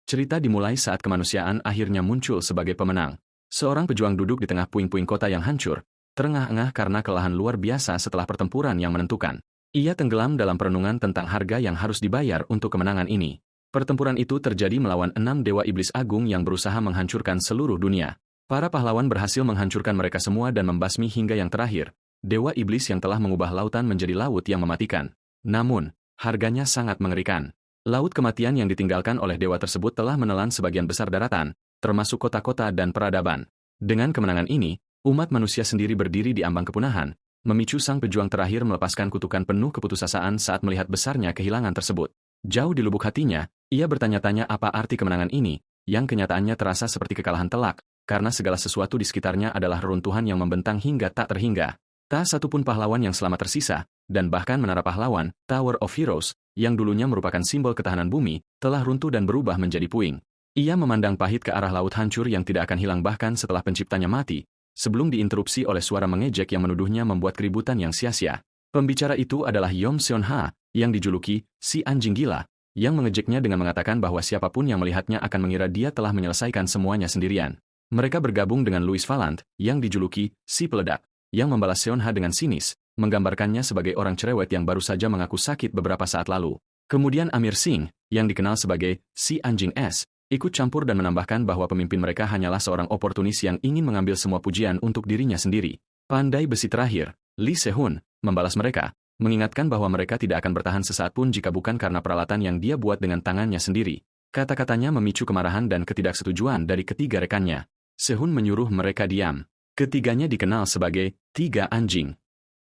Cerita dimulai saat kemanusiaan akhirnya muncul sebagai pemenang. Seorang pejuang duduk di tengah puing-puing kota yang hancur, terengah-engah karena kelelahan luar biasa setelah pertempuran yang menentukan. Ia tenggelam dalam perenungan tentang harga yang harus dibayar untuk kemenangan ini. Pertempuran itu terjadi melawan 6 dewa iblis agung yang berusaha menghancurkan seluruh dunia. Para pahlawan berhasil menghancurkan mereka semua dan membasmi hingga yang terakhir, dewa iblis yang telah mengubah lautan menjadi laut yang mematikan. Namun, harganya sangat mengerikan. Laut kematian yang ditinggalkan oleh dewa tersebut telah menelan sebagian besar daratan, termasuk kota-kota dan peradaban. Dengan kemenangan ini, umat manusia sendiri berdiri di ambang kepunahan, memicu sang pejuang terakhir melepaskan kutukan penuh keputusasaan saat melihat besarnya kehilangan tersebut. Jauh di lubuk hatinya, ia bertanya-tanya apa arti kemenangan ini, yang kenyataannya terasa seperti kekalahan telak, karena segala sesuatu di sekitarnya adalah reruntuhan yang membentang hingga tak terhingga. Tak satupun pahlawan yang selamat tersisa, dan bahkan menara pahlawan, Tower of Heroes, yang dulunya merupakan simbol ketahanan bumi, telah runtuh dan berubah menjadi puing. Ia memandang pahit ke arah laut hancur yang tidak akan hilang bahkan setelah penciptanya mati, sebelum diinterupsi oleh suara mengejek yang menuduhnya membuat keributan yang sia-sia. Pembicara itu adalah Yom Seon-ha, yang dijuluki si anjing gila, yang mengejeknya dengan mengatakan bahwa siapapun yang melihatnya akan mengira dia telah menyelesaikan semuanya sendirian. Mereka bergabung dengan Louis Valant, yang dijuluki si peledak, yang membalas Seon-ha dengan sinis, menggambarkannya sebagai orang cerewet yang baru saja mengaku sakit beberapa saat lalu. Kemudian Amir Singh, yang dikenal sebagai si anjing es, ikut campur dan menambahkan bahwa pemimpin mereka hanyalah seorang oportunis yang ingin mengambil semua pujian untuk dirinya sendiri. Pandai besi terakhir, Lee Se-hun, membalas mereka, mengingatkan bahwa mereka tidak akan bertahan sesaat pun jika bukan karena peralatan yang dia buat dengan tangannya sendiri. Kata-katanya memicu kemarahan dan ketidaksetujuan dari ketiga rekannya. Se-hun menyuruh mereka diam. Ketiganya dikenal sebagai tiga anjing.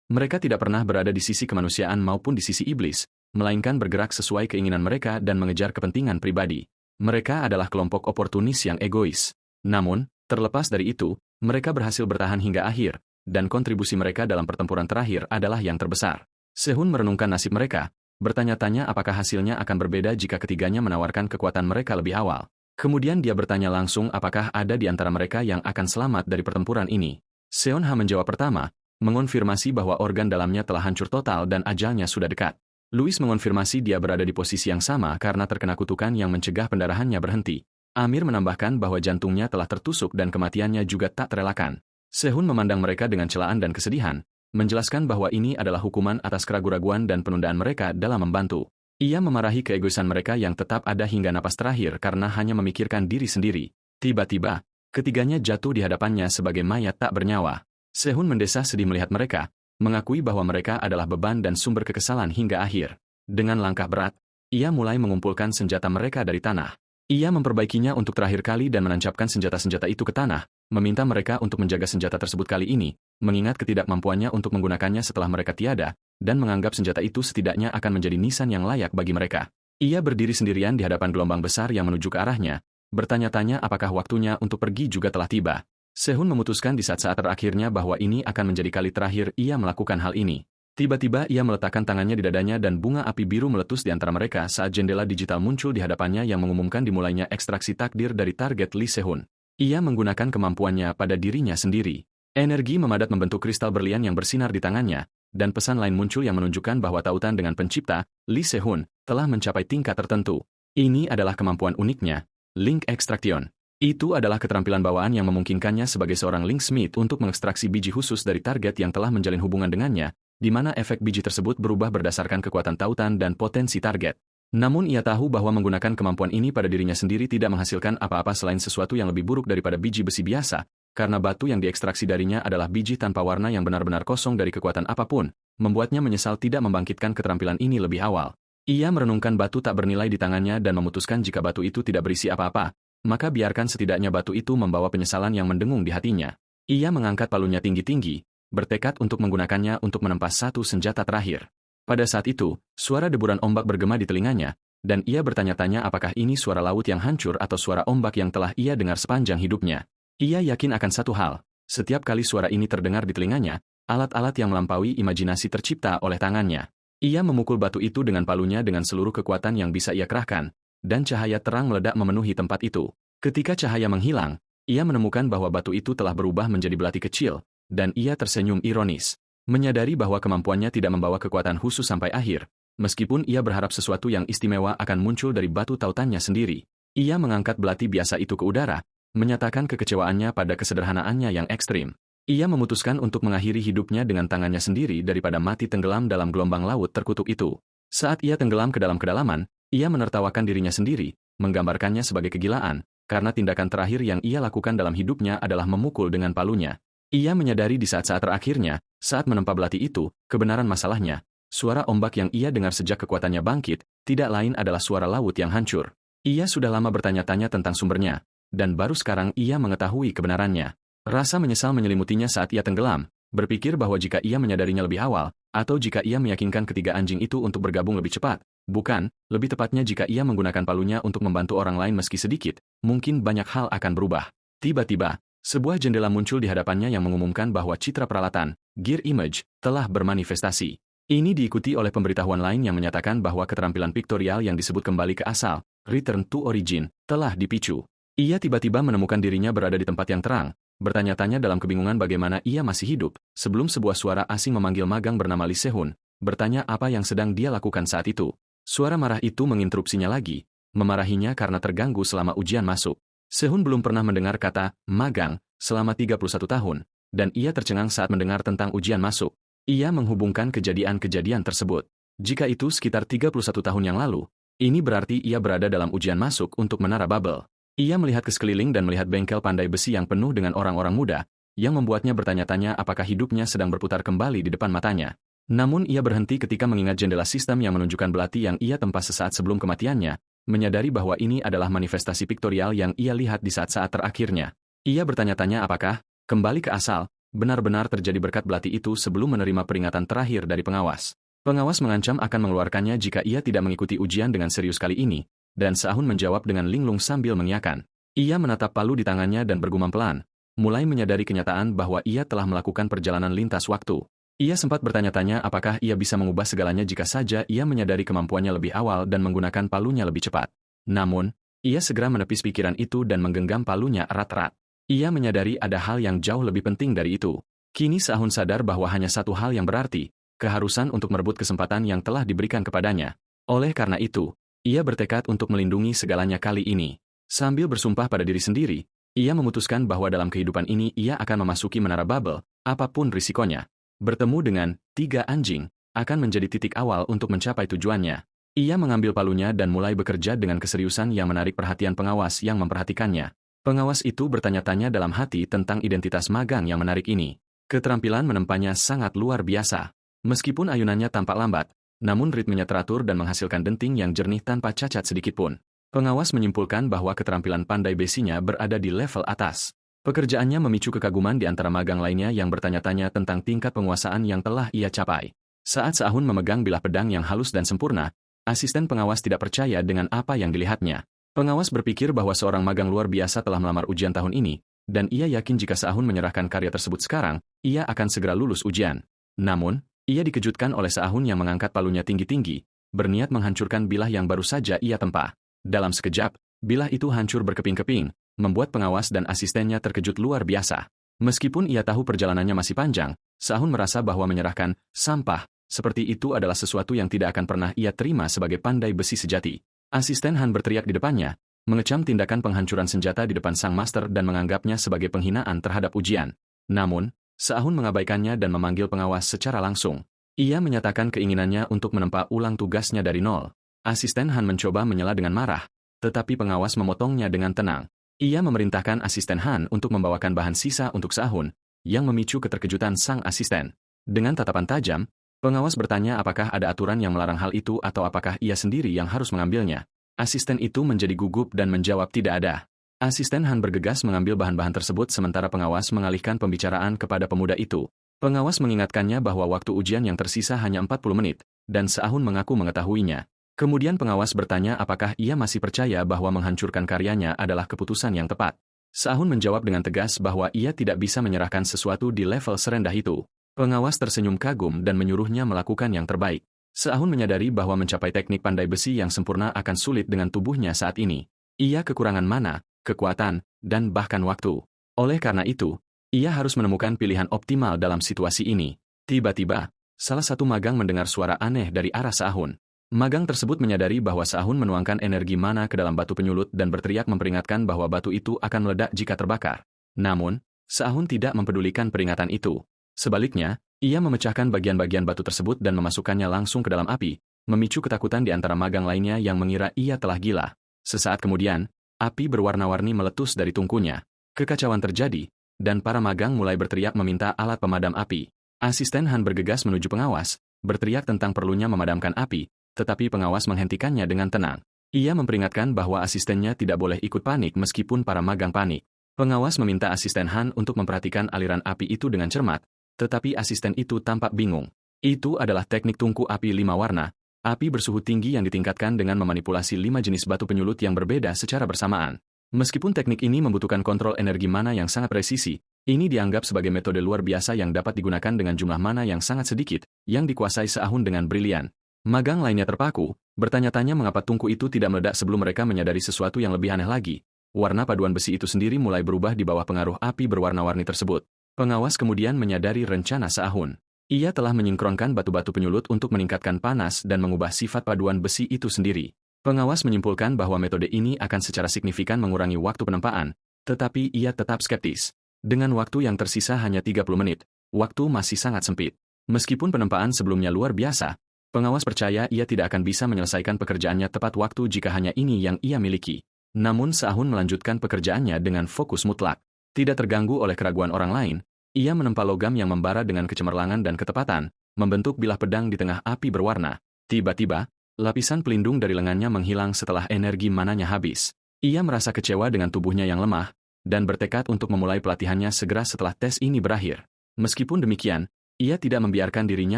Mereka tidak pernah berada di sisi kemanusiaan maupun di sisi iblis, melainkan bergerak sesuai keinginan mereka dan mengejar kepentingan pribadi. Mereka adalah kelompok oportunis yang egois. Namun, terlepas dari itu, mereka berhasil bertahan hingga akhir, dan kontribusi mereka dalam pertempuran terakhir adalah yang terbesar. Se-hun merenungkan nasib mereka, bertanya-tanya apakah hasilnya akan berbeda jika ketiganya menawarkan kekuatan mereka lebih awal. Kemudian dia bertanya langsung apakah ada di antara mereka yang akan selamat dari pertempuran ini. Seon-ha menjawab pertama, mengonfirmasi bahwa organ dalamnya telah hancur total dan ajalnya sudah dekat. Louis mengonfirmasi dia berada di posisi yang sama karena terkena kutukan yang mencegah pendarahannya berhenti. Amir menambahkan bahwa jantungnya telah tertusuk dan kematiannya juga tak terelakkan. Se-hun memandang mereka dengan celaan dan kesedihan, menjelaskan bahwa ini adalah hukuman atas keraguan-raguan dan penundaan mereka dalam membantu. Ia memarahi keegoisan mereka yang tetap ada hingga napas terakhir karena hanya memikirkan diri sendiri. Tiba-tiba, ketiganya jatuh di hadapannya sebagai mayat tak bernyawa. Se-hun mendesah sedih melihat mereka, mengakui bahwa mereka adalah beban dan sumber kekesalan hingga akhir. Dengan langkah berat, ia mulai mengumpulkan senjata mereka dari tanah. Ia memperbaikinya untuk terakhir kali dan menancapkan senjata-senjata itu ke tanah, meminta mereka untuk menjaga senjata tersebut kali ini, mengingat ketidakmampuannya untuk menggunakannya setelah mereka tiada, dan menganggap senjata itu setidaknya akan menjadi nisan yang layak bagi mereka. Ia berdiri sendirian di hadapan gelombang besar yang menuju ke arahnya, bertanya-tanya apakah waktunya untuk pergi juga telah tiba. Se-hun memutuskan di saat-saat terakhirnya bahwa ini akan menjadi kali terakhir ia melakukan hal ini. Tiba-tiba ia meletakkan tangannya di dadanya dan bunga api biru meletus di antara mereka saat jendela digital muncul di hadapannya yang mengumumkan dimulainya ekstraksi takdir dari target Lee Se-hun. Ia menggunakan kemampuannya pada dirinya sendiri. Energi memadat membentuk kristal berlian yang bersinar di tangannya, dan pesan lain muncul yang menunjukkan bahwa tautan dengan pencipta, Lee Se-hun, telah mencapai tingkat tertentu. Ini adalah kemampuan uniknya, Link Extraction. Itu adalah keterampilan bawaan yang memungkinkannya sebagai seorang Link Smith untuk mengekstraksi biji khusus dari target yang telah menjalin hubungan dengannya, di mana efek biji tersebut berubah berdasarkan kekuatan tautan dan potensi target. Namun ia tahu bahwa menggunakan kemampuan ini pada dirinya sendiri tidak menghasilkan apa-apa selain sesuatu yang lebih buruk daripada biji besi biasa, karena batu yang diekstraksi darinya adalah biji tanpa warna yang benar-benar kosong dari kekuatan apapun, membuatnya menyesal tidak membangkitkan keterampilan ini lebih awal. Ia merenungkan batu tak bernilai di tangannya dan memutuskan jika batu itu tidak berisi apa-apa, maka biarkan setidaknya batu itu membawa penyesalan yang mendengung di hatinya. Ia mengangkat palunya tinggi-tinggi, bertekad untuk menggunakannya untuk menempas satu senjata terakhir. Pada saat itu, suara deburan ombak bergema di telinganya, dan ia bertanya-tanya apakah ini suara laut yang hancur atau suara ombak yang telah ia dengar sepanjang hidupnya. Ia yakin akan satu hal, setiap kali suara ini terdengar di telinganya, alat-alat yang melampaui imajinasi tercipta oleh tangannya. Ia memukul batu itu dengan palunya dengan seluruh kekuatan yang bisa ia kerahkan, dan cahaya terang meledak memenuhi tempat itu. Ketika cahaya menghilang, ia menemukan bahwa batu itu telah berubah menjadi belati kecil, dan ia tersenyum ironis. Menyadari bahwa kemampuannya tidak membawa kekuatan khusus sampai akhir, meskipun ia berharap sesuatu yang istimewa akan muncul dari batu tautannya sendiri. Ia mengangkat belati biasa itu ke udara, menyatakan kekecewaannya pada kesederhanaannya yang ekstrim. Ia memutuskan untuk mengakhiri hidupnya dengan tangannya sendiri daripada mati tenggelam dalam gelombang laut terkutuk itu. Saat ia tenggelam ke dalam kedalaman, ia menertawakan dirinya sendiri, menggambarkannya sebagai kegilaan, karena tindakan terakhir yang ia lakukan dalam hidupnya adalah memukul dengan palunya. Ia menyadari di saat-saat terakhirnya, saat menempa belati itu, kebenaran masalahnya. Suara ombak yang ia dengar sejak kekuatannya bangkit, tidak lain adalah suara laut yang hancur. Ia sudah lama bertanya-tanya tentang sumbernya, dan baru sekarang ia mengetahui kebenarannya. Rasa menyesal menyelimutinya saat ia tenggelam, berpikir bahwa jika ia menyadarinya lebih awal, atau jika ia meyakinkan ketiga anjing itu untuk bergabung lebih cepat, bukan, lebih tepatnya jika ia menggunakan palunya untuk membantu orang lain meski sedikit, mungkin banyak hal akan berubah. Tiba-tiba, sebuah jendela muncul di hadapannya yang mengumumkan bahwa citra peralatan, Gear Image, telah bermanifestasi. Ini diikuti oleh pemberitahuan lain yang menyatakan bahwa keterampilan piktorial yang disebut kembali ke asal, Return to Origin, telah dipicu. Ia tiba-tiba menemukan dirinya berada di tempat yang terang, bertanya-tanya dalam kebingungan bagaimana ia masih hidup, sebelum sebuah suara asing memanggil magang bernama Lee Se-hun, bertanya apa yang sedang dia lakukan saat itu. Suara marah itu menginterupsinya lagi, memarahinya karena terganggu selama ujian masuk. Se-hun belum pernah mendengar kata magang selama 31 tahun, dan ia tercengang saat mendengar tentang ujian masuk. Ia menghubungkan kejadian-kejadian tersebut. Jika itu sekitar 31 tahun yang lalu, ini berarti ia berada dalam ujian masuk untuk menara Babel. Ia melihat ke sekeliling dan melihat bengkel pandai besi yang penuh dengan orang-orang muda, yang membuatnya bertanya-tanya apakah hidupnya sedang berputar kembali di depan matanya. Namun ia berhenti ketika mengingat jendela sistem yang menunjukkan belati yang ia tempa sesaat sebelum kematiannya, menyadari bahwa ini adalah manifestasi piktorial yang ia lihat di saat-saat terakhirnya. Ia bertanya-tanya apakah, kembali ke asal, benar-benar terjadi berkat belati itu sebelum menerima peringatan terakhir dari pengawas. Pengawas mengancam akan mengeluarkannya jika ia tidak mengikuti ujian dengan serius kali ini, dan Se-hun menjawab dengan linglung sambil mengiyakan. Ia menatap palu di tangannya dan bergumam pelan, mulai menyadari kenyataan bahwa ia telah melakukan perjalanan lintas waktu. Ia sempat bertanya-tanya apakah ia bisa mengubah segalanya jika saja ia menyadari kemampuannya lebih awal dan menggunakan palunya lebih cepat. Namun, ia segera menepis pikiran itu dan menggenggam palunya erat-erat. Ia menyadari ada hal yang jauh lebih penting dari itu. Kini Se-hun sadar bahwa hanya satu hal yang berarti, keharusan untuk merebut kesempatan yang telah diberikan kepadanya. Oleh karena itu, ia bertekad untuk melindungi segalanya kali ini. Sambil bersumpah pada diri sendiri, ia memutuskan bahwa dalam kehidupan ini ia akan memasuki menara Babel, apapun risikonya. Bertemu dengan 3 anjing akan menjadi titik awal untuk mencapai tujuannya. Ia mengambil palunya dan mulai bekerja dengan keseriusan yang menarik perhatian pengawas yang memperhatikannya. Pengawas itu bertanya-tanya dalam hati tentang identitas magang yang menarik ini. Keterampilan menempanya sangat luar biasa. Meskipun ayunannya tampak lambat, namun ritmenya teratur dan menghasilkan denting yang jernih tanpa cacat sedikitpun. Pengawas menyimpulkan bahwa keterampilan pandai besinya berada di level atas. Pekerjaannya memicu kekaguman di antara magang lainnya yang bertanya-tanya tentang tingkat penguasaan yang telah ia capai. Saat Se-hun memegang bilah pedang yang halus dan sempurna, asisten pengawas tidak percaya dengan apa yang dilihatnya. Pengawas berpikir bahwa seorang magang luar biasa telah melamar ujian tahun ini, dan ia yakin jika Se-hun menyerahkan karya tersebut sekarang, ia akan segera lulus ujian. Namun, ia dikejutkan oleh Se-hun yang mengangkat palunya tinggi-tinggi, berniat menghancurkan bilah yang baru saja ia tempa. Dalam sekejap, bilah itu hancur berkeping-keping, membuat pengawas dan asistennya terkejut luar biasa. Meskipun ia tahu perjalanannya masih panjang, Se-hun merasa bahwa menyerahkan sampah seperti itu adalah sesuatu yang tidak akan pernah ia terima sebagai pandai besi sejati. Asisten Han berteriak di depannya, mengecam tindakan penghancuran senjata di depan sang master dan menganggapnya sebagai penghinaan terhadap ujian. Namun, Se-hun mengabaikannya dan memanggil pengawas secara langsung. Ia menyatakan keinginannya untuk menempa ulang tugasnya dari nol. Asisten Han mencoba menyela dengan marah, tetapi pengawas memotongnya dengan tenang. Ia memerintahkan asisten Han untuk membawakan bahan sisa untuk Se-hun, yang memicu keterkejutan sang asisten. Dengan tatapan tajam, pengawas bertanya apakah ada aturan yang melarang hal itu atau apakah ia sendiri yang harus mengambilnya. Asisten itu menjadi gugup dan menjawab tidak ada. Asisten Han bergegas mengambil bahan-bahan tersebut sementara pengawas mengalihkan pembicaraan kepada pemuda itu. Pengawas mengingatkannya bahwa waktu ujian yang tersisa hanya 40 menit, dan Se-hun mengaku mengetahuinya. Kemudian pengawas bertanya apakah ia masih percaya bahwa menghancurkan karyanya adalah keputusan yang tepat. Se-hun menjawab dengan tegas bahwa ia tidak bisa menyerahkan sesuatu di level serendah itu. Pengawas tersenyum kagum dan menyuruhnya melakukan yang terbaik. Se-hun menyadari bahwa mencapai teknik pandai besi yang sempurna akan sulit dengan tubuhnya saat ini. Ia kekurangan mana, kekuatan, dan bahkan waktu. Oleh karena itu, ia harus menemukan pilihan optimal dalam situasi ini. Tiba-tiba, salah satu magang mendengar suara aneh dari arah Se-hun. Magang tersebut menyadari bahwa Se-ahun menuangkan energi mana ke dalam batu penyulut dan berteriak memperingatkan bahwa batu itu akan meledak jika terbakar. Namun, Se-ahun tidak mempedulikan peringatan itu. Sebaliknya, ia memecahkan bagian-bagian batu tersebut dan memasukkannya langsung ke dalam api, memicu ketakutan di antara magang lainnya yang mengira ia telah gila. Sesaat kemudian, api berwarna-warni meletus dari tungkunya. Kekacauan terjadi, dan para magang mulai berteriak meminta alat pemadam api. Asisten Han bergegas menuju pengawas, berteriak tentang perlunya memadamkan api, tetapi pengawas menghentikannya dengan tenang. Ia memperingatkan bahwa asistennya tidak boleh ikut panik meskipun para magang panik. Pengawas meminta asisten Han untuk memperhatikan aliran api itu dengan cermat, tetapi asisten itu tampak bingung. Itu adalah teknik tungku api 5 warna, api bersuhu tinggi yang ditingkatkan dengan memanipulasi 5 jenis batu penyulut yang berbeda secara bersamaan. Meskipun teknik ini membutuhkan kontrol energi mana yang sangat presisi, ini dianggap sebagai metode luar biasa yang dapat digunakan dengan jumlah mana yang sangat sedikit, yang dikuasai Se-ahun dengan brilian. Magang lainnya terpaku, bertanya-tanya mengapa tungku itu tidak meledak sebelum mereka menyadari sesuatu yang lebih aneh lagi. Warna paduan besi itu sendiri mulai berubah di bawah pengaruh api berwarna-warni tersebut. Pengawas kemudian menyadari rencana Se-ahun. Ia telah menyinkronkan batu-batu penyulut untuk meningkatkan panas dan mengubah sifat paduan besi itu sendiri. Pengawas menyimpulkan bahwa metode ini akan secara signifikan mengurangi waktu penempaan, tetapi ia tetap skeptis. Dengan waktu yang tersisa hanya 30 menit, waktu masih sangat sempit. Meskipun penempaan sebelumnya luar biasa, pengawas percaya ia tidak akan bisa menyelesaikan pekerjaannya tepat waktu jika hanya ini yang ia miliki. Namun Se-ahun melanjutkan pekerjaannya dengan fokus mutlak. Tidak terganggu oleh keraguan orang lain, ia menempa logam yang membara dengan kecemerlangan dan ketepatan, membentuk bilah pedang di tengah api berwarna. Tiba-tiba, lapisan pelindung dari lengannya menghilang setelah energi mananya habis. Ia merasa kecewa dengan tubuhnya yang lemah, dan bertekad untuk memulai pelatihannya segera setelah tes ini berakhir. Meskipun demikian, ia tidak membiarkan dirinya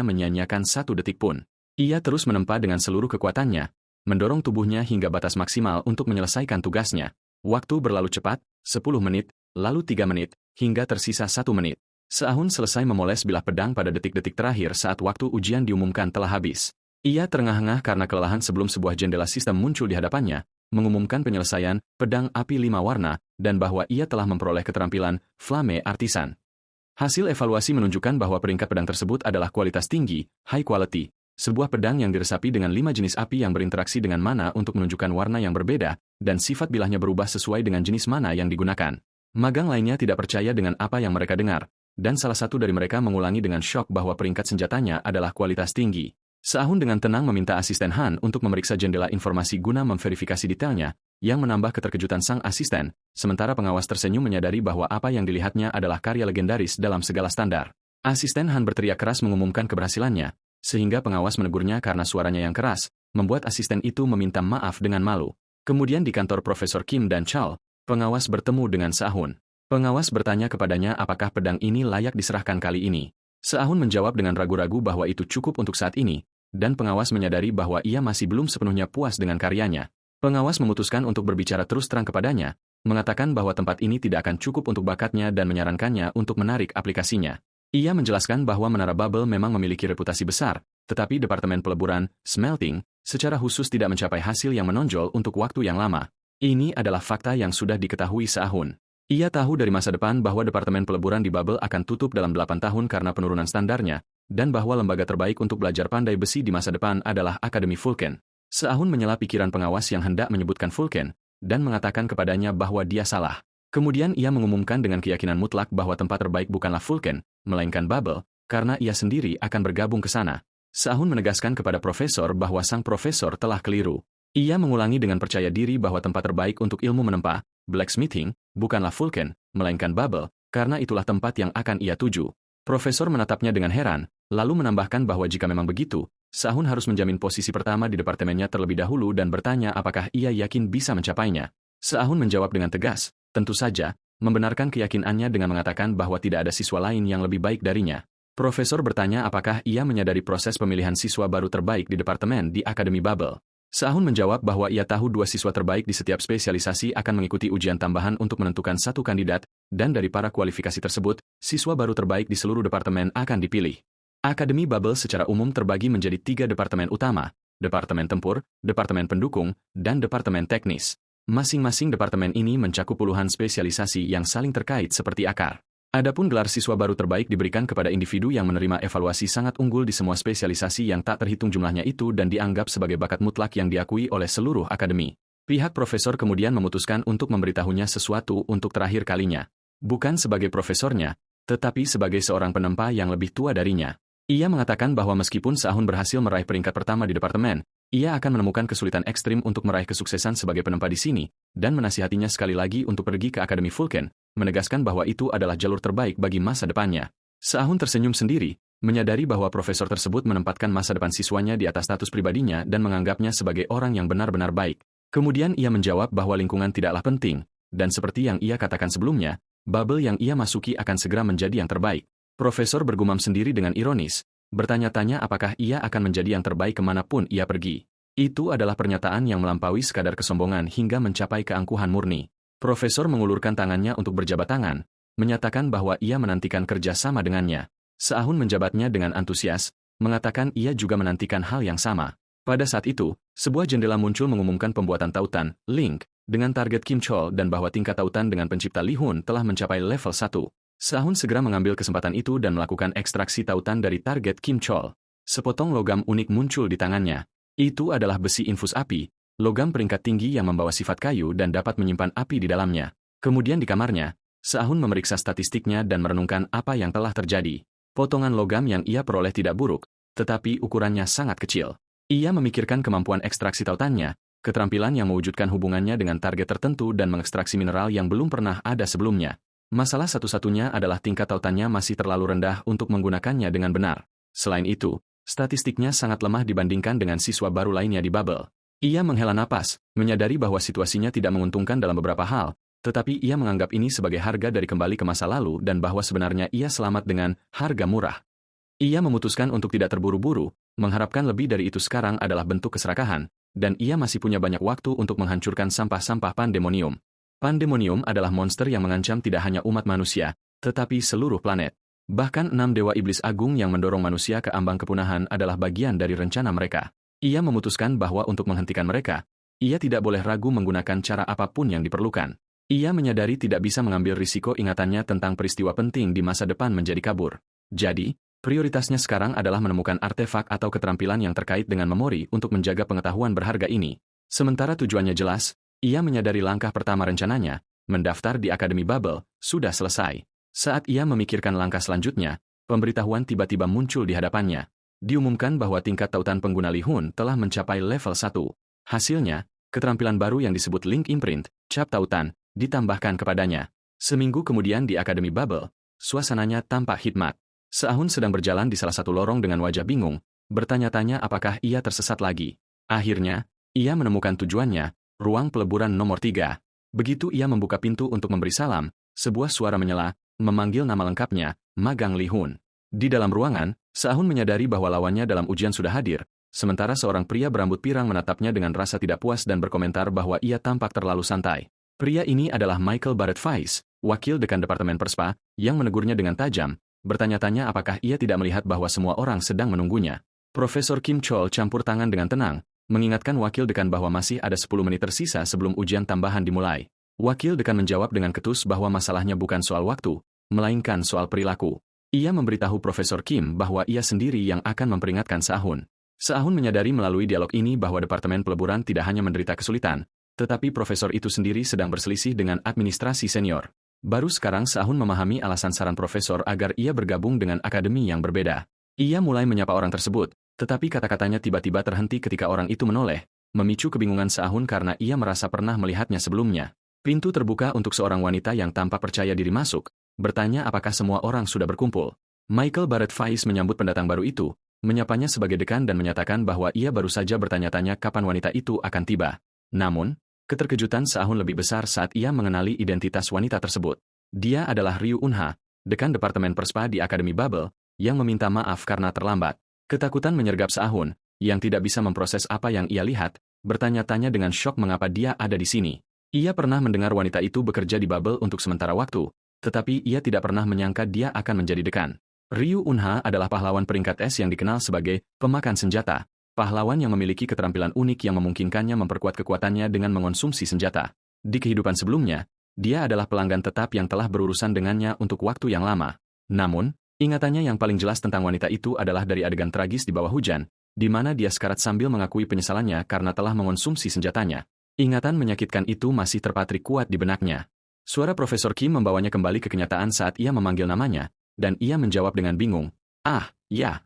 menyia-nyiakan 1 detik pun. Ia terus menempa dengan seluruh kekuatannya, mendorong tubuhnya hingga batas maksimal untuk menyelesaikan tugasnya. Waktu berlalu cepat, 10 menit, lalu 3 menit, hingga tersisa 1 menit. Se-ahun selesai memoles bilah pedang pada detik-detik terakhir saat waktu ujian diumumkan telah habis. Ia terengah-engah karena kelelahan sebelum sebuah jendela sistem muncul di hadapannya, mengumumkan penyelesaian pedang api 5 warna, dan bahwa ia telah memperoleh keterampilan Flame Artisan. Hasil evaluasi menunjukkan bahwa peringkat pedang tersebut adalah kualitas tinggi, high quality, sebuah pedang yang diresapi dengan 5 jenis api yang berinteraksi dengan mana untuk menunjukkan warna yang berbeda, dan sifat bilahnya berubah sesuai dengan jenis mana yang digunakan. Magang lainnya tidak percaya dengan apa yang mereka dengar, dan salah satu dari mereka mengulangi dengan syok bahwa peringkat senjatanya adalah kualitas tinggi. Se-ahun dengan tenang meminta asisten Han untuk memeriksa jendela informasi guna memverifikasi detailnya, yang menambah keterkejutan sang asisten, sementara pengawas tersenyum menyadari bahwa apa yang dilihatnya adalah karya legendaris dalam segala standar. Asisten Han berteriak keras mengumumkan keberhasilannya, sehingga pengawas menegurnya karena suaranya yang keras, membuat asisten itu meminta maaf dengan malu. Kemudian di kantor Profesor Kim dan Chal, pengawas bertemu dengan Se-ahun. Pengawas bertanya kepadanya apakah pedang ini layak diserahkan kali ini. Se-ahun menjawab dengan ragu-ragu bahwa itu cukup untuk saat ini, dan pengawas menyadari bahwa ia masih belum sepenuhnya puas dengan karyanya. Pengawas memutuskan untuk berbicara terus terang kepadanya, mengatakan bahwa tempat ini tidak akan cukup untuk bakatnya dan menyarankannya untuk menarik aplikasinya. Ia menjelaskan bahwa Menara Babel memang memiliki reputasi besar, tetapi Departemen Peleburan, Smelting, secara khusus tidak mencapai hasil yang menonjol untuk waktu yang lama. Ini adalah fakta yang sudah diketahui Se-ahun. Ia tahu dari masa depan bahwa Departemen Peleburan di Babel akan tutup dalam 8 tahun karena penurunan standarnya, dan bahwa lembaga terbaik untuk belajar pandai besi di masa depan adalah Akademi Vulcan. Se-ahun menyela pikiran pengawas yang hendak menyebutkan Vulcan, dan mengatakan kepadanya bahwa dia salah. Kemudian ia mengumumkan dengan keyakinan mutlak bahwa tempat terbaik bukanlah Vulcan, melainkan Babel, karena ia sendiri akan bergabung ke sana. Se-ahun menegaskan kepada profesor bahwa sang profesor telah keliru. Ia mengulangi dengan percaya diri bahwa tempat terbaik untuk ilmu menempa, blacksmithing, bukanlah Vulcan, melainkan Babel, karena itulah tempat yang akan ia tuju. Profesor menatapnya dengan heran, lalu menambahkan bahwa jika memang begitu, Se-ahun harus menjamin posisi pertama di departemennya terlebih dahulu dan bertanya apakah ia yakin bisa mencapainya. Se-ahun menjawab dengan tegas, tentu saja, membenarkan keyakinannya dengan mengatakan bahwa tidak ada siswa lain yang lebih baik darinya. Profesor bertanya apakah ia menyadari proses pemilihan siswa baru terbaik di departemen di Akademi Babel. Se-ahun menjawab bahwa ia tahu 2 siswa terbaik di setiap spesialisasi akan mengikuti ujian tambahan untuk menentukan 1 kandidat, dan dari para kualifikasi tersebut, siswa baru terbaik di seluruh departemen akan dipilih. Akademi Babel secara umum terbagi menjadi 3 departemen utama, Departemen Tempur, Departemen Pendukung, dan Departemen Teknis. Masing-masing departemen ini mencakup puluhan spesialisasi yang saling terkait seperti akar. Adapun gelar siswa baru terbaik diberikan kepada individu yang menerima evaluasi sangat unggul di semua spesialisasi yang tak terhitung jumlahnya itu dan dianggap sebagai bakat mutlak yang diakui oleh seluruh akademi. Pihak profesor kemudian memutuskan untuk memberitahunya sesuatu untuk terakhir kalinya. Bukan sebagai profesornya, tetapi sebagai seorang penempa yang lebih tua darinya. Ia mengatakan bahwa meskipun Sahun berhasil meraih peringkat pertama di departemen, ia akan menemukan kesulitan ekstrim untuk meraih kesuksesan sebagai penempa di sini, dan menasihatinya sekali lagi untuk pergi ke Akademi Vulcan, menegaskan bahwa itu adalah jalur terbaik bagi masa depannya. Sahun tersenyum sendiri, menyadari bahwa profesor tersebut menempatkan masa depan siswanya di atas status pribadinya dan menganggapnya sebagai orang yang benar-benar baik. Kemudian ia menjawab bahwa lingkungan tidaklah penting, dan seperti yang ia katakan sebelumnya, bubble yang ia masuki akan segera menjadi yang terbaik. Profesor bergumam sendiri dengan ironis, bertanya-tanya apakah ia akan menjadi yang terbaik kemanapun ia pergi. Itu adalah pernyataan yang melampaui sekadar kesombongan hingga mencapai keangkuhan murni. Profesor mengulurkan tangannya untuk berjabat tangan, menyatakan bahwa ia menantikan kerja sama dengannya. Sahun menjabatnya dengan antusias, mengatakan ia juga menantikan hal yang sama. Pada saat itu, sebuah jendela muncul mengumumkan pembuatan tautan, Link, dengan target Kim Chol dan bahwa tingkat tautan dengan pencipta Li Hun telah mencapai level 1. Sahun segera mengambil kesempatan itu dan melakukan ekstraksi tautan dari target Kim Chol. Sepotong logam unik muncul di tangannya. Itu adalah besi infus api, logam peringkat tinggi yang membawa sifat kayu dan dapat menyimpan api di dalamnya. Kemudian di kamarnya, Sahun memeriksa statistiknya dan merenungkan apa yang telah terjadi. Potongan logam yang ia peroleh tidak buruk, tetapi ukurannya sangat kecil. Ia memikirkan kemampuan ekstraksi tautannya, keterampilan yang mewujudkan hubungannya dengan target tertentu dan mengekstraksi mineral yang belum pernah ada sebelumnya. Masalah satu-satunya adalah tingkat tautannya masih terlalu rendah untuk menggunakannya dengan benar. Selain itu, statistiknya sangat lemah dibandingkan dengan siswa baru lainnya di Bubble. Ia menghela napas, menyadari bahwa situasinya tidak menguntungkan dalam beberapa hal, tetapi ia menganggap ini sebagai harga dari kembali ke masa lalu dan bahwa sebenarnya ia selamat dengan harga murah. Ia memutuskan untuk tidak terburu-buru, mengharapkan lebih dari itu sekarang adalah bentuk keserakahan, dan ia masih punya banyak waktu untuk menghancurkan sampah-sampah Pandemonium. Pandemonium adalah monster yang mengancam tidak hanya umat manusia, tetapi seluruh planet. Bahkan 6 dewa iblis agung yang mendorong manusia ke ambang kepunahan adalah bagian dari rencana mereka. Ia memutuskan bahwa untuk menghentikan mereka, ia tidak boleh ragu menggunakan cara apapun yang diperlukan. Ia menyadari tidak bisa mengambil risiko ingatannya tentang peristiwa penting di masa depan menjadi kabur. Jadi, prioritasnya sekarang adalah menemukan artefak atau keterampilan yang terkait dengan memori untuk menjaga pengetahuan berharga ini. Sementara tujuannya jelas, ia menyadari langkah pertama rencananya, mendaftar di Akademi Bubble, sudah selesai. Saat ia memikirkan langkah selanjutnya, pemberitahuan tiba-tiba muncul di hadapannya. Diumumkan bahwa tingkat tautan pengguna Li Hun telah mencapai level 1. Hasilnya, keterampilan baru yang disebut Link Imprint, cap tautan, ditambahkan kepadanya. Seminggu kemudian di Akademi Bubble, suasananya tampak hikmat. Sahun sedang berjalan di salah satu lorong dengan wajah bingung, bertanya-tanya apakah ia tersesat lagi. Akhirnya, ia menemukan tujuannya, ruang peleburan nomor 3. Begitu ia membuka pintu untuk memberi salam, sebuah suara menyela, memanggil nama lengkapnya, Magang Li Hun. Di dalam ruangan, Sahun menyadari bahwa lawannya dalam ujian sudah hadir, sementara seorang pria berambut pirang menatapnya dengan rasa tidak puas dan berkomentar bahwa ia tampak terlalu santai. Pria ini adalah Michael Barrett Weiss, wakil dekan Departemen Perspa, yang menegurnya dengan tajam, bertanya-tanya apakah ia tidak melihat bahwa semua orang sedang menunggunya. Profesor Kim Chol campur tangan dengan tenang, mengingatkan wakil dekan bahwa masih ada 10 menit tersisa sebelum ujian tambahan dimulai. Wakil dekan menjawab dengan ketus bahwa masalahnya bukan soal waktu, melainkan soal perilaku. Ia memberitahu Profesor Kim bahwa ia sendiri yang akan memperingatkan Sahun. Sahun menyadari melalui dialog ini bahwa Departemen Peleburan tidak hanya menderita kesulitan, tetapi profesor itu sendiri sedang berselisih dengan administrasi senior. Baru sekarang Sahun memahami alasan saran profesor agar ia bergabung dengan akademi yang berbeda. Ia mulai menyapa orang tersebut, tetapi kata-katanya tiba-tiba terhenti ketika orang itu menoleh, memicu kebingungan Sahun karena ia merasa pernah melihatnya sebelumnya. Pintu terbuka untuk seorang wanita yang tampak percaya diri masuk, bertanya apakah semua orang sudah berkumpul. Michael Barrett Weiss menyambut pendatang baru itu, menyapanya sebagai dekan dan menyatakan bahwa ia baru saja bertanya-tanya kapan wanita itu akan tiba. Namun, keterkejutan Sahun lebih besar saat ia mengenali identitas wanita tersebut. Dia adalah Ryu Unha, dekan Departemen Perspa di Akademi Bubble, yang meminta maaf karena terlambat. Ketakutan menyergap Sahun, yang tidak bisa memproses apa yang ia lihat, bertanya-tanya dengan syok mengapa dia ada di sini. Ia pernah mendengar wanita itu bekerja di Bubble untuk sementara waktu, tetapi ia tidak pernah menyangka dia akan menjadi dekan. Ryu Unha adalah pahlawan peringkat S yang dikenal sebagai pemakan senjata, pahlawan yang memiliki keterampilan unik yang memungkinkannya memperkuat kekuatannya dengan mengonsumsi senjata. Di kehidupan sebelumnya, Dia adalah pelanggan tetap yang telah berurusan dengannya untuk waktu yang lama. Namun, ingatannya yang paling jelas tentang wanita itu adalah dari adegan tragis di bawah hujan, di mana dia sekarat sambil mengakui penyesalannya karena telah mengonsumsi senjatanya. Ingatan menyakitkan itu masih terpatri kuat di benaknya. Suara Profesor Kim membawanya kembali ke kenyataan saat ia memanggil namanya, dan ia menjawab dengan bingung. Ah, ya.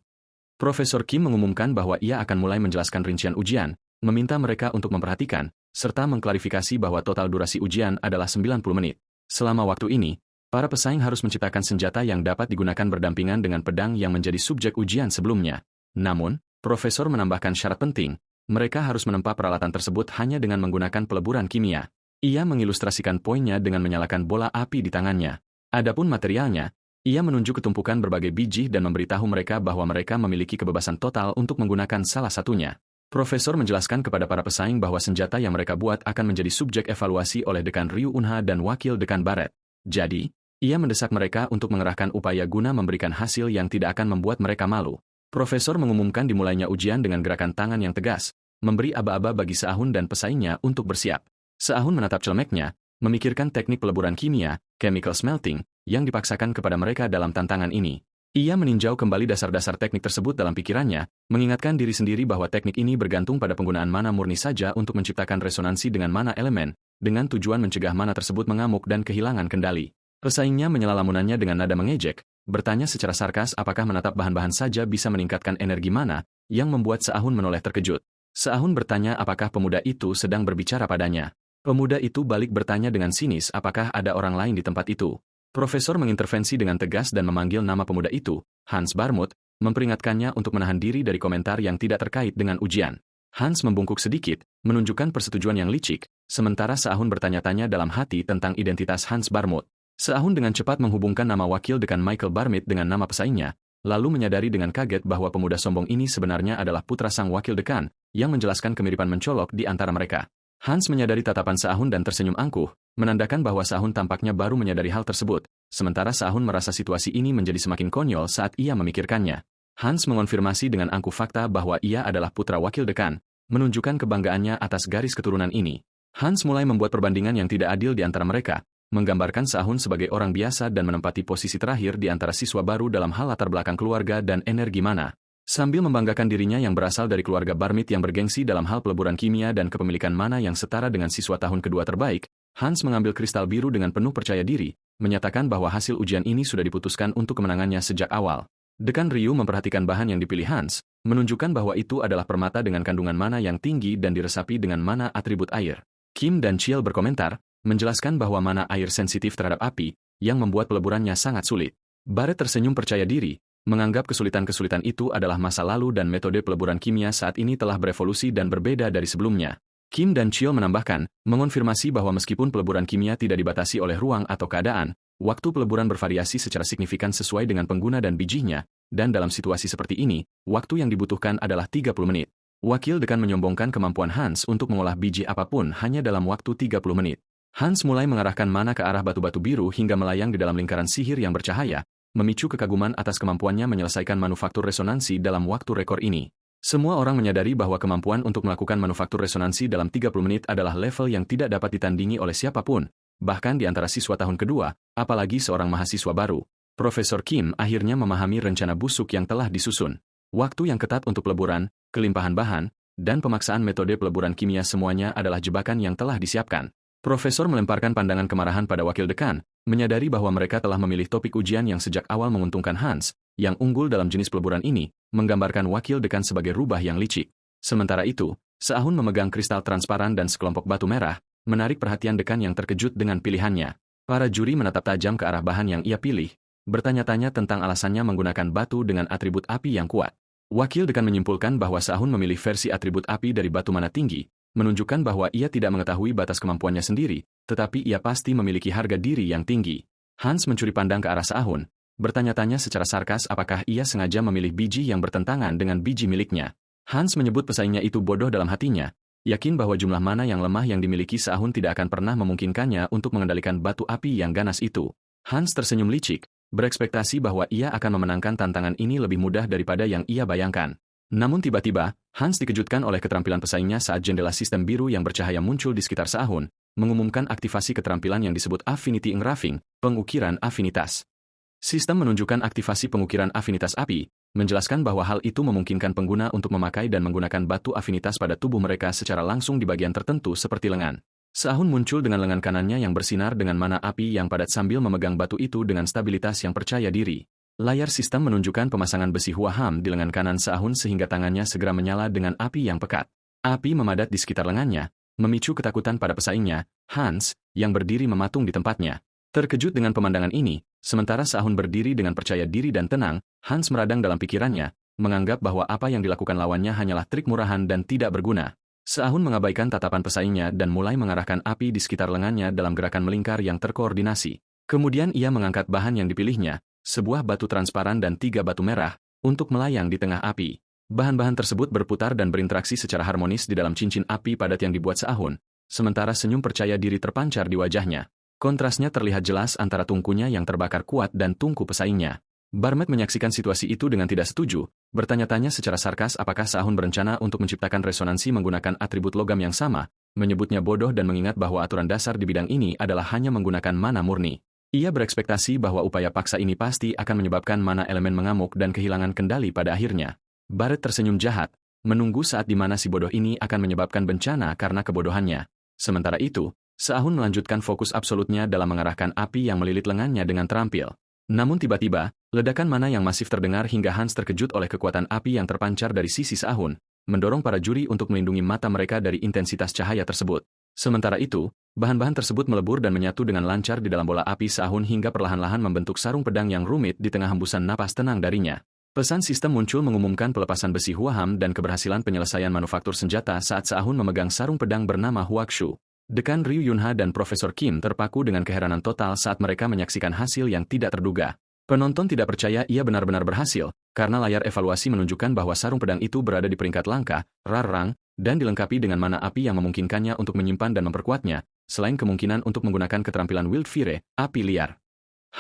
Profesor Kim mengumumkan bahwa ia akan mulai menjelaskan rincian ujian, meminta mereka untuk memperhatikan, serta mengklarifikasi bahwa total durasi ujian adalah 90 menit. Selama waktu ini, para pesaing harus menciptakan senjata yang dapat digunakan berdampingan dengan pedang yang menjadi subjek ujian sebelumnya. Namun, Profesor menambahkan syarat penting, mereka harus menempa peralatan tersebut hanya dengan menggunakan peleburan kimia. Ia mengilustrasikan poinnya dengan menyalakan bola api di tangannya. Adapun materialnya, ia menunjuk ketumpukan berbagai biji dan memberitahu mereka bahwa mereka memiliki kebebasan total untuk menggunakan salah satunya. Profesor menjelaskan kepada para pesaing bahwa senjata yang mereka buat akan menjadi subjek evaluasi oleh Dekan Ryu Unha dan Wakil Dekan Barret. Jadi, ia mendesak mereka untuk mengerahkan upaya guna memberikan hasil yang tidak akan membuat mereka malu. Profesor mengumumkan dimulainya ujian dengan gerakan tangan yang tegas, memberi aba-aba bagi Seahun dan pesaingnya untuk bersiap. Seahun menatap celemeknya, memikirkan teknik peleburan kimia, chemical smelting, yang dipaksakan kepada mereka dalam tantangan ini. Ia meninjau kembali dasar-dasar teknik tersebut dalam pikirannya, mengingatkan diri sendiri bahwa teknik ini bergantung pada penggunaan mana murni saja untuk menciptakan resonansi dengan mana elemen, dengan tujuan mencegah mana tersebut mengamuk dan kehilangan kendali. Pesaingnya menyela lamunannya dengan nada mengejek, bertanya secara sarkas apakah menatap bahan-bahan saja bisa meningkatkan energi mana, yang membuat Seahun menoleh terkejut. Seahun bertanya apakah pemuda itu sedang berbicara padanya. Pemuda itu balik bertanya dengan sinis apakah ada orang lain di tempat itu. Profesor mengintervensi dengan tegas dan memanggil nama pemuda itu, Hans Barmut, memperingatkannya untuk menahan diri dari komentar yang tidak terkait dengan ujian. Hans membungkuk sedikit, menunjukkan persetujuan yang licik, sementara Seahun bertanya-tanya dalam hati tentang identitas Hans Barmut. Seahun dengan cepat menghubungkan nama wakil dekan Michael Barmit dengan nama pesaingnya, lalu menyadari dengan kaget bahwa pemuda sombong ini sebenarnya adalah putra sang wakil dekan, yang menjelaskan kemiripan mencolok di antara mereka. Hans menyadari tatapan Seahun dan tersenyum angkuh, menandakan bahwa Seahun tampaknya baru menyadari hal tersebut, sementara Seahun merasa situasi ini menjadi semakin konyol saat ia memikirkannya. Hans mengonfirmasi dengan angkuh fakta bahwa ia adalah putra wakil dekan, menunjukkan kebanggaannya atas garis keturunan ini. Hans mulai membuat perbandingan yang tidak adil di antara mereka, menggambarkan Seahun sebagai orang biasa dan menempati posisi terakhir di antara siswa baru dalam hal latar belakang keluarga dan energi mana. Sambil membanggakan dirinya yang berasal dari keluarga Barmit yang bergengsi dalam hal peleburan kimia dan kepemilikan mana yang setara dengan siswa tahun kedua terbaik, Hans mengambil kristal biru dengan penuh percaya diri, menyatakan bahwa hasil ujian ini sudah diputuskan untuk kemenangannya sejak awal. Dekan Ryu memperhatikan bahan yang dipilih Hans, menunjukkan bahwa itu adalah permata dengan kandungan mana yang tinggi dan diresapi dengan mana atribut air. Kim dan Chiel berkomentar, menjelaskan bahwa mana air sensitif terhadap api, yang membuat peleburannya sangat sulit. Barret tersenyum percaya diri, menganggap kesulitan-kesulitan itu adalah masa lalu dan metode peleburan kimia saat ini telah berevolusi dan berbeda dari sebelumnya. Kim dan Chiel menambahkan, mengonfirmasi bahwa meskipun peleburan kimia tidak dibatasi oleh ruang atau keadaan, waktu peleburan bervariasi secara signifikan sesuai dengan pengguna dan bijinya, dan dalam situasi seperti ini, waktu yang dibutuhkan adalah 30 menit. Wakil dekan menyombongkan kemampuan Hans untuk mengolah biji apapun hanya dalam waktu 30 menit. Hans mulai mengarahkan mana ke arah batu-batu biru hingga melayang di dalam lingkaran sihir yang bercahaya, memicu kekaguman atas kemampuannya menyelesaikan manufaktur resonansi dalam waktu rekor ini. Semua orang menyadari bahwa kemampuan untuk melakukan manufaktur resonansi dalam 30 menit adalah level yang tidak dapat ditandingi oleh siapapun, bahkan di antara siswa tahun kedua, apalagi seorang mahasiswa baru. Profesor Kim akhirnya memahami rencana busuk yang telah disusun. Waktu yang ketat untuk peleburan, kelimpahan bahan, dan pemaksaan metode peleburan kimia semuanya adalah jebakan yang telah disiapkan. Profesor melemparkan pandangan kemarahan pada wakil dekan, menyadari bahwa mereka telah memilih topik ujian yang sejak awal menguntungkan Hans, yang unggul dalam jenis peleburan ini, menggambarkan wakil dekan sebagai rubah yang licik. Sementara itu, Seahun memegang kristal transparan dan sekelompok batu merah, menarik perhatian dekan yang terkejut dengan pilihannya. Para juri menatap tajam ke arah bahan yang ia pilih, bertanya-tanya tentang alasannya menggunakan batu dengan atribut api yang kuat. Wakil dekan menyimpulkan bahwa Seahun memilih versi atribut api dari batu mana tinggi, menunjukkan bahwa ia tidak mengetahui batas kemampuannya sendiri, tetapi ia pasti memiliki harga diri yang tinggi. Hans mencuri pandang ke arah Seahun, bertanya-tanya secara sarkas apakah ia sengaja memilih biji yang bertentangan dengan biji miliknya. Hans menyebut pesaingnya itu bodoh dalam hatinya, yakin bahwa jumlah mana yang lemah yang dimiliki Seahun tidak akan pernah memungkinkannya untuk mengendalikan batu api yang ganas itu. Hans tersenyum licik, berekspektasi bahwa ia akan memenangkan tantangan ini lebih mudah daripada yang ia bayangkan. Namun tiba-tiba, Hans dikejutkan oleh keterampilan pesaingnya saat jendela sistem biru yang bercahaya muncul di sekitar Seahun, mengumumkan aktivasi keterampilan yang disebut Affinity Engraving, pengukiran afinitas. Sistem menunjukkan aktivasi pengukiran afinitas api, menjelaskan bahwa hal itu memungkinkan pengguna untuk memakai dan menggunakan batu afinitas pada tubuh mereka secara langsung di bagian tertentu seperti lengan. Seahun muncul dengan lengan kanannya yang bersinar dengan mana api yang padat sambil memegang batu itu dengan stabilitas yang percaya diri. Layar sistem menunjukkan pemasangan besi Huaham di lengan kanan Seahun sehingga tangannya segera menyala dengan api yang pekat. Api memadat di sekitar lengannya, memicu ketakutan pada pesaingnya, Hans, yang berdiri mematung di tempatnya. Terkejut dengan pemandangan ini, sementara Seahun berdiri dengan percaya diri dan tenang, Hans meradang dalam pikirannya, menganggap bahwa apa yang dilakukan lawannya hanyalah trik murahan dan tidak berguna. Seahun mengabaikan tatapan pesaingnya dan mulai mengarahkan api di sekitar lengannya dalam gerakan melingkar yang terkoordinasi. Kemudian ia mengangkat bahan yang dipilihnya, sebuah batu transparan dan 3 batu merah, untuk melayang di tengah api. Bahan-bahan tersebut berputar dan berinteraksi secara harmonis di dalam cincin api padat yang dibuat Seahun, sementara senyum percaya diri terpancar di wajahnya. Kontrasnya terlihat jelas antara tungkunya yang terbakar kuat dan tungku pesaingnya. Barmet menyaksikan situasi itu dengan tidak setuju, bertanya-tanya secara sarkas apakah Seahun berencana untuk menciptakan resonansi menggunakan atribut logam yang sama, menyebutnya bodoh dan mengingat bahwa aturan dasar di bidang ini adalah hanya menggunakan mana murni. Ia berekspektasi bahwa upaya paksa ini pasti akan menyebabkan mana elemen mengamuk dan kehilangan kendali pada akhirnya. Barret tersenyum jahat, menunggu saat di mana si bodoh ini akan menyebabkan bencana karena kebodohannya. Sementara itu, Seahun melanjutkan fokus absolutnya dalam mengarahkan api yang melilit lengannya dengan terampil. Namun tiba-tiba, ledakan mana yang masif terdengar hingga Hans terkejut oleh kekuatan api yang terpancar dari sisi Seahun, mendorong para juri untuk melindungi mata mereka dari intensitas cahaya tersebut. Sementara itu, bahan-bahan tersebut melebur dan menyatu dengan lancar di dalam bola api Seahun hingga perlahan-lahan membentuk sarung pedang yang rumit di tengah hembusan napas tenang darinya. Pesan sistem muncul mengumumkan pelepasan besi Huaham dan keberhasilan penyelesaian manufaktur senjata saat Seahun memegang sarung pedang bernama Huakshu. Dekan Ryu Yunha dan Profesor Kim terpaku dengan keheranan total saat mereka menyaksikan hasil yang tidak terduga. Penonton tidak percaya ia benar-benar berhasil, karena layar evaluasi menunjukkan bahwa sarung pedang itu berada di peringkat langka, rarang, dan dilengkapi dengan mana api yang memungkinkannya untuk menyimpan dan memperkuatnya, selain kemungkinan untuk menggunakan keterampilan Wildfire, api liar.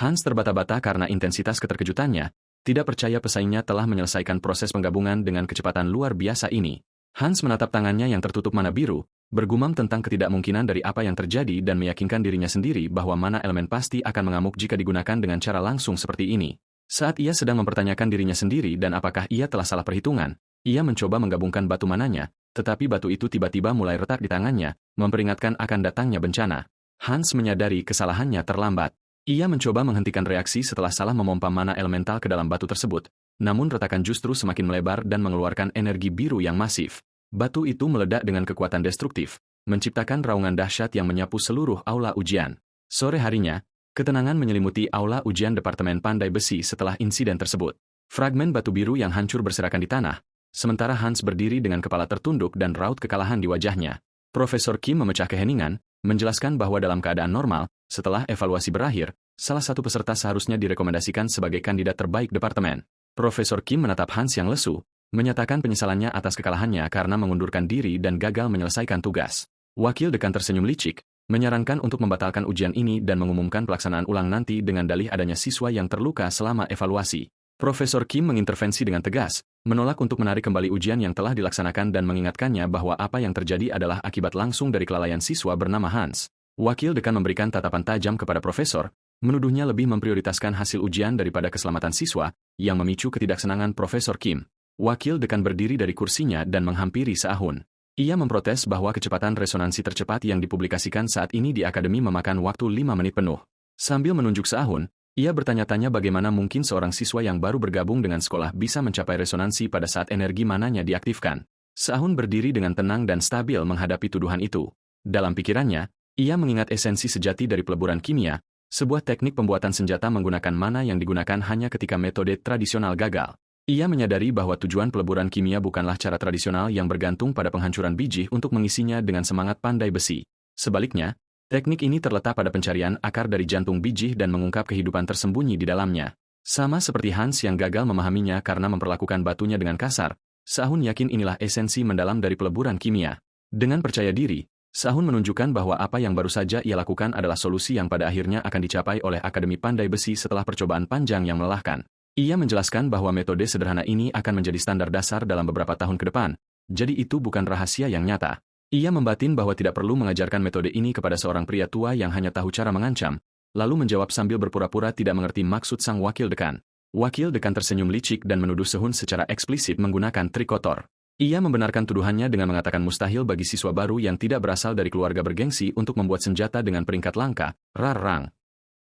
Hans terbata-bata karena intensitas keterkejutannya, tidak percaya pesaingnya telah menyelesaikan proses penggabungan dengan kecepatan luar biasa ini. Hans menatap tangannya yang tertutup mana biru, bergumam tentang ketidakmungkinan dari apa yang terjadi dan meyakinkan dirinya sendiri bahwa mana elemen pasti akan mengamuk jika digunakan dengan cara langsung seperti ini. Saat ia sedang mempertanyakan dirinya sendiri dan apakah ia telah salah perhitungan, ia mencoba menggabungkan batu mananya, tetapi batu itu tiba-tiba mulai retak di tangannya, memperingatkan akan datangnya bencana. Hans menyadari kesalahannya terlambat. Ia mencoba menghentikan reaksi setelah salah memompa mana elemental ke dalam batu tersebut, namun retakan justru semakin melebar dan mengeluarkan energi biru yang masif. Batu itu meledak dengan kekuatan destruktif, menciptakan raungan dahsyat yang menyapu seluruh aula ujian. Sore harinya, ketenangan menyelimuti aula ujian Departemen Pandai Besi setelah insiden tersebut. Fragmen batu biru yang hancur berserakan di tanah, sementara Hans berdiri dengan kepala tertunduk dan raut kekalahan di wajahnya. Profesor Kim memecah keheningan, menjelaskan bahwa dalam keadaan normal, setelah evaluasi berakhir, salah satu peserta seharusnya direkomendasikan sebagai kandidat terbaik departemen. Profesor Kim menatap Hans yang lesu, menyatakan penyesalannya atas kekalahannya karena mengundurkan diri dan gagal menyelesaikan tugas. Wakil dekan tersenyum licik, menyarankan untuk membatalkan ujian ini dan mengumumkan pelaksanaan ulang nanti dengan dalih adanya siswa yang terluka selama evaluasi. Profesor Kim mengintervensi dengan tegas, menolak untuk menarik kembali ujian yang telah dilaksanakan dan mengingatkannya bahwa apa yang terjadi adalah akibat langsung dari kelalaian siswa bernama Hans. Wakil dekan memberikan tatapan tajam kepada profesor, menuduhnya lebih memprioritaskan hasil ujian daripada keselamatan siswa, yang memicu ketidaksenangan Profesor Kim. Wakil dekan berdiri dari kursinya dan menghampiri Seahun. Ia memprotes bahwa kecepatan resonansi tercepat yang dipublikasikan saat ini di akademi memakan waktu 5 menit penuh. Sambil menunjuk Seahun, ia bertanya-tanya bagaimana mungkin seorang siswa yang baru bergabung dengan sekolah bisa mencapai resonansi pada saat energi mananya diaktifkan. Seahun berdiri dengan tenang dan stabil menghadapi tuduhan itu. Dalam pikirannya, ia mengingat esensi sejati dari peleburan kimia, sebuah teknik pembuatan senjata menggunakan mana yang digunakan hanya ketika metode tradisional gagal. Ia menyadari bahwa tujuan peleburan kimia bukanlah cara tradisional yang bergantung pada penghancuran biji untuk mengisinya dengan semangat pandai besi. Sebaliknya, teknik ini terletak pada pencarian akar dari jantung biji dan mengungkap kehidupan tersembunyi di dalamnya. Sama seperti Hans yang gagal memahaminya karena memperlakukan batunya dengan kasar, Seahun yakin inilah esensi mendalam dari peleburan kimia. Dengan percaya diri, Seahun menunjukkan bahwa apa yang baru saja ia lakukan adalah solusi yang pada akhirnya akan dicapai oleh Akademi Pandai Besi setelah percobaan panjang yang melelahkan. Ia menjelaskan bahwa metode sederhana ini akan menjadi standar dasar dalam beberapa tahun ke depan, jadi itu bukan rahasia yang nyata. Ia membatin bahwa tidak perlu mengajarkan metode ini kepada seorang pria tua yang hanya tahu cara mengancam, lalu menjawab sambil berpura-pura tidak mengerti maksud sang wakil dekan. Wakil dekan tersenyum licik dan menuduh Sehun secara eksplisit menggunakan trik kotor. Ia membenarkan tuduhannya dengan mengatakan mustahil bagi siswa baru yang tidak berasal dari keluarga bergengsi untuk membuat senjata dengan peringkat langka, Rarang.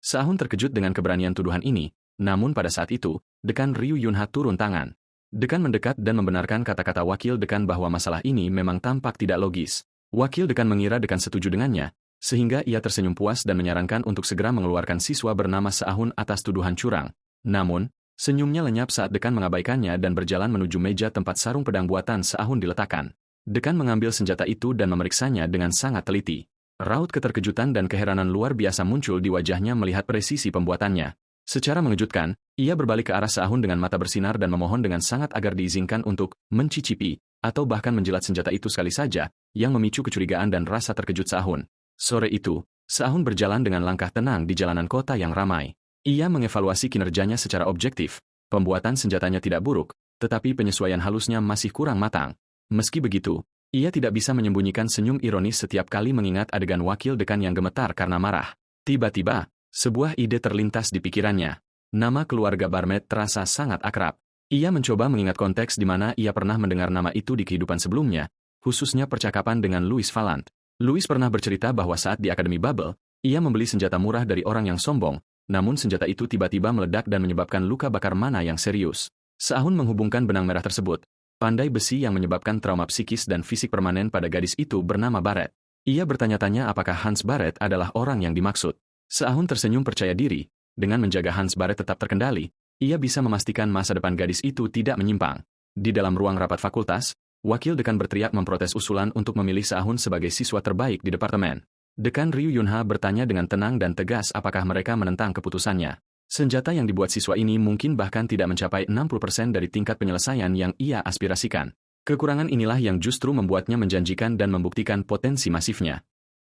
Sehun terkejut dengan keberanian tuduhan ini, namun pada saat itu, dekan Ryu Yunha turun tangan. Dekan mendekat dan membenarkan kata-kata wakil dekan bahwa masalah ini memang tampak tidak logis. Wakil dekan mengira dekan setuju dengannya, sehingga ia tersenyum puas dan menyarankan untuk segera mengeluarkan siswa bernama Sehun atas tuduhan curang. Namun, senyumnya lenyap saat dekan mengabaikannya dan berjalan menuju meja tempat sarung pedang buatan Sehun diletakkan. Dekan mengambil senjata itu dan memeriksanya dengan sangat teliti. Raut keterkejutan dan keheranan luar biasa muncul di wajahnya melihat presisi pembuatannya. Secara mengejutkan, ia berbalik ke arah Sehun dengan mata bersinar dan memohon dengan sangat agar diizinkan untuk mencicipi, atau bahkan menjilat senjata itu sekali saja, yang memicu kecurigaan dan rasa terkejut Sehun. Sore itu, Sehun berjalan dengan langkah tenang di jalanan kota yang ramai. Ia mengevaluasi kinerjanya secara objektif. Pembuatan senjatanya tidak buruk, tetapi penyesuaian halusnya masih kurang matang. Meski begitu, ia tidak bisa menyembunyikan senyum ironis setiap kali mengingat adegan wakil dekan yang gemetar karena marah. Tiba-tiba, sebuah ide terlintas di pikirannya. Nama keluarga Barmet terasa sangat akrab. Ia mencoba mengingat konteks di mana ia pernah mendengar nama itu di kehidupan sebelumnya, khususnya percakapan dengan Louis Valant. Louis pernah bercerita bahwa saat di Akademi Babel, ia membeli senjata murah dari orang yang sombong, namun senjata itu tiba-tiba meledak dan menyebabkan luka bakar mana yang serius. Sehun menghubungkan benang merah tersebut, pandai besi yang menyebabkan trauma psikis dan fisik permanen pada gadis itu bernama Barret. Ia bertanya-tanya apakah Hans Barret adalah orang yang dimaksud. Sehun tersenyum percaya diri, dengan menjaga Hans Barret tetap terkendali, ia bisa memastikan masa depan gadis itu tidak menyimpang. Di dalam ruang rapat fakultas, wakil dekan berteriak memprotes usulan untuk memilih Sehun sebagai siswa terbaik di departemen. Dekan Ryu Yunha bertanya dengan tenang dan tegas apakah mereka menentang keputusannya. Senjata yang dibuat siswa ini mungkin bahkan tidak mencapai 60% dari tingkat penyelesaian yang ia aspirasikan. Kekurangan inilah yang justru membuatnya menjanjikan dan membuktikan potensi masifnya.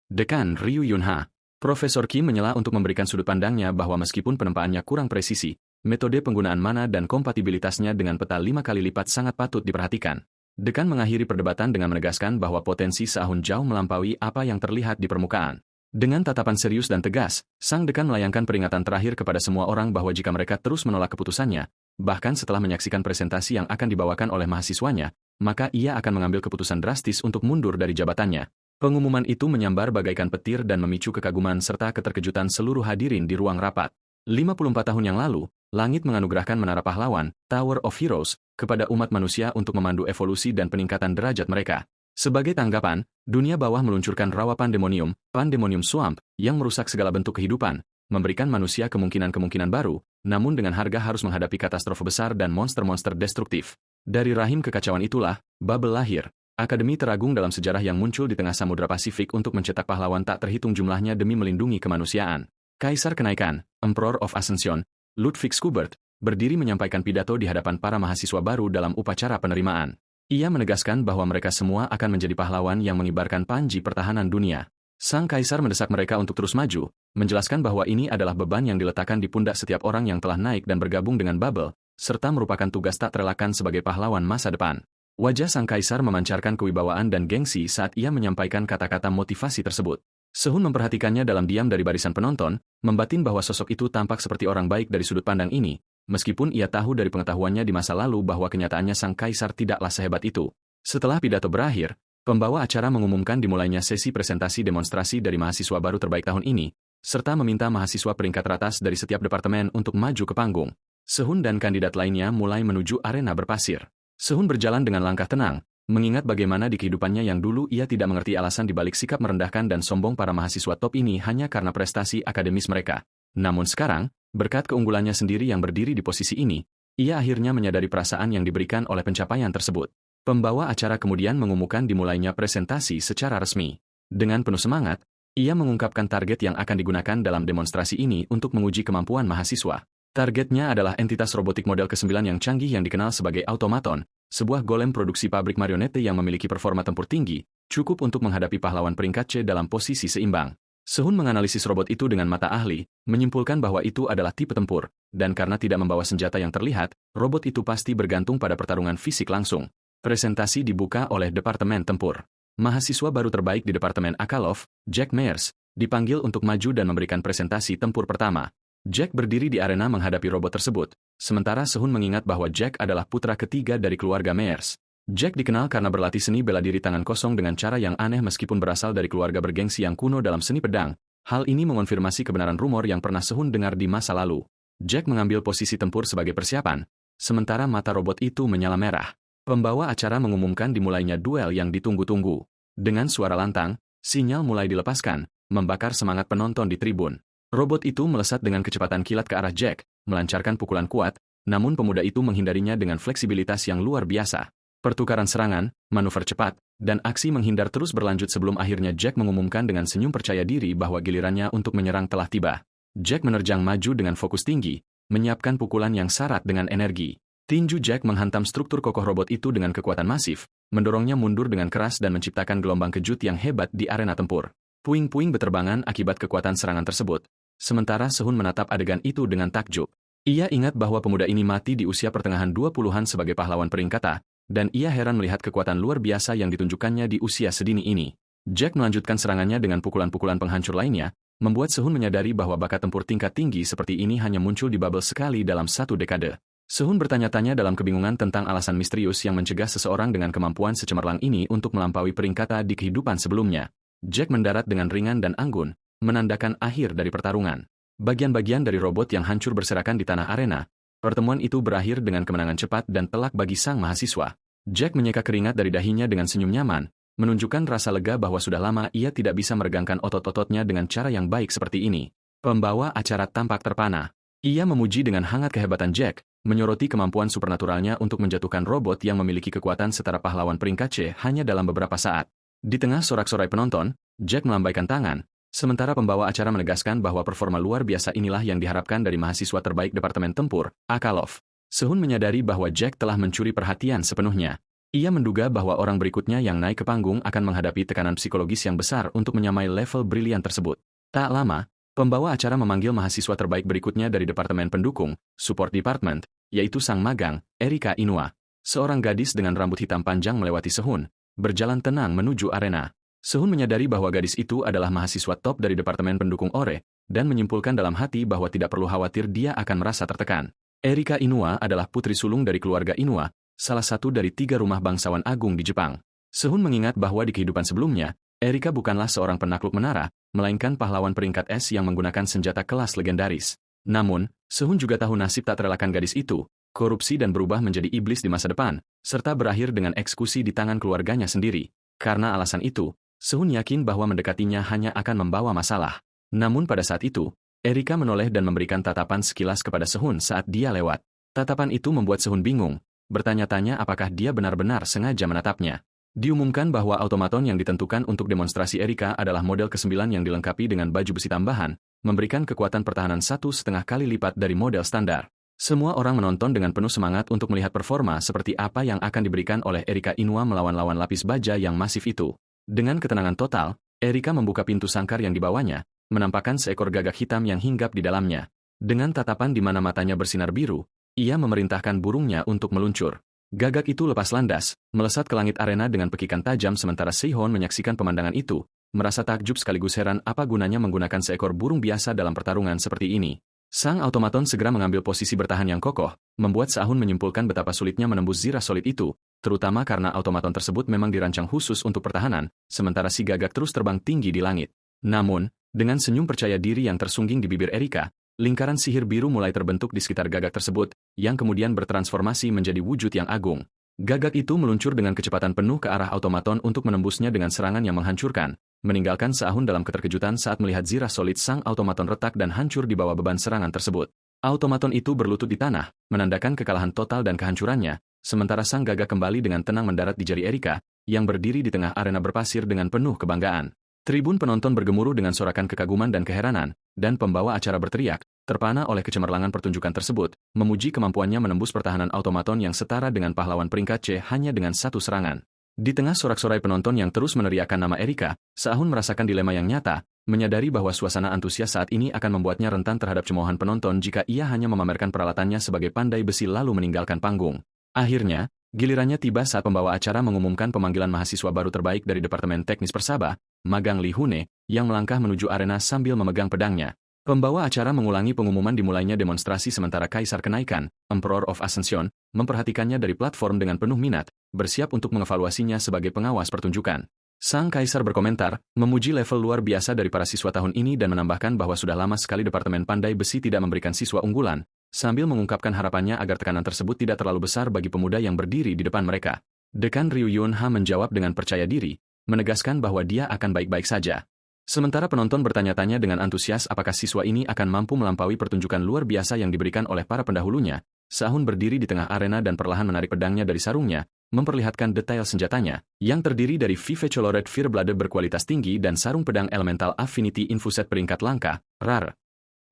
Dekan Ryu Yunha, Profesor Kim menyela untuk memberikan sudut pandangnya bahwa meskipun penempaannya kurang presisi, metode penggunaan mana dan kompatibilitasnya dengan peta 5 kali lipat sangat patut diperhatikan. Dekan mengakhiri perdebatan dengan menegaskan bahwa potensi Sehun jauh melampaui apa yang terlihat di permukaan. Dengan tatapan serius dan tegas, sang dekan melayangkan peringatan terakhir kepada semua orang bahwa jika mereka terus menolak keputusannya, bahkan setelah menyaksikan presentasi yang akan dibawakan oleh mahasiswanya, maka ia akan mengambil keputusan drastis untuk mundur dari jabatannya. Pengumuman itu menyambar bagaikan petir dan memicu kekaguman serta keterkejutan seluruh hadirin di ruang rapat. 54 tahun yang lalu, langit menganugerahkan Menara Pahlawan, Tower of Heroes, kepada umat manusia untuk memandu evolusi dan peningkatan derajat mereka. Sebagai tanggapan, dunia bawah meluncurkan rawa Pandemonium Swamp, yang merusak segala bentuk kehidupan, memberikan manusia kemungkinan-kemungkinan baru, namun dengan harga harus menghadapi katastrofe besar dan monster-monster destruktif. Dari rahim kekacauan itulah, Babel lahir. Akademi teragung dalam sejarah yang muncul di tengah Samudra Pasifik untuk mencetak pahlawan tak terhitung jumlahnya demi melindungi kemanusiaan. Kaisar Kenaikan, Emperor of Ascension, Ludwig Schubert, berdiri menyampaikan pidato di hadapan para mahasiswa baru dalam upacara penerimaan. Ia menegaskan bahwa mereka semua akan menjadi pahlawan yang mengibarkan panji pertahanan dunia. Sang Kaisar mendesak mereka untuk terus maju, menjelaskan bahwa ini adalah beban yang diletakkan di pundak setiap orang yang telah naik dan bergabung dengan Babel, serta merupakan tugas tak terelakkan sebagai pahlawan masa depan. Wajah sang kaisar memancarkan kewibawaan dan gengsi saat ia menyampaikan kata-kata motivasi tersebut. Sehun memperhatikannya dalam diam dari barisan penonton, membatin bahwa sosok itu tampak seperti orang baik dari sudut pandang ini, meskipun ia tahu dari pengetahuannya di masa lalu bahwa kenyataannya sang kaisar tidaklah sehebat itu. Setelah pidato berakhir, pembawa acara mengumumkan dimulainya sesi presentasi demonstrasi dari mahasiswa baru terbaik tahun ini, serta meminta mahasiswa peringkat teratas dari setiap departemen untuk maju ke panggung. Sehun dan kandidat lainnya mulai menuju arena berpasir. Sehun berjalan dengan langkah tenang, mengingat bagaimana di kehidupannya yang dulu ia tidak mengerti alasan dibalik sikap merendahkan dan sombong para mahasiswa top ini hanya karena prestasi akademis mereka. Namun sekarang, berkat keunggulannya sendiri yang berdiri di posisi ini, ia akhirnya menyadari perasaan yang diberikan oleh pencapaian tersebut. Pembawa acara kemudian mengumumkan dimulainya presentasi secara resmi. Dengan penuh semangat, ia mengungkapkan target yang akan digunakan dalam demonstrasi ini untuk menguji kemampuan mahasiswa. Targetnya adalah entitas robotik model ke-9 yang canggih yang dikenal sebagai Automaton, sebuah golem produksi pabrik marionette yang memiliki performa tempur tinggi, cukup untuk menghadapi pahlawan peringkat C dalam posisi seimbang. Sehun menganalisis robot itu dengan mata ahli, menyimpulkan bahwa itu adalah tipe tempur, dan karena tidak membawa senjata yang terlihat, robot itu pasti bergantung pada pertarungan fisik langsung. Presentasi dibuka oleh Departemen Tempur. Mahasiswa baru terbaik di Departemen Akalov, Jack Myers, dipanggil untuk maju dan memberikan presentasi tempur pertama. Jack berdiri di arena menghadapi robot tersebut, sementara Sehun mengingat bahwa Jack adalah putra ketiga dari keluarga Myers. Jack dikenal karena berlatih seni bela diri tangan kosong dengan cara yang aneh meskipun berasal dari keluarga bergengsi yang kuno dalam seni pedang. Hal ini mengonfirmasi kebenaran rumor yang pernah Sehun dengar di masa lalu. Jack mengambil posisi tempur sebagai persiapan, sementara mata robot itu menyala merah. Pembawa acara mengumumkan dimulainya duel yang ditunggu-tunggu. Dengan suara lantang, sinyal mulai dilepaskan, membakar semangat penonton di tribun. Robot itu melesat dengan kecepatan kilat ke arah Jack, melancarkan pukulan kuat, namun pemuda itu menghindarinya dengan fleksibilitas yang luar biasa. Pertukaran serangan, manuver cepat, dan aksi menghindar terus berlanjut sebelum akhirnya Jack mengumumkan dengan senyum percaya diri bahwa gilirannya untuk menyerang telah tiba. Jack menerjang maju dengan fokus tinggi, menyiapkan pukulan yang syarat dengan energi. Tinju Jack menghantam struktur kokoh robot itu dengan kekuatan masif, mendorongnya mundur dengan keras dan menciptakan gelombang kejut yang hebat di arena tempur. Puing-puing beterbangan akibat kekuatan serangan tersebut. Sementara Sehun menatap adegan itu dengan takjub. Ia ingat bahwa pemuda ini mati di usia pertengahan 20-an sebagai pahlawan peringkata, dan ia heran melihat kekuatan luar biasa yang ditunjukkannya di usia sedini ini. Jack melanjutkan serangannya dengan pukulan-pukulan penghancur lainnya, membuat Sehun menyadari bahwa bakat tempur tingkat tinggi seperti ini hanya muncul di Bubble sekali dalam satu dekade. Sehun bertanya-tanya dalam kebingungan tentang alasan misterius yang mencegah seseorang dengan kemampuan secemerlang ini untuk melampaui peringkata di kehidupan sebelumnya. Jack mendarat dengan ringan dan anggun, menandakan akhir dari pertarungan. Bagian-bagian dari robot yang hancur berserakan di tanah arena. Pertemuan itu berakhir dengan kemenangan cepat dan telak bagi sang mahasiswa. Jack menyeka keringat dari dahinya dengan senyum nyaman, menunjukkan rasa lega bahwa sudah lama ia tidak bisa meregangkan otot-ototnya dengan cara yang baik seperti ini. Pembawa acara tampak terpana. Ia memuji dengan hangat kehebatan Jack, menyoroti kemampuan supernaturalnya untuk menjatuhkan robot yang memiliki kekuatan setara pahlawan peringkat C hanya dalam beberapa saat. Di tengah sorak-sorai penonton, Jack melambaikan tangan, sementara pembawa acara menegaskan bahwa performa luar biasa inilah yang diharapkan dari mahasiswa terbaik Departemen Tempur, Akalov. Sehun menyadari bahwa Jack telah mencuri perhatian sepenuhnya. Ia menduga bahwa orang berikutnya yang naik ke panggung akan menghadapi tekanan psikologis yang besar untuk menyamai level brilian tersebut. Tak lama, pembawa acara memanggil mahasiswa terbaik berikutnya dari Departemen Pendukung, Support Department, yaitu sang magang, Erika Inua. Seorang gadis dengan rambut hitam panjang melewati Sehun, berjalan tenang menuju arena. Sehun menyadari bahwa gadis itu adalah mahasiswa top dari Departemen Pendukung ORE, dan menyimpulkan dalam hati bahwa tidak perlu khawatir dia akan merasa tertekan. Erika Inua adalah putri sulung dari keluarga Inua, salah satu dari 3 rumah bangsawan agung di Jepang. Sehun mengingat bahwa di kehidupan sebelumnya, Erika bukanlah seorang penakluk menara, melainkan pahlawan peringkat S yang menggunakan senjata kelas legendaris. Namun, Sehun juga tahu nasib tak terelakkan gadis itu, korupsi dan berubah menjadi iblis di masa depan, serta berakhir dengan eksekusi di tangan keluarganya sendiri. Karena alasan itu, Sehun yakin bahwa mendekatinya hanya akan membawa masalah. Namun pada saat itu, Erika menoleh dan memberikan tatapan sekilas kepada Sehun saat dia lewat. Tatapan itu membuat Sehun bingung, bertanya-tanya apakah dia benar-benar sengaja menatapnya. Diumumkan bahwa automaton yang ditentukan untuk demonstrasi Erika adalah model ke-9 yang dilengkapi dengan baju besi tambahan, memberikan kekuatan pertahanan 1,5 kali lipat dari model standar. Semua orang menonton dengan penuh semangat untuk melihat performa seperti apa yang akan diberikan oleh Erika Inua melawan lawan lapis baja yang masif itu. Dengan ketenangan total, Erika membuka pintu sangkar yang dibawanya, menampakkan seekor gagak hitam yang hinggap di dalamnya. Dengan tatapan di mana matanya bersinar biru, ia memerintahkan burungnya untuk meluncur. Gagak itu lepas landas, melesat ke langit arena dengan pekikan tajam sementara Seihon menyaksikan pemandangan itu, merasa takjub sekaligus heran apa gunanya menggunakan seekor burung biasa dalam pertarungan seperti ini. Sang automaton segera mengambil posisi bertahan yang kokoh, membuat Sehun menyimpulkan betapa sulitnya menembus zirah solid itu, terutama karena automaton tersebut memang dirancang khusus untuk pertahanan, sementara si gagak terus terbang tinggi di langit. Namun, dengan senyum percaya diri yang tersungging di bibir Erika, lingkaran sihir biru mulai terbentuk di sekitar gagak tersebut, yang kemudian bertransformasi menjadi wujud yang agung. Gagak itu meluncur dengan kecepatan penuh ke arah automaton untuk menembusnya dengan serangan yang menghancurkan, meninggalkan Sehun dalam keterkejutan saat melihat zirah solid sang automaton retak dan hancur di bawah beban serangan tersebut. Automaton itu berlutut di tanah, menandakan kekalahan total dan kehancurannya, sementara sang gagak kembali dengan tenang mendarat di jari Erika, yang berdiri di tengah arena berpasir dengan penuh kebanggaan. Tribun penonton bergemuruh dengan sorakan kekaguman dan keheranan, dan pembawa acara berteriak, terpana oleh kecemerlangan pertunjukan tersebut, memuji kemampuannya menembus pertahanan automaton yang setara dengan pahlawan peringkat C hanya dengan satu serangan. Di tengah sorak-sorai penonton yang terus meneriakkan nama Erika, Sehun merasakan dilema yang nyata, menyadari bahwa suasana antusias saat ini akan membuatnya rentan terhadap cemoohan penonton jika ia hanya memamerkan peralatannya sebagai pandai besi lalu meninggalkan panggung. Akhirnya, Gilirannya tiba saat pembawa acara mengumumkan pemanggilan mahasiswa baru terbaik dari Departemen Teknis Persaba, Magang Li Hune, yang melangkah menuju arena sambil memegang pedangnya. Pembawa acara mengulangi pengumuman dimulainya demonstrasi sementara Kaisar Kenaikan, Emperor of Ascension, memperhatikannya dari platform dengan penuh minat, bersiap untuk mengevaluasinya sebagai pengawas pertunjukan. Sang Kaisar berkomentar, memuji level luar biasa dari para siswa tahun ini dan menambahkan bahwa sudah lama sekali Departemen Pandai Besi tidak memberikan siswa unggulan, sambil mengungkapkan harapannya agar tekanan tersebut tidak terlalu besar bagi pemuda yang berdiri di depan mereka. Dekan Ryu Yunha menjawab dengan percaya diri, menegaskan bahwa dia akan baik-baik saja. Sementara penonton bertanya-tanya dengan antusias apakah siswa ini akan mampu melampaui pertunjukan luar biasa yang diberikan oleh para pendahulunya, Sahun berdiri di tengah arena dan perlahan menarik pedangnya dari sarungnya, memperlihatkan detail senjatanya, yang terdiri dari Vive Colored Fireblade berkualitas tinggi dan sarung pedang Elemental Affinity Infused peringkat langka, RAR.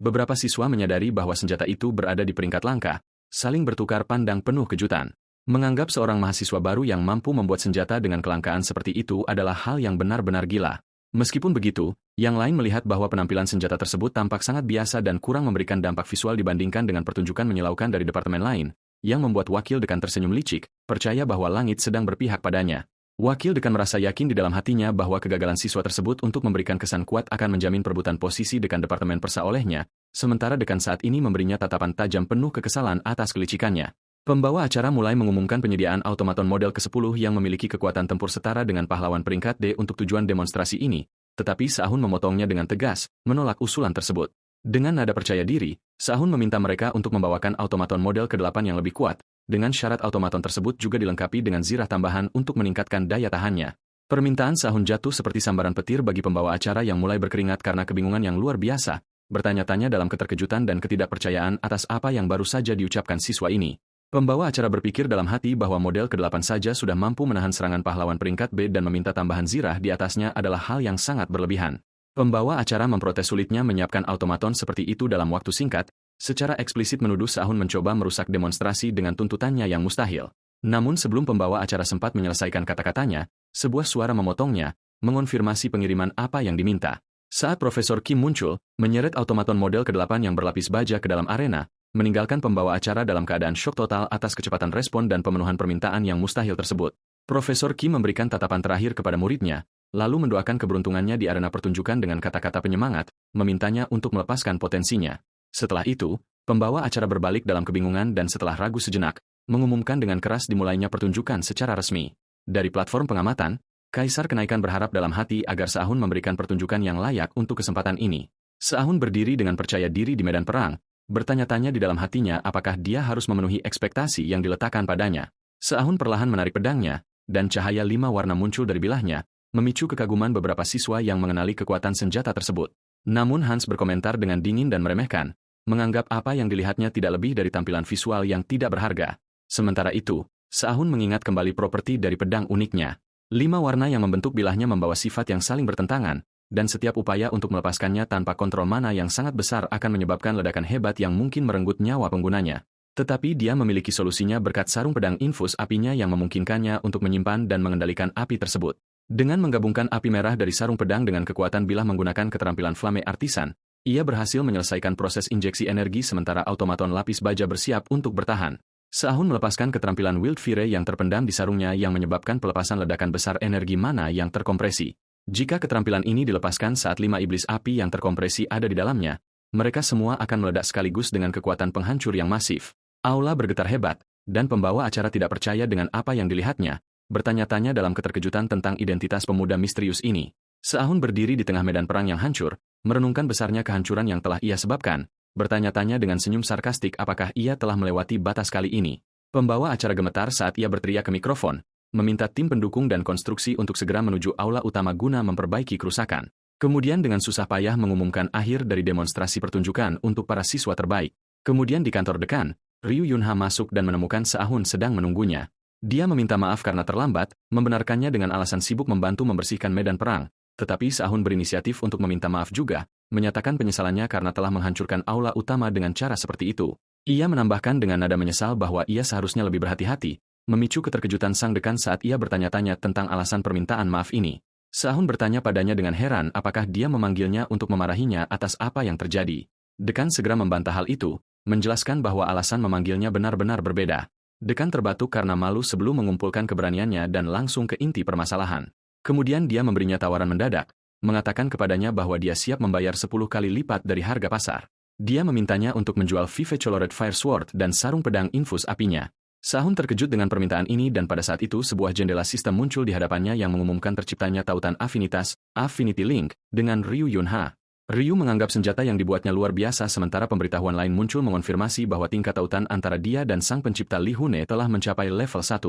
Beberapa siswa menyadari bahwa senjata itu berada di peringkat langka, saling bertukar pandang penuh kejutan. Menganggap seorang mahasiswa baru yang mampu membuat senjata dengan kelangkaan seperti itu adalah hal yang benar-benar gila. Meskipun begitu, yang lain melihat bahwa penampilan senjata tersebut tampak sangat biasa dan kurang memberikan dampak visual dibandingkan dengan pertunjukan menyilaukan dari departemen lain, yang membuat Wakil Dekan tersenyum licik, percaya bahwa langit sedang berpihak padanya. Wakil Dekan merasa yakin di dalam hatinya bahwa kegagalan siswa tersebut untuk memberikan kesan kuat akan menjamin perebutan posisi Dekan Departemen Persa olehnya, sementara Dekan saat ini memberinya tatapan tajam penuh kekesalan atas kelicikannya. Pembawa acara mulai mengumumkan penyediaan automaton model ke-10 yang memiliki kekuatan tempur setara dengan pahlawan peringkat D untuk tujuan demonstrasi ini, tetapi Sahun memotongnya dengan tegas, menolak usulan tersebut. Dengan nada percaya diri, Sahun meminta mereka untuk membawakan automaton model ke-8 yang lebih kuat, dengan syarat automaton tersebut juga dilengkapi dengan zirah tambahan untuk meningkatkan daya tahannya. Permintaan Sahun jatuh seperti sambaran petir bagi pembawa acara yang mulai berkeringat karena kebingungan yang luar biasa, bertanya-tanya dalam keterkejutan dan ketidakpercayaan atas apa yang baru saja diucapkan siswa ini. Pembawa acara berpikir dalam hati bahwa model ke-8 saja sudah mampu menahan serangan pahlawan peringkat B dan meminta tambahan zirah di atasnya adalah hal yang sangat berlebihan. Pembawa acara memprotes sulitnya menyiapkan automaton seperti itu dalam waktu singkat, secara eksplisit menuduh Sahun mencoba merusak demonstrasi dengan tuntutannya yang mustahil. Namun sebelum pembawa acara sempat menyelesaikan kata-katanya, sebuah suara memotongnya, mengonfirmasi pengiriman apa yang diminta. Saat Profesor Kim muncul, menyeret automaton model ke-8 yang berlapis baja ke dalam arena, meninggalkan pembawa acara dalam keadaan syok total atas kecepatan respon dan pemenuhan permintaan yang mustahil tersebut. Profesor Kim memberikan tatapan terakhir kepada muridnya, lalu mendoakan keberuntungannya di arena pertunjukan dengan kata-kata penyemangat, memintanya untuk melepaskan potensinya. Setelah itu, pembawa acara berbalik dalam kebingungan dan setelah ragu sejenak, mengumumkan dengan keras dimulainya pertunjukan secara resmi. Dari platform pengamatan, Kaisar Kenaikan berharap dalam hati agar Sahun memberikan pertunjukan yang layak untuk kesempatan ini. Sahun berdiri dengan percaya diri di medan perang, bertanya-tanya di dalam hatinya apakah dia harus memenuhi ekspektasi yang diletakkan padanya. Sahun perlahan menarik pedangnya, dan cahaya 5 warna muncul dari bilahnya, memicu kekaguman beberapa siswa yang mengenali kekuatan senjata tersebut. Namun Hans berkomentar dengan dingin dan meremehkan, menganggap apa yang dilihatnya tidak lebih dari tampilan visual yang tidak berharga. Sementara itu, Sahun mengingat kembali properti dari pedang uniknya. 5 warna yang membentuk bilahnya membawa sifat yang saling bertentangan, dan setiap upaya untuk melepaskannya tanpa kontrol mana yang sangat besar akan menyebabkan ledakan hebat yang mungkin merenggut nyawa penggunanya. Tetapi dia memiliki solusinya berkat sarung pedang infus apinya yang memungkinkannya untuk menyimpan dan mengendalikan api tersebut. Dengan menggabungkan api merah dari sarung pedang dengan kekuatan bilah menggunakan keterampilan Flame Artisan, ia berhasil menyelesaikan proses injeksi energi sementara automaton lapis baja bersiap untuk bertahan. Sahun melepaskan keterampilan Wild Fire yang terpendam di sarungnya yang menyebabkan pelepasan ledakan besar energi mana yang terkompresi. Jika keterampilan ini dilepaskan saat 5 iblis api yang terkompresi ada di dalamnya, mereka semua akan meledak sekaligus dengan kekuatan penghancur yang masif. Aula bergetar hebat, dan pembawa acara tidak percaya dengan apa yang dilihatnya, bertanya-tanya dalam keterkejutan tentang identitas pemuda misterius ini. Sahun berdiri di tengah medan perang yang hancur, merenungkan besarnya kehancuran yang telah ia sebabkan, bertanya-tanya dengan senyum sarkastik apakah ia telah melewati batas kali ini. Pembawa acara gemetar saat ia berteriak ke mikrofon, meminta tim pendukung dan konstruksi untuk segera menuju aula utama guna memperbaiki kerusakan. Kemudian dengan susah payah mengumumkan akhir dari demonstrasi pertunjukan untuk para siswa terbaik. Kemudian di kantor dekan, Ryu Yunha masuk dan menemukan Sahun sedang menunggunya. Dia meminta maaf karena terlambat, membenarkannya dengan alasan sibuk membantu membersihkan medan perang, tetapi Sahun berinisiatif untuk meminta maaf juga, menyatakan penyesalannya karena telah menghancurkan aula utama dengan cara seperti itu. Ia menambahkan dengan nada menyesal bahwa ia seharusnya lebih berhati-hati, memicu keterkejutan sang dekan saat ia bertanya-tanya tentang alasan permintaan maaf ini. Sahun bertanya padanya dengan heran apakah dia memanggilnya untuk memarahinya atas apa yang terjadi. Dekan segera membantah hal itu, menjelaskan bahwa alasan memanggilnya benar-benar berbeda. Dekan terbatuk karena malu sebelum mengumpulkan keberaniannya dan langsung ke inti permasalahan. Kemudian dia memberinya tawaran mendadak, mengatakan kepadanya bahwa dia siap membayar 10 kali lipat dari harga pasar. Dia memintanya untuk menjual Vive Colored Fire Sword dan sarung pedang infus apinya. Sahun terkejut dengan permintaan ini dan pada saat itu sebuah jendela sistem muncul di hadapannya yang mengumumkan terciptanya tautan afinitas, Affinity Link, dengan Ryu Yunha. Ryu menganggap senjata yang dibuatnya luar biasa sementara pemberitahuan lain muncul mengonfirmasi bahwa tingkat tautan antara dia dan sang pencipta Li Hune telah mencapai level 1.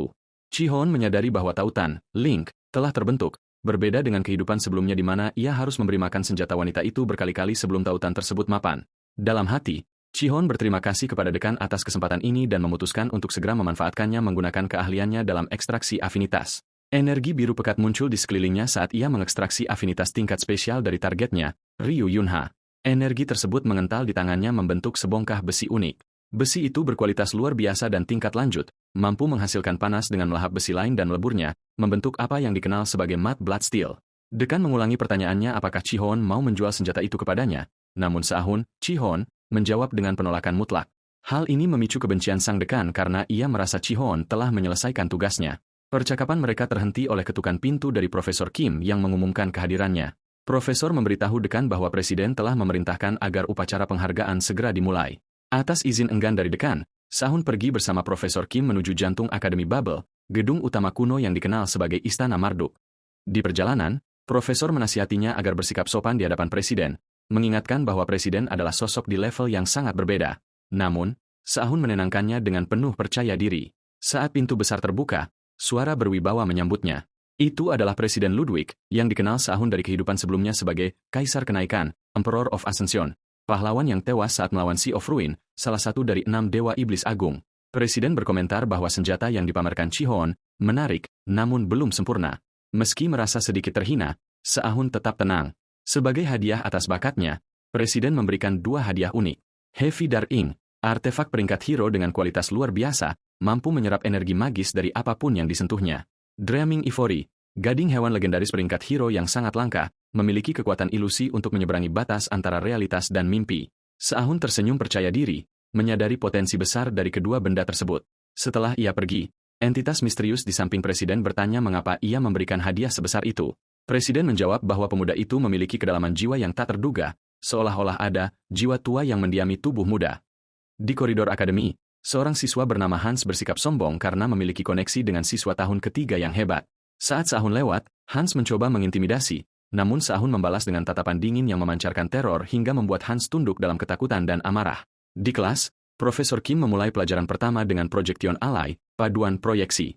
Chi-Hon menyadari bahwa tautan, Link, telah terbentuk, berbeda dengan kehidupan sebelumnya di mana ia harus memberi makan senjata wanita itu berkali-kali sebelum tautan tersebut mapan. Dalam hati, Chi-Hon berterima kasih kepada dekan atas kesempatan ini dan memutuskan untuk segera memanfaatkannya menggunakan keahliannya dalam ekstraksi afinitas. Energi biru pekat muncul di sekelilingnya saat ia mengekstraksi afinitas tingkat spesial dari targetnya, Ryu Yunha. Energi tersebut mengental di tangannya membentuk sebongkah besi unik. Besi itu berkualitas luar biasa dan tingkat lanjut, mampu menghasilkan panas dengan melahap besi lain dan meleburnya, membentuk apa yang dikenal sebagai Mud Blood Steel. Dekan mengulangi pertanyaannya apakah Chi-Hon mau menjual senjata itu kepadanya. Namun Sahun, Chi-Hon, menjawab dengan penolakan mutlak. Hal ini memicu kebencian sang dekan karena ia merasa Chi-Hon telah menyelesaikan tugasnya. Percakapan mereka terhenti oleh ketukan pintu dari Profesor Kim yang mengumumkan kehadirannya. Profesor memberitahu dekan bahwa Presiden telah memerintahkan agar upacara penghargaan segera dimulai. Atas izin enggan dari dekan, Sahun pergi bersama Profesor Kim menuju jantung Akademi Babel, gedung utama kuno yang dikenal sebagai Istana Marduk. Di perjalanan, Profesor menasihatinya agar bersikap sopan di hadapan Presiden, mengingatkan bahwa Presiden adalah sosok di level yang sangat berbeda. Namun, Sahun menenangkannya dengan penuh percaya diri. Saat pintu besar terbuka, suara berwibawa menyambutnya. Itu adalah Presiden Ludwig, yang dikenal Sahun dari kehidupan sebelumnya sebagai Kaisar Kenaikan, Emperor of Ascension, pahlawan yang tewas saat melawan Sea of Ruin, salah satu dari 6 Dewa Iblis Agung. Presiden berkomentar bahwa senjata yang dipamerkan Chi-Hon menarik, namun belum sempurna. Meski merasa sedikit terhina, Sahun tetap tenang. Sebagai hadiah atas bakatnya, Presiden memberikan 2 hadiah unik. Heavy Dark Ink, artefak peringkat hero dengan kualitas luar biasa, mampu menyerap energi magis dari apapun yang disentuhnya. Dreaming Ivory, gading hewan legendaris peringkat hero yang sangat langka, memiliki kekuatan ilusi untuk menyeberangi batas antara realitas dan mimpi. Sahun tersenyum percaya diri, menyadari potensi besar dari kedua benda tersebut. Setelah ia pergi, entitas misterius di samping Presiden bertanya mengapa ia memberikan hadiah sebesar itu. Presiden menjawab bahwa pemuda itu memiliki kedalaman jiwa yang tak terduga, seolah-olah ada jiwa tua yang mendiami tubuh muda. Di koridor akademi, seorang siswa bernama Hans bersikap sombong karena memiliki koneksi dengan siswa tahun ketiga yang hebat. Saat Sahun lewat, Hans mencoba mengintimidasi, namun Sahun membalas dengan tatapan dingin yang memancarkan teror hingga membuat Hans tunduk dalam ketakutan dan amarah. Di kelas, Profesor Kim memulai pelajaran pertama dengan Projection Ally, paduan proyeksi.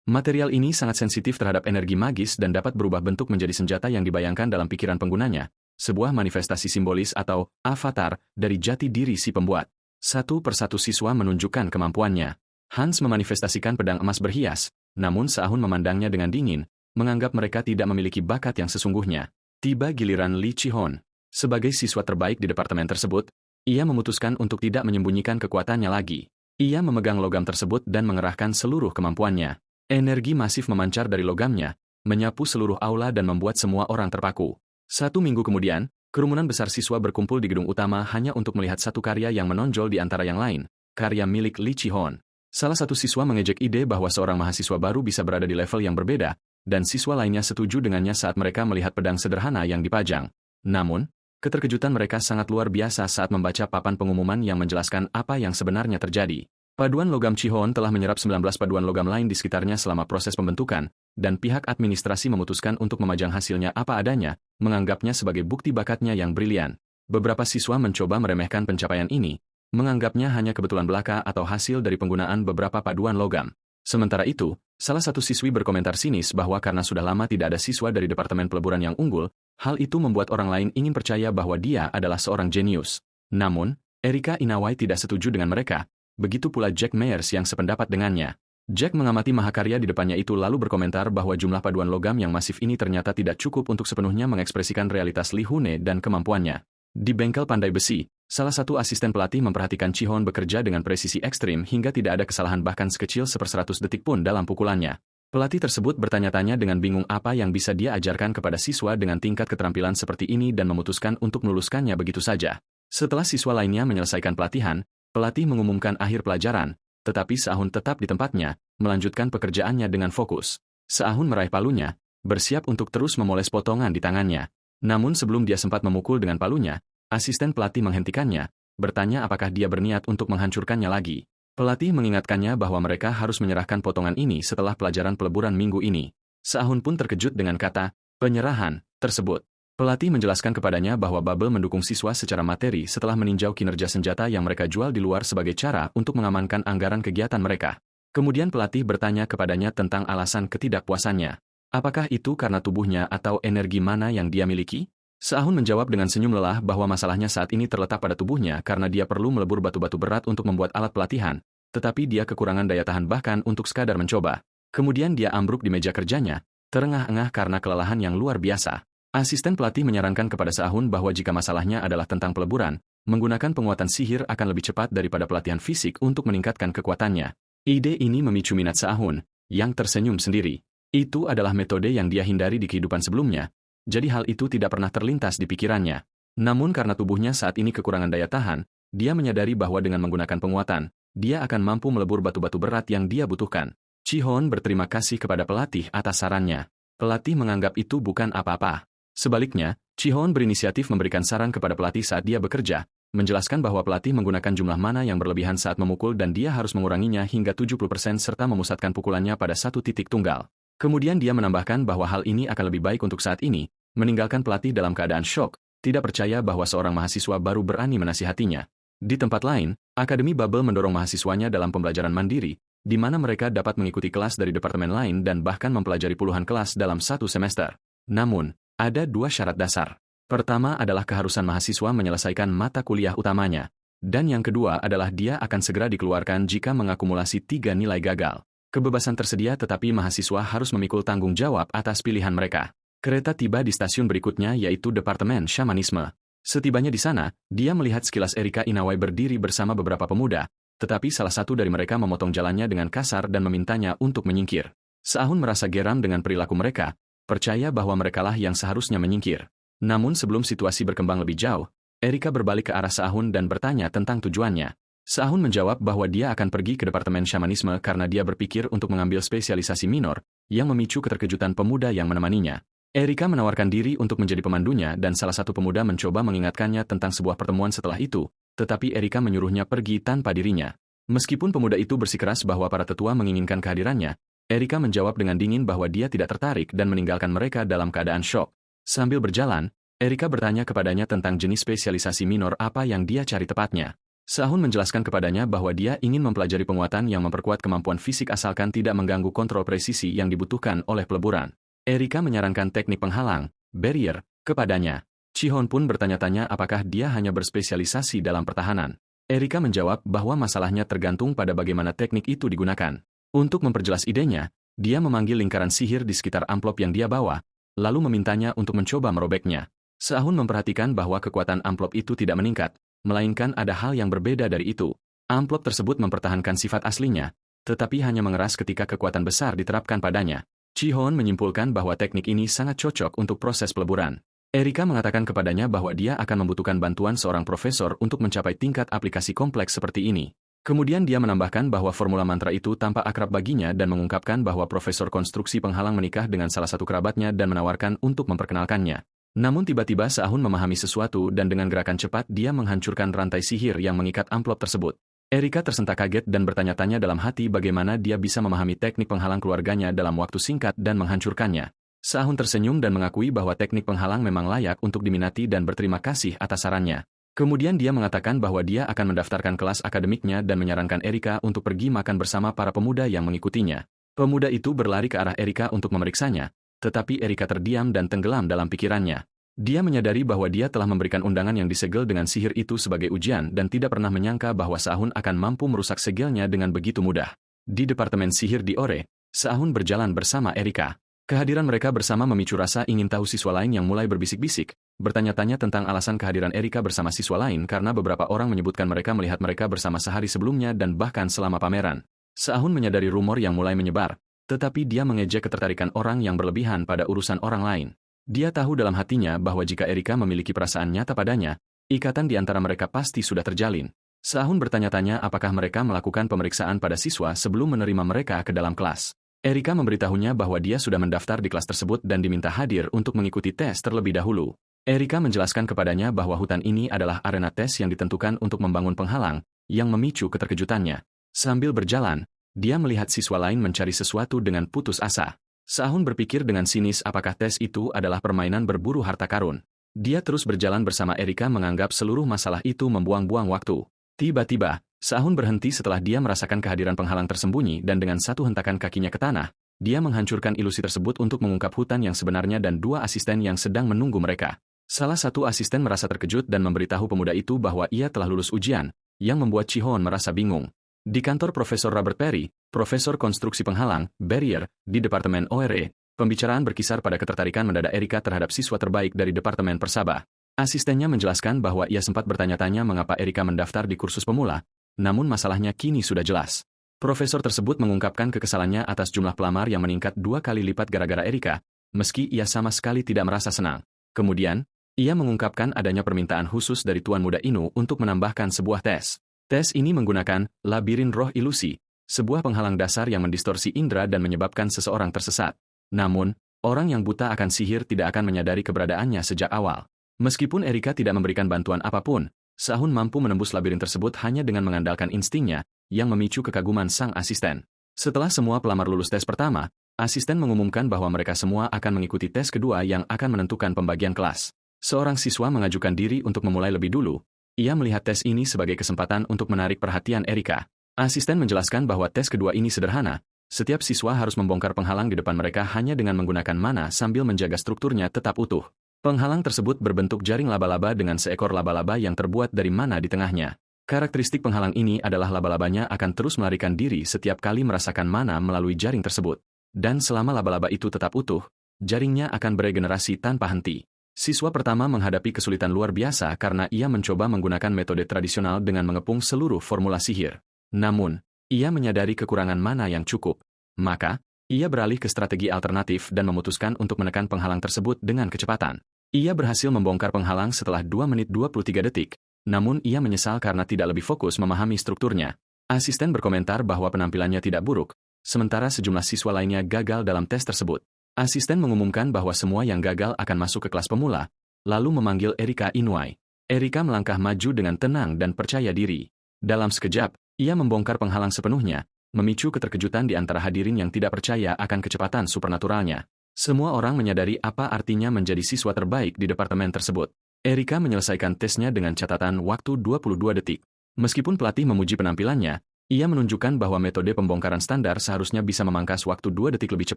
Material ini sangat sensitif terhadap energi magis dan dapat berubah bentuk menjadi senjata yang dibayangkan dalam pikiran penggunanya, sebuah manifestasi simbolis atau avatar dari jati diri si pembuat. Satu persatu siswa menunjukkan kemampuannya. Hans memanifestasikan pedang emas berhias, namun Sahun memandangnya dengan dingin, menganggap mereka tidak memiliki bakat yang sesungguhnya. Tiba giliran Li Chi-Hon. Sebagai siswa terbaik di departemen tersebut, ia memutuskan untuk tidak menyembunyikan kekuatannya lagi. Ia memegang logam tersebut dan mengerahkan seluruh kemampuannya. Energi masif memancar dari logamnya, menyapu seluruh aula dan membuat semua orang terpaku. 1 minggu kemudian, kerumunan besar siswa berkumpul di gedung utama hanya untuk melihat satu karya yang menonjol di antara yang lain, karya milik Li Chi-Hon. Salah satu siswa mengejek ide bahwa seorang mahasiswa baru bisa berada di level yang berbeda, dan siswa lainnya setuju dengannya saat mereka melihat pedang sederhana yang dipajang. Namun, keterkejutan mereka sangat luar biasa saat membaca papan pengumuman yang menjelaskan apa yang sebenarnya terjadi. Paduan logam Chi-Hon telah menyerap 19 paduan logam lain di sekitarnya selama proses pembentukan, dan pihak administrasi memutuskan untuk memajang hasilnya apa adanya, menganggapnya sebagai bukti bakatnya yang brilian. Beberapa siswa mencoba meremehkan pencapaian ini, menganggapnya hanya kebetulan belaka atau hasil dari penggunaan beberapa paduan logam. Sementara itu, salah satu siswi berkomentar sinis bahwa karena sudah lama tidak ada siswa dari Departemen Peleburan yang unggul, hal itu membuat orang lain ingin percaya bahwa dia adalah seorang jenius. Namun, Erika Inawai tidak setuju dengan mereka. Begitu pula Jack Myers yang sependapat dengannya. Jack mengamati mahakarya di depannya itu lalu berkomentar bahwa jumlah paduan logam yang masif ini ternyata tidak cukup untuk sepenuhnya mengekspresikan realitas Li Hune dan kemampuannya. Di bengkel pandai besi, salah satu asisten pelatih memperhatikan Chi-Hon bekerja dengan presisi ekstrim hingga tidak ada kesalahan bahkan sekecil 1/100 detik pun dalam pukulannya. Pelatih tersebut bertanya-tanya dengan bingung apa yang bisa dia ajarkan kepada siswa dengan tingkat keterampilan seperti ini dan memutuskan untuk meluluskannya begitu saja. Setelah siswa lainnya menyelesaikan pelatihan, pelatih mengumumkan akhir pelajaran. tetapi Seahun tetap di tempatnya, melanjutkan pekerjaannya dengan fokus. Seahun meraih palunya, bersiap untuk terus memoles potongan di tangannya. Namun sebelum dia sempat memukul dengan palunya, asisten pelatih menghentikannya, bertanya apakah dia berniat untuk menghancurkannya lagi. Pelatih mengingatkannya bahwa mereka harus menyerahkan potongan ini setelah pelajaran peleburan minggu ini. Seahun pun terkejut dengan kata, penyerahan, tersebut. Pelatih menjelaskan kepadanya bahwa Bubble mendukung siswa secara materi setelah meninjau kinerja senjata yang mereka jual di luar sebagai cara untuk mengamankan anggaran kegiatan mereka. Kemudian pelatih bertanya kepadanya tentang alasan ketidakpuasannya. Apakah itu karena tubuhnya atau energi mana yang dia miliki? Seahun menjawab dengan senyum lelah bahwa masalahnya saat ini terletak pada tubuhnya karena dia perlu melebur batu-batu berat untuk membuat alat pelatihan, tetapi dia kekurangan daya tahan bahkan untuk sekadar mencoba. Kemudian dia ambruk di meja kerjanya, terengah-engah karena kelelahan yang luar biasa. Asisten pelatih menyarankan kepada Seahun bahwa jika masalahnya adalah tentang peleburan, menggunakan penguatan sihir akan lebih cepat daripada pelatihan fisik untuk meningkatkan kekuatannya. Ide ini memicu minat Seahun, yang tersenyum sendiri. Itu adalah metode yang dia hindari di kehidupan sebelumnya, jadi hal itu tidak pernah terlintas di pikirannya. Namun karena tubuhnya saat ini kekurangan daya tahan, dia menyadari bahwa dengan menggunakan penguatan, dia akan mampu melebur batu-batu berat yang dia butuhkan. Chi-Hon berterima kasih kepada pelatih atas sarannya. Pelatih menganggap itu bukan apa-apa. Sebaliknya, Chi-Hon berinisiatif memberikan saran kepada pelatih saat dia bekerja, menjelaskan bahwa pelatih menggunakan jumlah mana yang berlebihan saat memukul dan dia harus menguranginya hingga 70% serta memusatkan pukulannya pada satu titik tunggal. Kemudian dia menambahkan bahwa hal ini akan lebih baik untuk saat ini, meninggalkan pelatih dalam keadaan syok, tidak percaya bahwa seorang mahasiswa baru berani menasihatinya. Di tempat lain, Akademi Bubble mendorong mahasiswanya dalam pembelajaran mandiri, di mana mereka dapat mengikuti kelas dari departemen lain dan bahkan mempelajari puluhan kelas dalam satu semester. Namun, ada dua syarat dasar. Pertama adalah keharusan mahasiswa menyelesaikan mata kuliah utamanya. Dan yang kedua adalah dia akan segera dikeluarkan jika mengakumulasi 3 nilai gagal. Kebebasan tersedia tetapi mahasiswa harus memikul tanggung jawab atas pilihan mereka. Kereta tiba di stasiun berikutnya yaitu Departemen Shamanisme. Setibanya di sana, dia melihat sekilas Erika Inawai berdiri bersama beberapa pemuda, tetapi salah satu dari mereka memotong jalannya dengan kasar dan memintanya untuk menyingkir. Seahun merasa geram dengan perilaku mereka, percaya bahwa merekalah yang seharusnya menyingkir. Namun sebelum situasi berkembang lebih jauh, Erika berbalik ke arah Seahun dan bertanya tentang tujuannya. Seahun menjawab bahwa dia akan pergi ke Departemen Shamanisme karena dia berpikir untuk mengambil spesialisasi minor, yang memicu keterkejutan pemuda yang menemaninya. Erika menawarkan diri untuk menjadi pemandunya dan salah satu pemuda mencoba mengingatkannya tentang sebuah pertemuan setelah itu, tetapi Erika menyuruhnya pergi tanpa dirinya. Meskipun pemuda itu bersikeras bahwa para tetua menginginkan kehadirannya, Erika menjawab dengan dingin bahwa dia tidak tertarik dan meninggalkan mereka dalam keadaan syok. Sambil berjalan, Erika bertanya kepadanya tentang jenis spesialisasi minor apa yang dia cari tepatnya. Seahun menjelaskan kepadanya bahwa dia ingin mempelajari penguatan yang memperkuat kemampuan fisik asalkan tidak mengganggu kontrol presisi yang dibutuhkan oleh peleburan. Erika menyarankan teknik penghalang, barrier, kepadanya. Chi-Hon pun bertanya-tanya apakah dia hanya berspesialisasi dalam pertahanan. Erika menjawab bahwa masalahnya tergantung pada bagaimana teknik itu digunakan. Untuk memperjelas idenya, dia memanggil lingkaran sihir di sekitar amplop yang dia bawa, lalu memintanya untuk mencoba merobeknya. Seahun memperhatikan bahwa kekuatan amplop itu tidak meningkat, melainkan ada hal yang berbeda dari itu. Amplop tersebut mempertahankan sifat aslinya, tetapi hanya mengeras ketika kekuatan besar diterapkan padanya. Chi-Hon menyimpulkan bahwa teknik ini sangat cocok untuk proses peleburan. Erika mengatakan kepadanya bahwa dia akan membutuhkan bantuan seorang profesor untuk mencapai tingkat aplikasi kompleks seperti ini. Kemudian dia menambahkan bahwa formula mantra itu tampak akrab baginya dan mengungkapkan bahwa profesor konstruksi penghalang menikah dengan salah satu kerabatnya dan menawarkan untuk memperkenalkannya. Namun tiba-tiba Seahun memahami sesuatu dan dengan gerakan cepat dia menghancurkan rantai sihir yang mengikat amplop tersebut. Erika tersentak kaget dan bertanya-tanya dalam hati bagaimana dia bisa memahami teknik penghalang keluarganya dalam waktu singkat dan menghancurkannya. Seahun tersenyum dan mengakui bahwa teknik penghalang memang layak untuk diminati dan berterima kasih atas sarannya. Kemudian dia mengatakan bahwa dia akan mendaftarkan kelas akademiknya dan menyarankan Erika untuk pergi makan bersama para pemuda yang mengikutinya. Pemuda itu berlari ke arah Erika untuk memeriksanya, tetapi Erika terdiam dan tenggelam dalam pikirannya. Dia menyadari bahwa dia telah memberikan undangan yang disegel dengan sihir itu sebagai ujian dan tidak pernah menyangka bahwa Seahun akan mampu merusak segelnya dengan begitu mudah. Di Departemen Sihir di Ore, Seahun berjalan bersama Erika. Kehadiran mereka bersama memicu rasa ingin tahu siswa lain yang mulai berbisik-bisik, bertanya-tanya tentang alasan kehadiran Erika bersama siswa lain karena beberapa orang menyebutkan mereka melihat mereka bersama sehari sebelumnya dan bahkan selama pameran. Seahun menyadari rumor yang mulai menyebar, tetapi dia mengejek ketertarikan orang yang berlebihan pada urusan orang lain. Dia tahu dalam hatinya bahwa jika Erika memiliki perasaan nyata padanya, ikatan di antara mereka pasti sudah terjalin. Sahun bertanya-tanya apakah mereka melakukan pemeriksaan pada siswa sebelum menerima mereka ke dalam kelas. Erika memberitahunya bahwa dia sudah mendaftar di kelas tersebut dan diminta hadir untuk mengikuti tes terlebih dahulu. Erika menjelaskan kepadanya bahwa hutan ini adalah arena tes yang ditentukan untuk membangun penghalang, yang memicu keterkejutannya. Sambil berjalan, dia melihat siswa lain mencari sesuatu dengan putus asa. Sahun berpikir dengan sinis apakah tes itu adalah permainan berburu harta karun. Dia terus berjalan bersama Erika menganggap seluruh masalah itu membuang-buang waktu. Tiba-tiba, Sahun berhenti setelah dia merasakan kehadiran penghalang tersembunyi dan dengan satu hentakan kakinya ke tanah, dia menghancurkan ilusi tersebut untuk mengungkap hutan yang sebenarnya dan dua asisten yang sedang menunggu mereka. Salah satu asisten merasa terkejut dan memberitahu pemuda itu bahwa ia telah lulus ujian, yang membuat Chihon merasa bingung. Di kantor Profesor Robert Perry, Profesor Konstruksi Penghalang, Barrier, di Departemen ORE, pembicaraan berkisar pada ketertarikan mendadak Erika terhadap siswa terbaik dari Departemen Persaba. Asistennya menjelaskan bahwa ia sempat bertanya-tanya mengapa Erika mendaftar di kursus pemula, namun masalahnya kini sudah jelas. Profesor tersebut mengungkapkan kekesalannya atas jumlah pelamar yang meningkat 2 kali lipat gara-gara Erika, meski ia sama sekali tidak merasa senang. Kemudian, ia mengungkapkan adanya permintaan khusus dari Tuan Muda Inu untuk menambahkan sebuah tes. Tes ini menggunakan labirin roh ilusi, sebuah penghalang dasar yang mendistorsi indera dan menyebabkan seseorang tersesat. Namun, orang yang buta akan sihir tidak akan menyadari keberadaannya sejak awal. Meskipun Erika tidak memberikan bantuan apapun, Sahun mampu menembus labirin tersebut hanya dengan mengandalkan instingnya, yang memicu kekaguman sang asisten. Setelah semua pelamar lulus tes pertama, asisten mengumumkan bahwa mereka semua akan mengikuti tes kedua yang akan menentukan pembagian kelas. Seorang siswa mengajukan diri untuk memulai lebih dulu. Ia melihat tes ini sebagai kesempatan untuk menarik perhatian Erika. Asisten menjelaskan bahwa tes kedua ini sederhana. Setiap siswa harus membongkar penghalang di depan mereka hanya dengan menggunakan mana sambil menjaga strukturnya tetap utuh. Penghalang tersebut berbentuk jaring laba-laba dengan seekor laba-laba yang terbuat dari mana di tengahnya. Karakteristik penghalang ini adalah laba-labanya akan terus melarikan diri setiap kali merasakan mana melalui jaring tersebut. Dan selama laba-laba itu tetap utuh, jaringnya akan beregenerasi tanpa henti. Siswa pertama menghadapi kesulitan luar biasa karena ia mencoba menggunakan metode tradisional dengan mengepung seluruh formula sihir. Namun, ia menyadari kekurangan mana yang cukup. Maka, ia beralih ke strategi alternatif dan memutuskan untuk menekan penghalang tersebut dengan kecepatan. Ia berhasil membongkar penghalang setelah 2 menit 23 detik, namun ia menyesal karena tidak lebih fokus memahami strukturnya. Asisten berkomentar bahwa penampilannya tidak buruk, sementara sejumlah siswa lainnya gagal dalam tes tersebut. Asisten mengumumkan bahwa semua yang gagal akan masuk ke kelas pemula, lalu memanggil Erika Inuai. Erika melangkah maju dengan tenang dan percaya diri. Dalam sekejap, ia membongkar penghalang sepenuhnya, memicu keterkejutan di antara hadirin yang tidak percaya akan kecepatan supernaturalnya. Semua orang menyadari apa artinya menjadi siswa terbaik di departemen tersebut. Erika menyelesaikan tesnya dengan catatan waktu 22 detik. Meskipun pelatih memuji penampilannya, ia menunjukkan bahwa metode pembongkaran standar seharusnya bisa memangkas waktu 2 detik lebih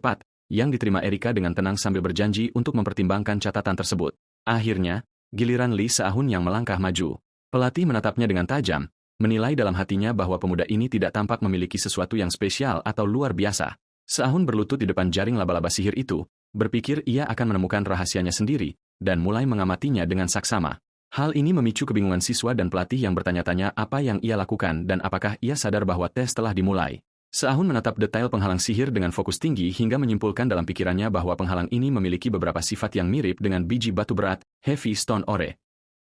cepat, yang diterima Erika dengan tenang sambil berjanji untuk mempertimbangkan catatan tersebut. Akhirnya, giliran Lee Sahun yang melangkah maju. Pelatih menatapnya dengan tajam, menilai dalam hatinya bahwa pemuda ini tidak tampak memiliki sesuatu yang spesial atau luar biasa. Sahun berlutut di depan jaring laba-laba sihir itu, berpikir ia akan menemukan rahasianya sendiri, dan mulai mengamatinya dengan saksama. Hal ini memicu kebingungan siswa dan pelatih yang bertanya-tanya apa yang ia lakukan dan apakah ia sadar bahwa tes telah dimulai. Sahun menatap detail penghalang sihir dengan fokus tinggi hingga menyimpulkan dalam pikirannya bahwa penghalang ini memiliki beberapa sifat yang mirip dengan biji batu berat, Heavy Stone Ore.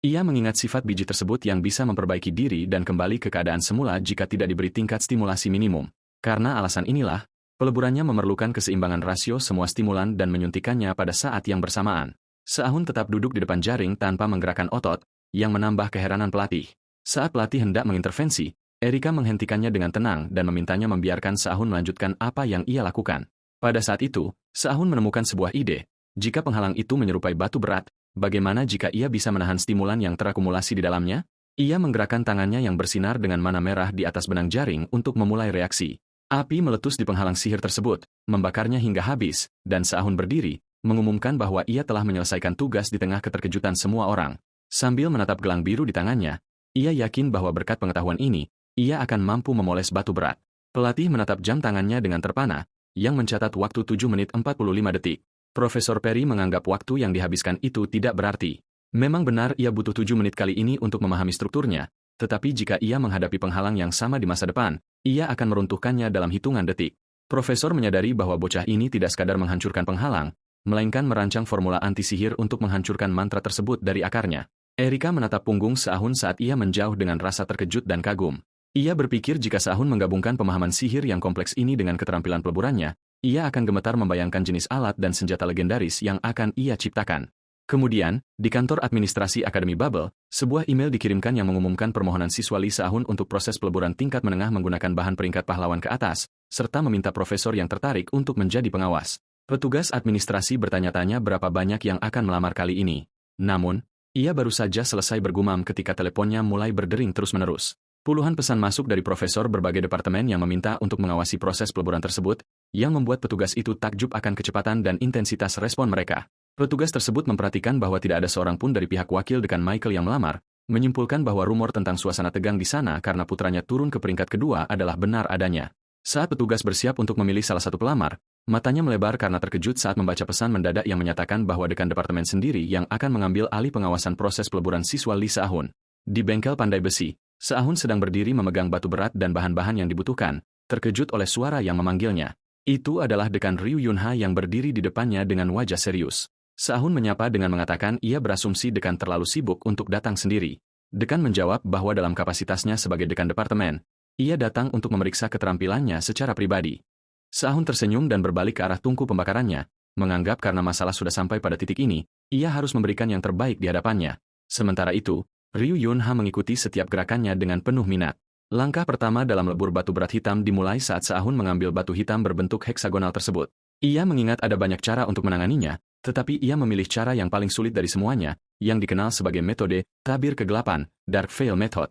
Ia mengingat sifat biji tersebut yang bisa memperbaiki diri dan kembali ke keadaan semula jika tidak diberi tingkat stimulasi minimum. Karena alasan inilah, peleburannya memerlukan keseimbangan rasio semua stimulan dan menyuntikannya pada saat yang bersamaan. Sahun tetap duduk di depan jaring tanpa menggerakkan otot, yang menambah keheranan pelatih. Saat pelatih hendak mengintervensi, Erika menghentikannya dengan tenang dan memintanya membiarkan Sahun melanjutkan apa yang ia lakukan. Pada saat itu, Sahun menemukan sebuah ide. Jika penghalang itu menyerupai batu berat, bagaimana jika ia bisa menahan stimulan yang terakumulasi di dalamnya? Ia menggerakkan tangannya yang bersinar dengan mana merah di atas benang jaring untuk memulai reaksi. Api meletus di penghalang sihir tersebut, membakarnya hingga habis, dan Sahun berdiri, mengumumkan bahwa ia telah menyelesaikan tugas di tengah keterkejutan semua orang. Sambil menatap gelang biru di tangannya, ia yakin bahwa berkat pengetahuan ini, ia akan mampu memoles batu berat. Pelatih menatap jam tangannya dengan terpana, yang mencatat waktu 7 menit 45 detik. Profesor Perry menganggap waktu yang dihabiskan itu tidak berarti. Memang benar ia butuh 7 menit kali ini untuk memahami strukturnya, tetapi jika ia menghadapi penghalang yang sama di masa depan, ia akan meruntuhkannya dalam hitungan detik. Profesor menyadari bahwa bocah ini tidak sekadar menghancurkan penghalang, melainkan merancang formula anti-sihir untuk menghancurkan mantra tersebut dari akarnya. Erika menatap punggung Se-ahun saat ia menjauh dengan rasa terkejut dan kagum. Ia berpikir jika Se-ahun menggabungkan pemahaman sihir yang kompleks ini dengan keterampilan peleburannya, ia akan gemetar membayangkan jenis alat dan senjata legendaris yang akan ia ciptakan. Kemudian, di kantor administrasi Akademi Bubble, sebuah email dikirimkan yang mengumumkan permohonan siswa Lee Se-ahun untuk proses peleburan tingkat menengah menggunakan bahan peringkat pahlawan ke atas, serta meminta profesor yang tertarik untuk menjadi pengawas. Petugas administrasi bertanya-tanya berapa banyak yang akan melamar kali ini. Namun, ia baru saja selesai bergumam ketika teleponnya mulai berdering terus-menerus. Puluhan pesan masuk dari profesor berbagai departemen yang meminta untuk mengawasi proses peleburan tersebut, yang membuat petugas itu takjub akan kecepatan dan intensitas respon mereka. Petugas tersebut memperhatikan bahwa tidak ada seorang pun dari pihak wakil dekan Michael yang melamar, menyimpulkan bahwa rumor tentang suasana tegang di sana karena putranya turun ke peringkat kedua adalah benar adanya. Saat petugas bersiap untuk memilih salah satu pelamar, matanya melebar karena terkejut saat membaca pesan mendadak yang menyatakan bahwa dekan departemen sendiri yang akan mengambil alih pengawasan proses peleburan siswa Lee Se-ahun. Di bengkel pandai besi, Se-ahun sedang berdiri memegang batu berat dan bahan-bahan yang dibutuhkan, terkejut oleh suara yang memanggilnya. Itu adalah dekan Ryu Yunha yang berdiri di depannya dengan wajah serius. Se-ahun menyapa dengan mengatakan ia berasumsi dekan terlalu sibuk untuk datang sendiri. Dekan menjawab bahwa dalam kapasitasnya sebagai dekan departemen, ia datang untuk memeriksa keterampilannya secara pribadi. Se-ahun tersenyum dan berbalik ke arah tungku pembakarannya, menganggap karena masalah sudah sampai pada titik ini, ia harus memberikan yang terbaik di hadapannya. Sementara itu, Ryu Yunha mengikuti setiap gerakannya dengan penuh minat. Langkah pertama dalam lebur batu berat hitam dimulai saat Se-ahun mengambil batu hitam berbentuk heksagonal tersebut. Ia mengingat ada banyak cara untuk menanganinya, tetapi ia memilih cara yang paling sulit dari semuanya, yang dikenal sebagai metode tabir kegelapan, Dark Veil Method.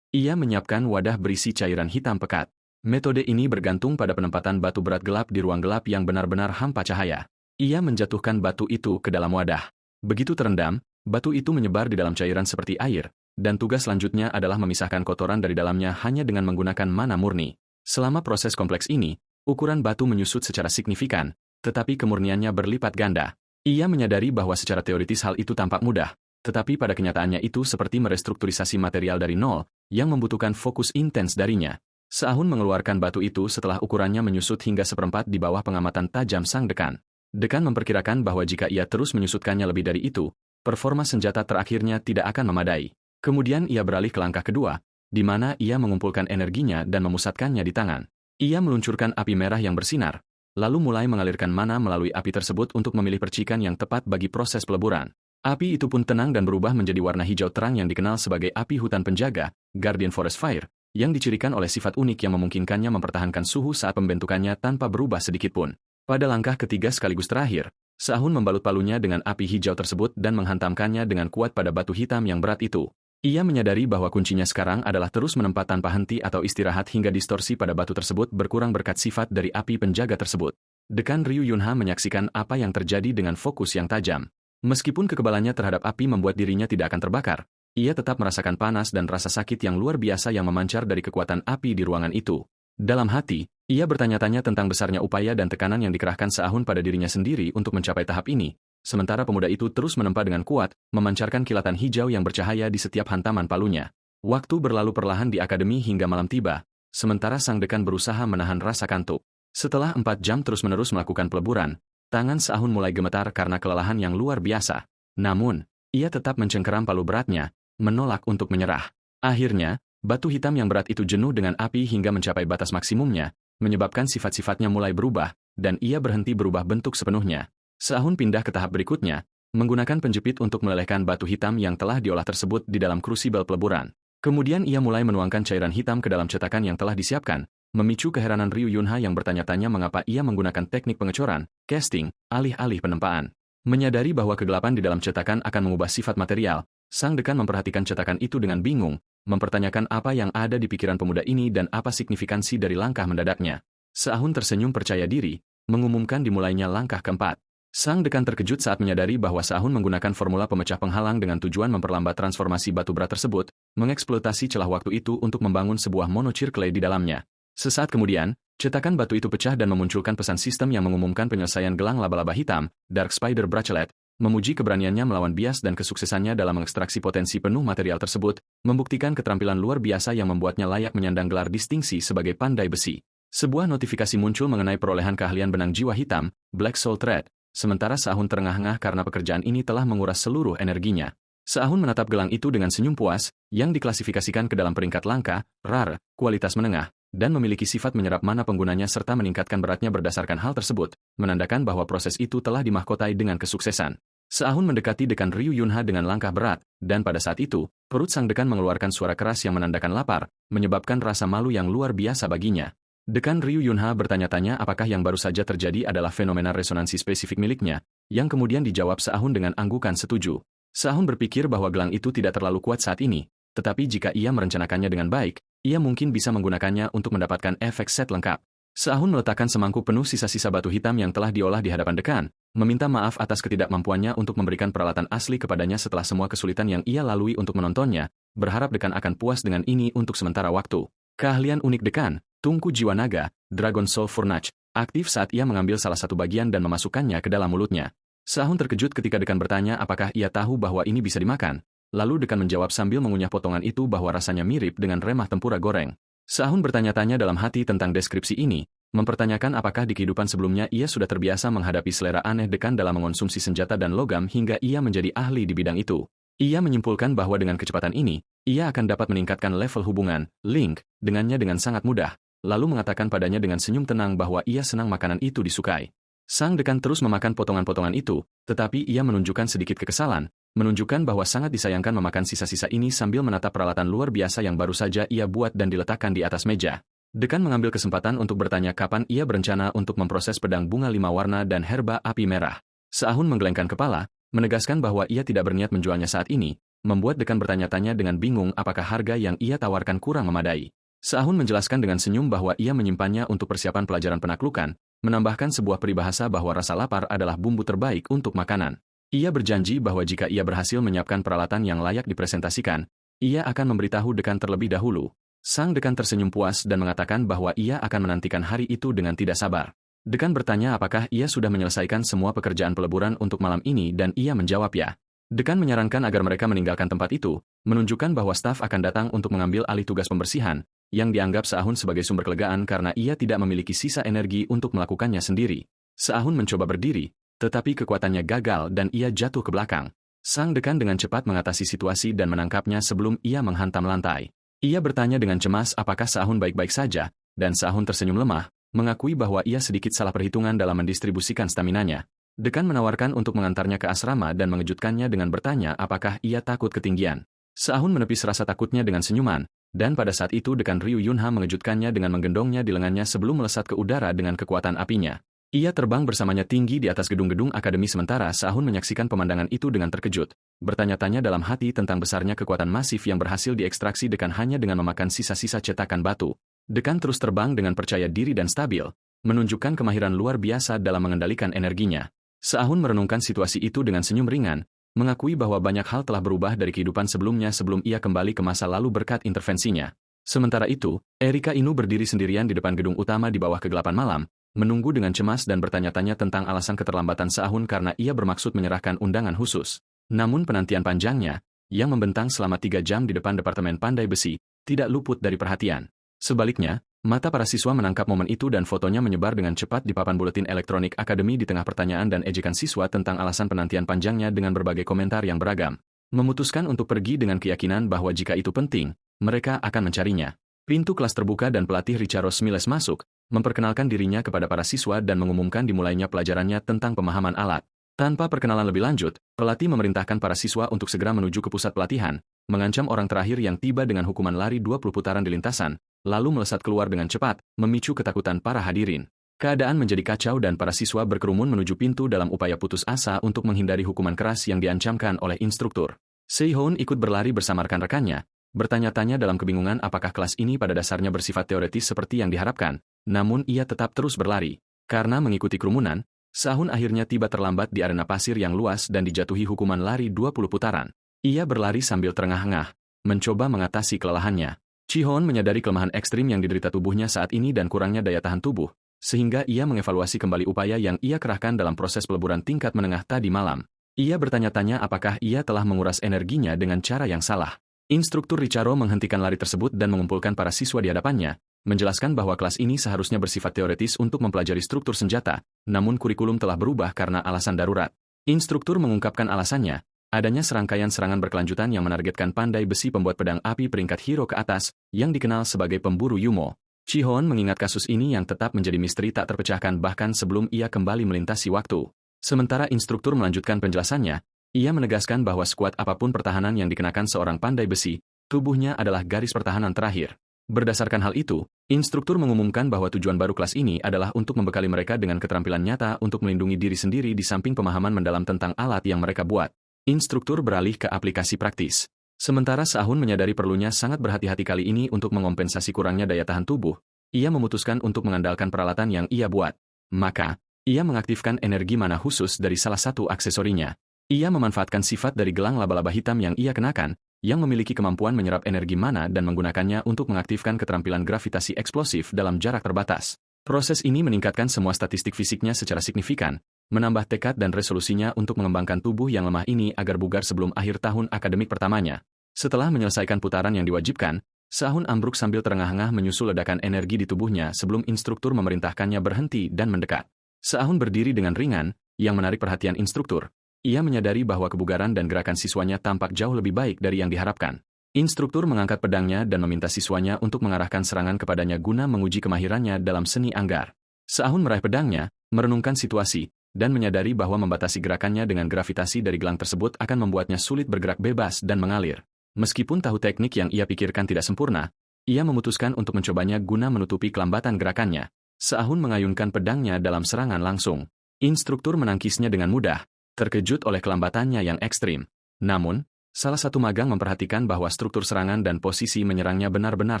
Ia menyiapkan wadah berisi cairan hitam pekat. Metode ini bergantung pada penempatan batu berat gelap di ruang gelap yang benar-benar hampa cahaya. Ia menjatuhkan batu itu ke dalam wadah. Begitu terendam, batu itu menyebar di dalam cairan seperti air, dan tugas selanjutnya adalah memisahkan kotoran dari dalamnya hanya dengan menggunakan mana murni. Selama proses kompleks ini, ukuran batu menyusut secara signifikan, tetapi kemurniannya berlipat ganda. Ia menyadari bahwa secara teoritis hal itu tampak mudah, tetapi pada kenyataannya itu seperti merestrukturisasi material dari nol, yang membutuhkan fokus intens darinya. Se-ahun mengeluarkan batu itu setelah ukurannya menyusut hingga seperempat di bawah pengamatan tajam sang dekan. Dekan memperkirakan bahwa jika ia terus menyusutkannya lebih dari itu, performa senjata terakhirnya tidak akan memadai. Kemudian ia beralih ke langkah kedua, di mana ia mengumpulkan energinya dan memusatkannya di tangan. Ia meluncurkan api merah yang bersinar, lalu mulai mengalirkan mana melalui api tersebut untuk memilih percikan yang tepat bagi proses peleburan. Api itu pun tenang dan berubah menjadi warna hijau terang yang dikenal sebagai api hutan penjaga, Guardian Forest Fire, yang dicirikan oleh sifat unik yang memungkinkannya mempertahankan suhu saat pembentukannya tanpa berubah sedikitpun. Pada langkah ketiga sekaligus terakhir, Se-ahun membalut palunya dengan api hijau tersebut dan menghantamkannya dengan kuat pada batu hitam yang berat itu. Ia menyadari bahwa kuncinya sekarang adalah terus menempa tanpa henti atau istirahat hingga distorsi pada batu tersebut berkurang berkat sifat dari api penjaga tersebut. Dekan Ryu Yunha menyaksikan apa yang terjadi dengan fokus yang tajam. Meskipun kekebalannya terhadap api membuat dirinya tidak akan terbakar, ia tetap merasakan panas dan rasa sakit yang luar biasa yang memancar dari kekuatan api di ruangan itu. Dalam hati, ia bertanya-tanya tentang besarnya upaya dan tekanan yang dikerahkan Se-ahun pada dirinya sendiri untuk mencapai tahap ini, sementara pemuda itu terus menempa dengan kuat, memancarkan kilatan hijau yang bercahaya di setiap hantaman palunya. Waktu berlalu perlahan di akademi hingga malam tiba, sementara sang dekan berusaha menahan rasa kantuk. Setelah 4 jam terus-menerus melakukan peleburan, tangan Se-ahun mulai gemetar karena kelelahan yang luar biasa. Namun, ia tetap mencengkeram palu beratnya, menolak untuk menyerah. Akhirnya, batu hitam yang berat itu jenuh dengan api hingga mencapai batas maksimumnya, menyebabkan sifat-sifatnya mulai berubah, dan ia berhenti berubah bentuk sepenuhnya. Se-ahun pindah ke tahap berikutnya, menggunakan penjepit untuk melelehkan batu hitam yang telah diolah tersebut di dalam krusibel peleburan. Kemudian ia mulai menuangkan cairan hitam ke dalam cetakan yang telah disiapkan, memicu keheranan Ryu Yunha yang bertanya-tanya mengapa ia menggunakan teknik pengecoran, casting, alih-alih penempaan. Menyadari bahwa kegelapan di dalam cetakan akan mengubah sifat material, sang dekan memperhatikan cetakan itu dengan bingung, mempertanyakan apa yang ada di pikiran pemuda ini dan apa signifikansi dari langkah mendadaknya. Se-ahun tersenyum percaya diri, mengumumkan dimulainya langkah keempat. Sang dekan terkejut saat menyadari bahwa Se-ahun menggunakan formula pemecah penghalang dengan tujuan memperlambat transformasi batu berat tersebut, mengeksploitasi celah waktu itu untuk membangun sebuah monocircle di dalamnya. Sesaat kemudian, cetakan batu itu pecah dan memunculkan pesan sistem yang mengumumkan penyelesaian gelang laba-laba hitam, Dark Spider Bracelet, memuji keberaniannya melawan bias dan kesuksesannya dalam mengekstraksi potensi penuh material tersebut, membuktikan keterampilan luar biasa yang membuatnya layak menyandang gelar distingsi sebagai pandai besi. Sebuah notifikasi muncul mengenai perolehan keahlian benang jiwa hitam, Black Soul Thread, sementara Se-ahun terengah-engah karena pekerjaan ini telah menguras seluruh energinya. Seahun menatap gelang itu dengan senyum puas, yang diklasifikasikan ke dalam peringkat langka, rare, kualitas menengah, dan memiliki sifat menyerap mana penggunanya serta meningkatkan beratnya berdasarkan hal tersebut, menandakan bahwa proses itu telah dimahkotai dengan kesuksesan. Seahun mendekati dekan Ryu Yunha dengan langkah berat, dan pada saat itu, perut sang dekan mengeluarkan suara keras yang menandakan lapar, menyebabkan rasa malu yang luar biasa baginya. Dekan Ryu Yunha bertanya-tanya apakah yang baru saja terjadi adalah fenomena resonansi spesifik miliknya, yang kemudian dijawab Seahun dengan anggukan setuju. Seahun berpikir bahwa gelang itu tidak terlalu kuat saat ini, tetapi jika ia merencanakannya dengan baik, ia mungkin bisa menggunakannya untuk mendapatkan efek set lengkap. Seahun meletakkan semangkuk penuh sisa-sisa batu hitam yang telah diolah di hadapan dekan, meminta maaf atas ketidakmampuannya untuk memberikan peralatan asli kepadanya setelah semua kesulitan yang ia lalui untuk menontonnya, berharap dekan akan puas dengan ini untuk sementara waktu. Keahlian unik dekan, Tungku Jiwa Naga, Dragon Soul Furnace, aktif saat ia mengambil salah satu bagian dan memasukkannya ke dalam mulutnya. Seahun terkejut ketika dekan bertanya apakah ia tahu bahwa ini bisa dimakan. Lalu dekan menjawab sambil mengunyah potongan itu bahwa rasanya mirip dengan remah tempura goreng. Seahun bertanya-tanya dalam hati tentang deskripsi ini, mempertanyakan apakah di kehidupan sebelumnya ia sudah terbiasa menghadapi selera aneh dekan dalam mengonsumsi senjata dan logam hingga ia menjadi ahli di bidang itu. Ia menyimpulkan bahwa dengan kecepatan ini, ia akan dapat meningkatkan level hubungan, link, dengannya dengan sangat mudah, lalu mengatakan padanya dengan senyum tenang bahwa ia senang makanan itu disukai. Sang dekan terus memakan potongan-potongan itu, tetapi ia menunjukkan sedikit kekesalan, menunjukkan bahwa sangat disayangkan memakan sisa-sisa ini sambil menatap peralatan luar biasa yang baru saja ia buat dan diletakkan di atas meja. Dekan mengambil kesempatan untuk bertanya kapan ia berencana untuk memproses pedang bunga 5 warna dan herba api merah. Seahun menggelengkan kepala, menegaskan bahwa ia tidak berniat menjualnya saat ini, membuat dekan bertanya-tanya dengan bingung apakah harga yang ia tawarkan kurang memadai. Seahun menjelaskan dengan senyum bahwa ia menyimpannya untuk persiapan pelajaran penaklukan, menambahkan sebuah peribahasa bahwa rasa lapar adalah bumbu terbaik untuk makanan. Ia berjanji bahwa jika ia berhasil menyiapkan peralatan yang layak dipresentasikan, ia akan memberitahu dekan terlebih dahulu. Sang dekan tersenyum puas dan mengatakan bahwa ia akan menantikan hari itu dengan tidak sabar. Dekan bertanya apakah ia sudah menyelesaikan semua pekerjaan peleburan untuk malam ini dan ia menjawab ya. Dekan menyarankan agar mereka meninggalkan tempat itu, menunjukkan bahwa staf akan datang untuk mengambil alih tugas pembersihan, yang dianggap Seahun sebagai sumber kelegaan karena ia tidak memiliki sisa energi untuk melakukannya sendiri. Seahun mencoba berdiri, tetapi kekuatannya gagal dan ia jatuh ke belakang. Sang dekan dengan cepat mengatasi situasi dan menangkapnya sebelum ia menghantam lantai. Ia bertanya dengan cemas apakah Seahun baik-baik saja, dan Seahun tersenyum lemah, mengakui bahwa ia sedikit salah perhitungan dalam mendistribusikan staminanya. Dekan menawarkan untuk mengantarnya ke asrama dan mengejutkannya dengan bertanya apakah ia takut ketinggian. Seahun menepis rasa takutnya dengan senyuman, dan pada saat itu dekan Ryu Yunha mengejutkannya dengan menggendongnya di lengannya sebelum melesat ke udara dengan kekuatan apinya. Ia terbang bersamanya tinggi di atas gedung-gedung akademi sementara Seahun menyaksikan pemandangan itu dengan terkejut, bertanya-tanya dalam hati tentang besarnya kekuatan masif yang berhasil diekstraksi dekan hanya dengan memakan sisa-sisa cetakan batu. Dekan terus terbang dengan percaya diri dan stabil, menunjukkan kemahiran luar biasa dalam mengendalikan energinya. Seahun merenungkan situasi itu dengan senyum ringan, mengakui bahwa banyak hal telah berubah dari kehidupan sebelumnya sebelum ia kembali ke masa lalu berkat intervensinya. Sementara itu, Erika Inu berdiri sendirian di depan gedung utama di bawah kegelapan malam, menunggu dengan cemas dan bertanya-tanya tentang alasan keterlambatan Seahun karena ia bermaksud menyerahkan undangan khusus. Namun penantian panjangnya, yang membentang selama 3 jam di depan Departemen Pandai Besi, tidak luput dari perhatian. Sebaliknya, mata para siswa menangkap momen itu dan fotonya menyebar dengan cepat di papan buletin elektronik akademi di tengah pertanyaan dan ejekan siswa tentang alasan penantian panjangnya dengan berbagai komentar yang beragam. Memutuskan untuk pergi dengan keyakinan bahwa jika itu penting, mereka akan mencarinya. Pintu kelas terbuka dan pelatih Richaros Miles masuk, memperkenalkan dirinya kepada para siswa dan mengumumkan dimulainya pelajarannya tentang pemahaman alat. Tanpa perkenalan lebih lanjut, pelatih memerintahkan para siswa untuk segera menuju ke pusat pelatihan, mengancam orang terakhir yang tiba dengan hukuman lari 20 putaran di lintasan, lalu melesat keluar dengan cepat, memicu ketakutan para hadirin. Keadaan menjadi kacau dan para siswa berkerumun menuju pintu dalam upaya putus asa untuk menghindari hukuman keras yang diancamkan oleh instruktur. Seihon ikut berlari bersama rekan-rekannya, bertanya-tanya dalam kebingungan apakah kelas ini pada dasarnya bersifat teoretis seperti yang diharapkan, namun ia tetap terus berlari. Karena mengikuti kerumunan, Seahun akhirnya tiba terlambat di arena pasir yang luas dan dijatuhi hukuman lari 20 putaran. Ia berlari sambil terengah-engah, mencoba mengatasi kelelahannya. Chihon menyadari kelemahan ekstrim yang diderita tubuhnya saat ini dan kurangnya daya tahan tubuh, sehingga ia mengevaluasi kembali upaya yang ia kerahkan dalam proses peleburan tingkat menengah tadi malam. Ia bertanya-tanya apakah ia telah menguras energinya dengan cara yang salah. Instruktur Richaro menghentikan lari tersebut dan mengumpulkan para siswa di hadapannya, menjelaskan bahwa kelas ini seharusnya bersifat teoretis untuk mempelajari struktur senjata, namun kurikulum telah berubah karena alasan darurat. Instruktur mengungkapkan alasannya, Adanya serangkaian serangan berkelanjutan yang menargetkan pandai besi pembuat pedang api peringkat hero ke atas, yang dikenal sebagai pemburu Yumo. Chi-Hoon mengingat kasus ini yang tetap menjadi misteri tak terpecahkan bahkan sebelum ia kembali melintasi waktu. Sementara instruktur melanjutkan penjelasannya, ia menegaskan bahwa skuad apapun pertahanan yang dikenakan seorang pandai besi, tubuhnya adalah garis pertahanan terakhir. Berdasarkan hal itu, instruktur mengumumkan bahwa tujuan baru kelas ini adalah untuk membekali mereka dengan keterampilan nyata untuk melindungi diri sendiri di samping pemahaman mendalam tentang alat yang mereka buat. Instruktur beralih ke aplikasi praktis. Sementara Se-Ahun menyadari perlunya sangat berhati-hati kali ini untuk mengompensasi kurangnya daya tahan tubuh, ia memutuskan untuk mengandalkan peralatan yang ia buat. Maka, ia mengaktifkan energi mana khusus dari salah satu aksesorinya. Ia memanfaatkan sifat dari gelang laba-laba hitam yang ia kenakan, yang memiliki kemampuan menyerap energi mana dan menggunakannya untuk mengaktifkan keterampilan gravitasi eksplosif dalam jarak terbatas. Proses ini meningkatkan semua statistik fisiknya secara signifikan, menambah tekad dan resolusinya untuk mengembangkan tubuh yang lemah ini agar bugar sebelum akhir tahun akademik pertamanya. Setelah menyelesaikan putaran yang diwajibkan, Se-Ahun ambruk sambil terengah-engah menyusul ledakan energi di tubuhnya sebelum instruktur memerintahkannya berhenti dan mendekat. Se-Ahun berdiri dengan ringan, yang menarik perhatian instruktur. Ia menyadari bahwa kebugaran dan gerakan siswanya tampak jauh lebih baik dari yang diharapkan. Instruktur mengangkat pedangnya dan meminta siswanya untuk mengarahkan serangan kepadanya guna menguji kemahirannya dalam seni anggar. Se-Ahun meraih pedangnya, merenungkan situasi, dan menyadari bahwa membatasi gerakannya dengan gravitasi dari gelang tersebut akan membuatnya sulit bergerak bebas dan mengalir. Meskipun tahu teknik yang ia pikirkan tidak sempurna, ia memutuskan untuk mencobanya guna menutupi kelambatan gerakannya. Se-Ahun mengayunkan pedangnya dalam serangan langsung. Instruktur menangkisnya dengan mudah, terkejut oleh kelambatannya yang ekstrim. Namun, salah satu magang memperhatikan bahwa struktur serangan dan posisi menyerangnya benar-benar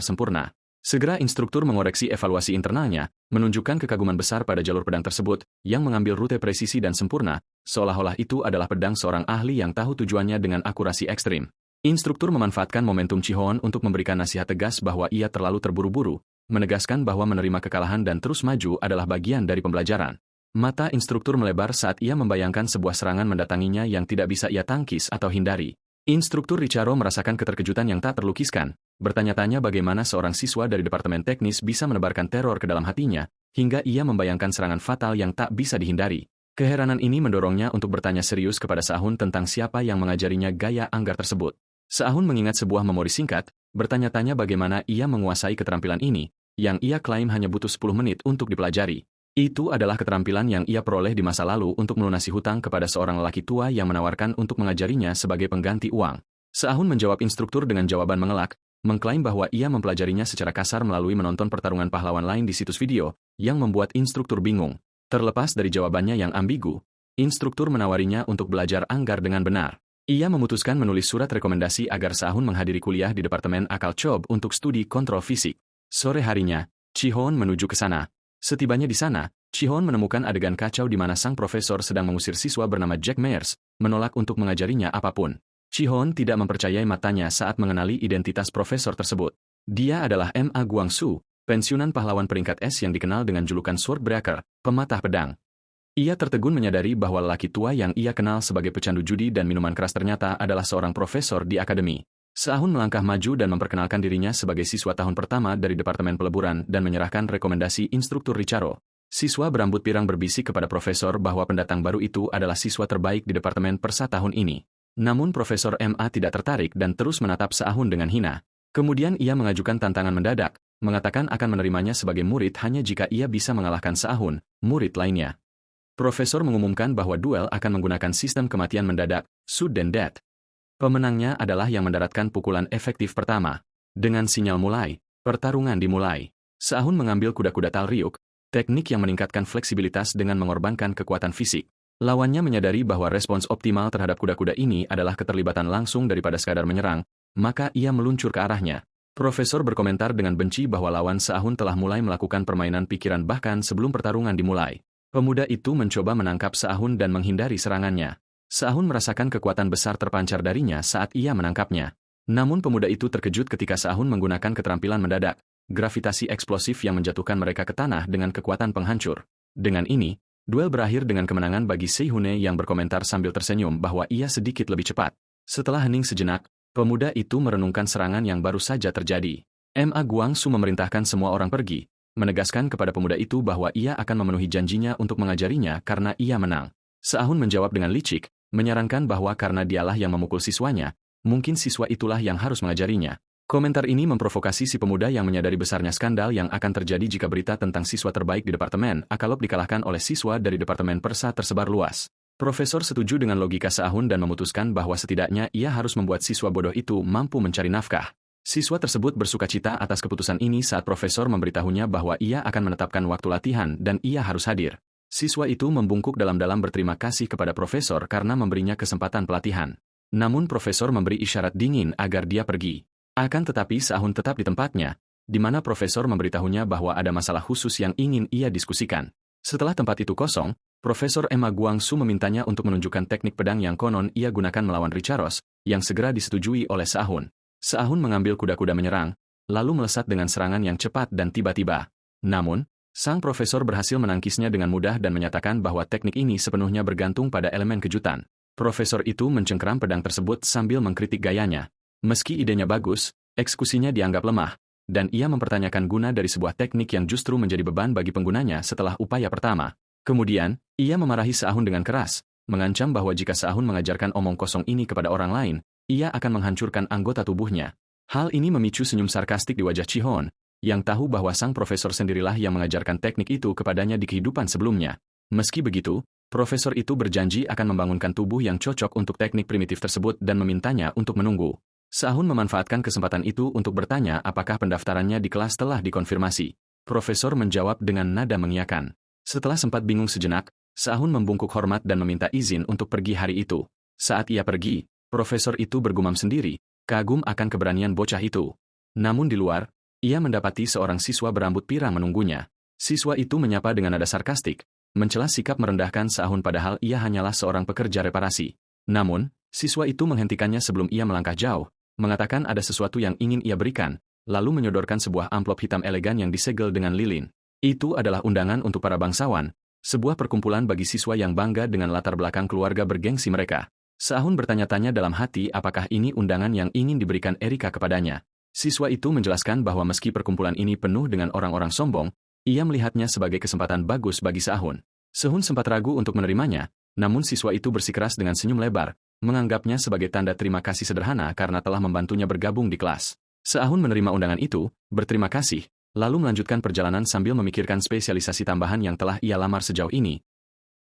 sempurna. Segera instruktur mengoreksi evaluasi internalnya, menunjukkan kekaguman besar pada jalur pedang tersebut, yang mengambil rute presisi dan sempurna, seolah-olah itu adalah pedang seorang ahli yang tahu tujuannya dengan akurasi ekstrim. Instruktur memanfaatkan momentum Chi-Hoon untuk memberikan nasihat tegas bahwa ia terlalu terburu-buru, menegaskan bahwa menerima kekalahan dan terus maju adalah bagian dari pembelajaran. Mata instruktur melebar saat ia membayangkan sebuah serangan mendatanginya yang tidak bisa ia tangkis atau hindari. Instruktur Richaro merasakan keterkejutan yang tak terlukiskan, bertanya-tanya bagaimana seorang siswa dari Departemen Teknis bisa menebarkan teror ke dalam hatinya, hingga ia membayangkan serangan fatal yang tak bisa dihindari. Keheranan ini mendorongnya untuk bertanya serius kepada Se-Ahun tentang siapa yang mengajarinya gaya anggar tersebut. Se-Ahun mengingat sebuah memori singkat, bertanya-tanya bagaimana ia menguasai keterampilan ini, yang ia klaim hanya butuh 10 menit untuk dipelajari. Itu adalah keterampilan yang ia peroleh di masa lalu untuk melunasi hutang kepada seorang lelaki tua yang menawarkan untuk mengajarinya sebagai pengganti uang. Se-Ahun menjawab instruktur dengan jawaban mengelak, mengklaim bahwa ia mempelajarinya secara kasar melalui menonton pertarungan pahlawan lain di situs video, yang membuat instruktur bingung. Terlepas dari jawabannya yang ambigu, instruktur menawarinya untuk belajar anggar dengan benar. Ia memutuskan menulis surat rekomendasi agar Se-Ahun menghadiri kuliah di Departemen Akal Cob untuk studi kontrol fisik. Sore harinya, Chi-Hoon menuju ke sana. Setibanya di sana, Chi-Hoon menemukan adegan kacau di mana sang profesor sedang mengusir siswa bernama Jack Myers, menolak untuk mengajarinya apapun. Chi-Hoon tidak mempercayai matanya saat mengenali identitas profesor tersebut. Dia adalah Ma Guangsu, pensiunan pahlawan peringkat S yang dikenal dengan julukan Swordbreaker, pematah pedang. Ia tertegun menyadari bahwa lelaki tua yang ia kenal sebagai pecandu judi dan minuman keras ternyata adalah seorang profesor di akademi. Se-Ahun melangkah maju dan memperkenalkan dirinya sebagai siswa tahun pertama dari Departemen Peleburan dan menyerahkan rekomendasi instruktur Richaro. Siswa berambut pirang berbisik kepada profesor bahwa pendatang baru itu adalah siswa terbaik di Departemen Persa tahun ini. Namun Profesor Ma tidak tertarik dan terus menatap Se-Ahun dengan hina. Kemudian ia mengajukan tantangan mendadak, mengatakan akan menerimanya sebagai murid hanya jika ia bisa mengalahkan Se-Ahun, murid lainnya. Profesor mengumumkan bahwa duel akan menggunakan sistem kematian mendadak, sudden death. Pemenangnya adalah yang mendaratkan pukulan efektif pertama. Dengan sinyal mulai, pertarungan dimulai. Se-Ahun mengambil kuda-kuda Talryuk, teknik yang meningkatkan fleksibilitas dengan mengorbankan kekuatan fisik. Lawannya menyadari bahwa respons optimal terhadap kuda-kuda ini adalah keterlibatan langsung daripada sekadar menyerang, maka ia meluncur ke arahnya. Profesor berkomentar dengan benci bahwa lawan Se-Ahun telah mulai melakukan permainan pikiran bahkan sebelum pertarungan dimulai. Pemuda itu mencoba menangkap Se-Ahun dan menghindari serangannya. Se-Ahun merasakan kekuatan besar terpancar darinya saat ia menangkapnya. Namun pemuda itu terkejut ketika Se-Ahun menggunakan keterampilan mendadak, gravitasi eksplosif yang menjatuhkan mereka ke tanah dengan kekuatan penghancur. Dengan ini, duel berakhir dengan kemenangan bagi Seihune yang berkomentar sambil tersenyum bahwa ia sedikit lebih cepat. Setelah hening sejenak, pemuda itu merenungkan serangan yang baru saja terjadi. Ma Guangsu memerintahkan semua orang pergi, menegaskan kepada pemuda itu bahwa ia akan memenuhi janjinya untuk mengajarinya karena ia menang. Se-Ahun menjawab dengan licik, menyarankan bahwa karena dialah yang memukul siswanya, mungkin siswa itulah yang harus mengajarinya. Komentar ini memprovokasi si pemuda yang menyadari besarnya skandal yang akan terjadi jika berita tentang siswa terbaik di Departemen Akalop dikalahkan oleh siswa dari Departemen Persa tersebar luas. Profesor setuju dengan logika Seahun dan memutuskan bahwa setidaknya ia harus membuat siswa bodoh itu mampu mencari nafkah. Siswa tersebut bersukacita atas keputusan ini saat profesor memberitahunya bahwa ia akan menetapkan waktu latihan dan ia harus hadir. Siswa itu membungkuk dalam-dalam berterima kasih kepada profesor karena memberinya kesempatan pelatihan. Namun profesor memberi isyarat dingin agar dia pergi. Akan tetapi Seahun tetap di tempatnya, di mana profesor memberitahunya bahwa ada masalah khusus yang ingin ia diskusikan. Setelah tempat itu kosong, Profesor Emma Guangsu memintanya untuk menunjukkan teknik pedang yang konon ia gunakan melawan Richaros, yang segera disetujui oleh Seahun. Seahun mengambil kuda-kuda menyerang, lalu melesat dengan serangan yang cepat dan tiba-tiba. Namun, sang profesor berhasil menangkisnya dengan mudah dan menyatakan bahwa teknik ini sepenuhnya bergantung pada elemen kejutan. Profesor itu mencengkeram pedang tersebut sambil mengkritik gayanya. Meski idenya bagus, eksekusinya dianggap lemah, dan ia mempertanyakan guna dari sebuah teknik yang justru menjadi beban bagi penggunanya setelah upaya pertama. Kemudian, ia memarahi Seahun dengan keras, mengancam bahwa jika Seahun mengajarkan omong kosong ini kepada orang lain, ia akan menghancurkan anggota tubuhnya. Hal ini memicu senyum sarkastik di wajah Chihon, yang tahu bahwa sang profesor sendirilah yang mengajarkan teknik itu kepadanya di kehidupan sebelumnya. Meski begitu, profesor itu berjanji akan membangunkan tubuh yang cocok untuk teknik primitif tersebut dan memintanya untuk menunggu. Seahun memanfaatkan kesempatan itu untuk bertanya apakah pendaftarannya di kelas telah dikonfirmasi. Profesor menjawab dengan nada mengiyakan. Setelah sempat bingung sejenak, Seahun membungkuk hormat dan meminta izin untuk pergi hari itu. Saat ia pergi, profesor itu bergumam sendiri, kagum akan keberanian bocah itu. Namun di luar, ia mendapati seorang siswa berambut pirang menunggunya. Siswa itu menyapa dengan nada sarkastik, mencela sikap merendahkan Seahun padahal ia hanyalah seorang pekerja reparasi. Namun, siswa itu menghentikannya sebelum ia melangkah jauh, mengatakan ada sesuatu yang ingin ia berikan, lalu menyodorkan sebuah amplop hitam elegan yang disegel dengan lilin. Itu adalah undangan untuk para bangsawan, sebuah perkumpulan bagi siswa yang bangga dengan latar belakang keluarga bergengsi mereka. Seahun bertanya-tanya dalam hati apakah ini undangan yang ingin diberikan Erika kepadanya. Siswa itu menjelaskan bahwa meski perkumpulan ini penuh dengan orang-orang sombong, ia melihatnya sebagai kesempatan bagus bagi Seahun. Seahun sempat ragu untuk menerimanya, namun siswa itu bersikeras dengan senyum lebar, menganggapnya sebagai tanda terima kasih sederhana karena telah membantunya bergabung di kelas. Seahun menerima undangan itu, berterima kasih, lalu melanjutkan perjalanan sambil memikirkan spesialisasi tambahan yang telah ia lamar sejauh ini.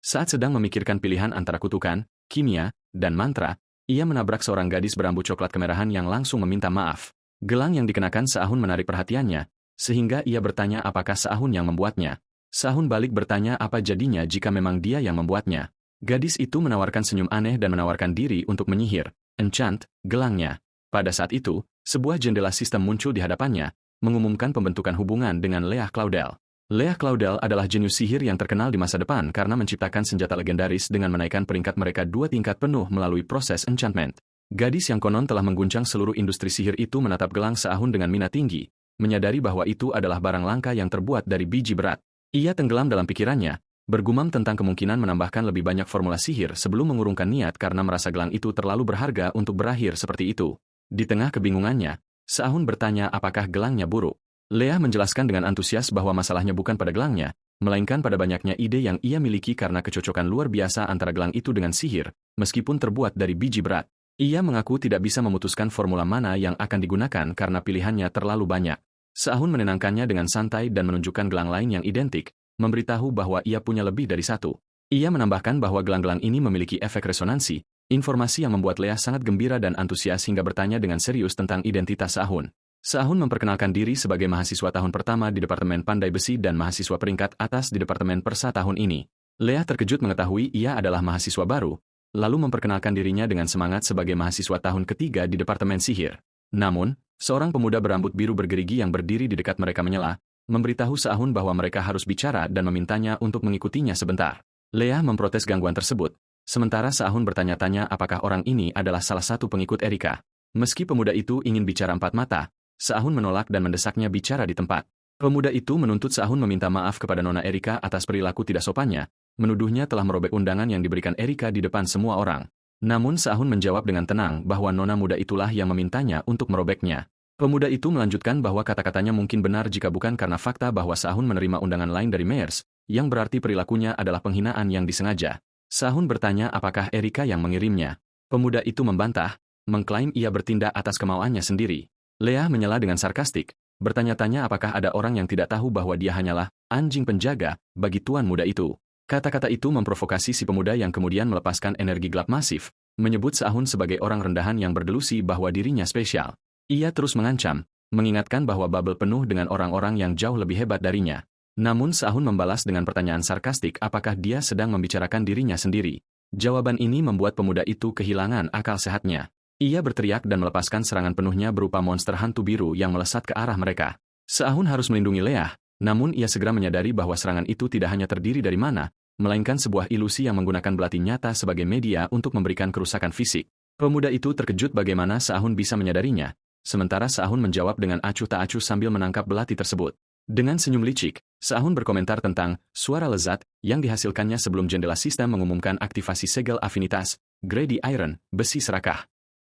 Saat sedang memikirkan pilihan antara kutukan, kimia, dan mantra, ia menabrak seorang gadis berambut coklat kemerahan yang langsung meminta maaf. Gelang yang dikenakan Seahun menarik perhatiannya, sehingga ia bertanya apakah Seahun yang membuatnya. Seahun balik bertanya apa jadinya jika memang dia yang membuatnya. Gadis itu menawarkan senyum aneh dan menawarkan diri untuk menyihir, enchant, gelangnya. Pada saat itu, sebuah jendela sistem muncul di hadapannya, mengumumkan pembentukan hubungan dengan Leah Claudel. Leah Claudel adalah jenius sihir yang terkenal di masa depan karena menciptakan senjata legendaris dengan menaikkan peringkat mereka 2 tingkat penuh melalui proses enchantment. Gadis yang konon telah mengguncang seluruh industri sihir itu menatap gelang Seahun dengan minat tinggi, menyadari bahwa itu adalah barang langka yang terbuat dari biji berat. Ia tenggelam dalam pikirannya, bergumam tentang kemungkinan menambahkan lebih banyak formula sihir sebelum mengurungkan niat karena merasa gelang itu terlalu berharga untuk berakhir seperti itu. Di tengah kebingungannya, Seahun bertanya apakah gelangnya buruk. Leah menjelaskan dengan antusias bahwa masalahnya bukan pada gelangnya, melainkan pada banyaknya ide yang ia miliki karena kecocokan luar biasa antara gelang itu dengan sihir, meskipun terbuat dari biji berat. Ia mengaku tidak bisa memutuskan formula mana yang akan digunakan karena pilihannya terlalu banyak. Seahun menenangkannya dengan santai dan menunjukkan gelang lain yang identik, memberitahu bahwa ia punya lebih dari satu. Ia menambahkan bahwa gelang-gelang ini memiliki efek resonansi, informasi yang membuat Leah sangat gembira dan antusias hingga bertanya dengan serius tentang identitas Seahun. Seahun memperkenalkan diri sebagai mahasiswa tahun pertama di Departemen Pandai Besi dan mahasiswa peringkat atas di Departemen Persa tahun ini. Leah terkejut mengetahui ia adalah mahasiswa baru, lalu memperkenalkan dirinya dengan semangat sebagai mahasiswa tahun ketiga di Departemen Sihir. Namun, seorang pemuda berambut biru bergerigi yang berdiri di dekat mereka menyela, memberitahu Seahun bahwa mereka harus bicara dan memintanya untuk mengikutinya sebentar. Leah memprotes gangguan tersebut, sementara Seahun bertanya-tanya apakah orang ini adalah salah satu pengikut Erika. Meski pemuda itu ingin bicara empat mata, Seahun menolak dan mendesaknya bicara di tempat. Pemuda itu menuntut Seahun meminta maaf kepada Nona Erika atas perilaku tidak sopannya, menuduhnya telah merobek undangan yang diberikan Erika di depan semua orang. Namun Seahun menjawab dengan tenang bahwa nona muda itulah yang memintanya untuk merobeknya. Pemuda itu melanjutkan bahwa kata-katanya mungkin benar jika bukan karena fakta bahwa Seahun menerima undangan lain dari Meyers, yang berarti perilakunya adalah penghinaan yang disengaja. Sahun bertanya apakah Erika yang mengirimnya. Pemuda itu membantah, mengklaim ia bertindak atas kemauannya sendiri. Leah menyela dengan sarkastik, bertanya-tanya apakah ada orang yang tidak tahu bahwa dia hanyalah anjing penjaga bagi tuan muda itu. Kata-kata itu memprovokasi si pemuda yang kemudian melepaskan energi gelap masif, menyebut Sahun sebagai orang rendahan yang berdelusi bahwa dirinya spesial. Ia terus mengancam, mengingatkan bahwa bubble penuh dengan orang-orang yang jauh lebih hebat darinya. Namun Sahun membalas dengan pertanyaan sarkastik apakah dia sedang membicarakan dirinya sendiri. Jawaban ini membuat pemuda itu kehilangan akal sehatnya. Ia berteriak dan melepaskan serangan penuhnya berupa monster hantu biru yang melesat ke arah mereka. Sahun harus melindungi Leah, namun ia segera menyadari bahwa serangan itu tidak hanya terdiri dari mana, melainkan sebuah ilusi yang menggunakan belati nyata sebagai media untuk memberikan kerusakan fisik. Pemuda itu terkejut bagaimana Sahun bisa menyadarinya, sementara Sahun menjawab dengan acuh tak acuh sambil menangkap belati tersebut. Dengan senyum licik, Sahun berkomentar tentang suara lezat yang dihasilkannya sebelum jendela sistem mengumumkan aktivasi segel afinitas, Grady Iron, besi serakah.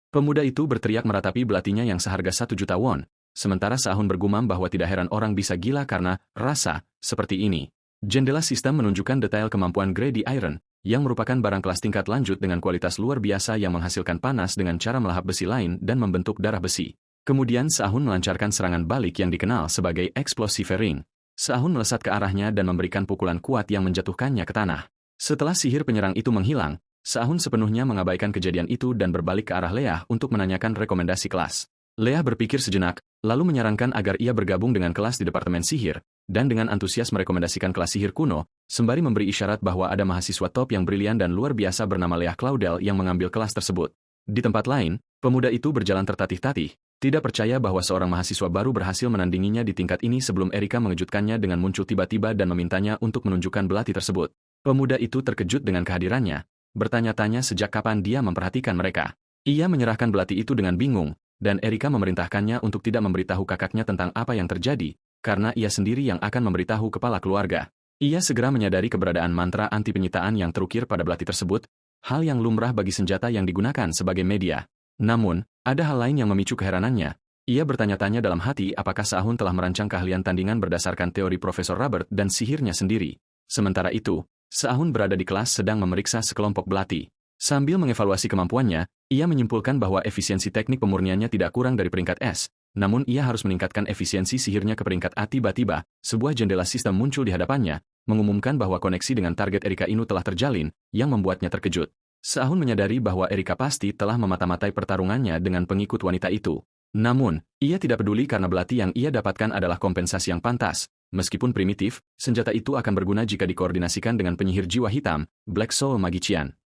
Pemuda itu berteriak meratapi belatinya yang seharga 1 juta won, sementara Sahun bergumam bahwa tidak heran orang bisa gila karena rasa seperti ini. Jendela sistem menunjukkan detail kemampuan Grady Iron, yang merupakan barang kelas tingkat lanjut dengan kualitas luar biasa yang menghasilkan panas dengan cara melahap besi lain dan membentuk darah besi. Kemudian Sahun melancarkan serangan balik yang dikenal sebagai explosive ring. Sahun melesat ke arahnya dan memberikan pukulan kuat yang menjatuhkannya ke tanah. Setelah sihir penyerang itu menghilang, Sahun sepenuhnya mengabaikan kejadian itu dan berbalik ke arah Leah untuk menanyakan rekomendasi kelas. Leah berpikir sejenak, lalu menyarankan agar ia bergabung dengan kelas di Departemen Sihir, dan dengan antusias merekomendasikan kelas sihir kuno, sembari memberi isyarat bahwa ada mahasiswa top yang brilian dan luar biasa bernama Leah Claudel yang mengambil kelas tersebut. Di tempat lain, pemuda itu berjalan tertatih-tatih, tidak percaya bahwa seorang mahasiswa baru berhasil menandinginya di tingkat ini sebelum Erika mengejutkannya dengan muncul tiba-tiba dan memintanya untuk menunjukkan belati tersebut. Pemuda itu terkejut dengan kehadirannya, bertanya-tanya sejak kapan dia memperhatikan mereka. Ia menyerahkan belati itu dengan bingung, dan Erika memerintahkannya untuk tidak memberitahu kakaknya tentang apa yang terjadi, karena ia sendiri yang akan memberitahu kepala keluarga. Ia segera menyadari keberadaan mantra anti penyitaan yang terukir pada belati tersebut, hal yang lumrah bagi senjata yang digunakan sebagai media. Namun, ada hal lain yang memicu keheranannya. Ia bertanya-tanya dalam hati apakah Sahun telah merancang keahlian tandingan berdasarkan teori Profesor Robert dan sihirnya sendiri. Sementara itu, Sahun berada di kelas sedang memeriksa sekelompok belati. Sambil mengevaluasi kemampuannya, ia menyimpulkan bahwa efisiensi teknik pemurniannya tidak kurang dari peringkat S, namun ia harus meningkatkan efisiensi sihirnya ke peringkat A. Tiba-tiba, sebuah jendela sistem muncul di hadapannya, mengumumkan bahwa koneksi dengan target Erika Inu telah terjalin, yang membuatnya terkejut. Sahun menyadari bahwa Erika pasti telah memata-matai pertarungannya dengan pengikut wanita itu. Namun, ia tidak peduli karena belati yang ia dapatkan adalah kompensasi yang pantas. Meskipun primitif, senjata itu akan berguna jika dikoordinasikan dengan penyihir jiwa hitam, Black Soul Magician.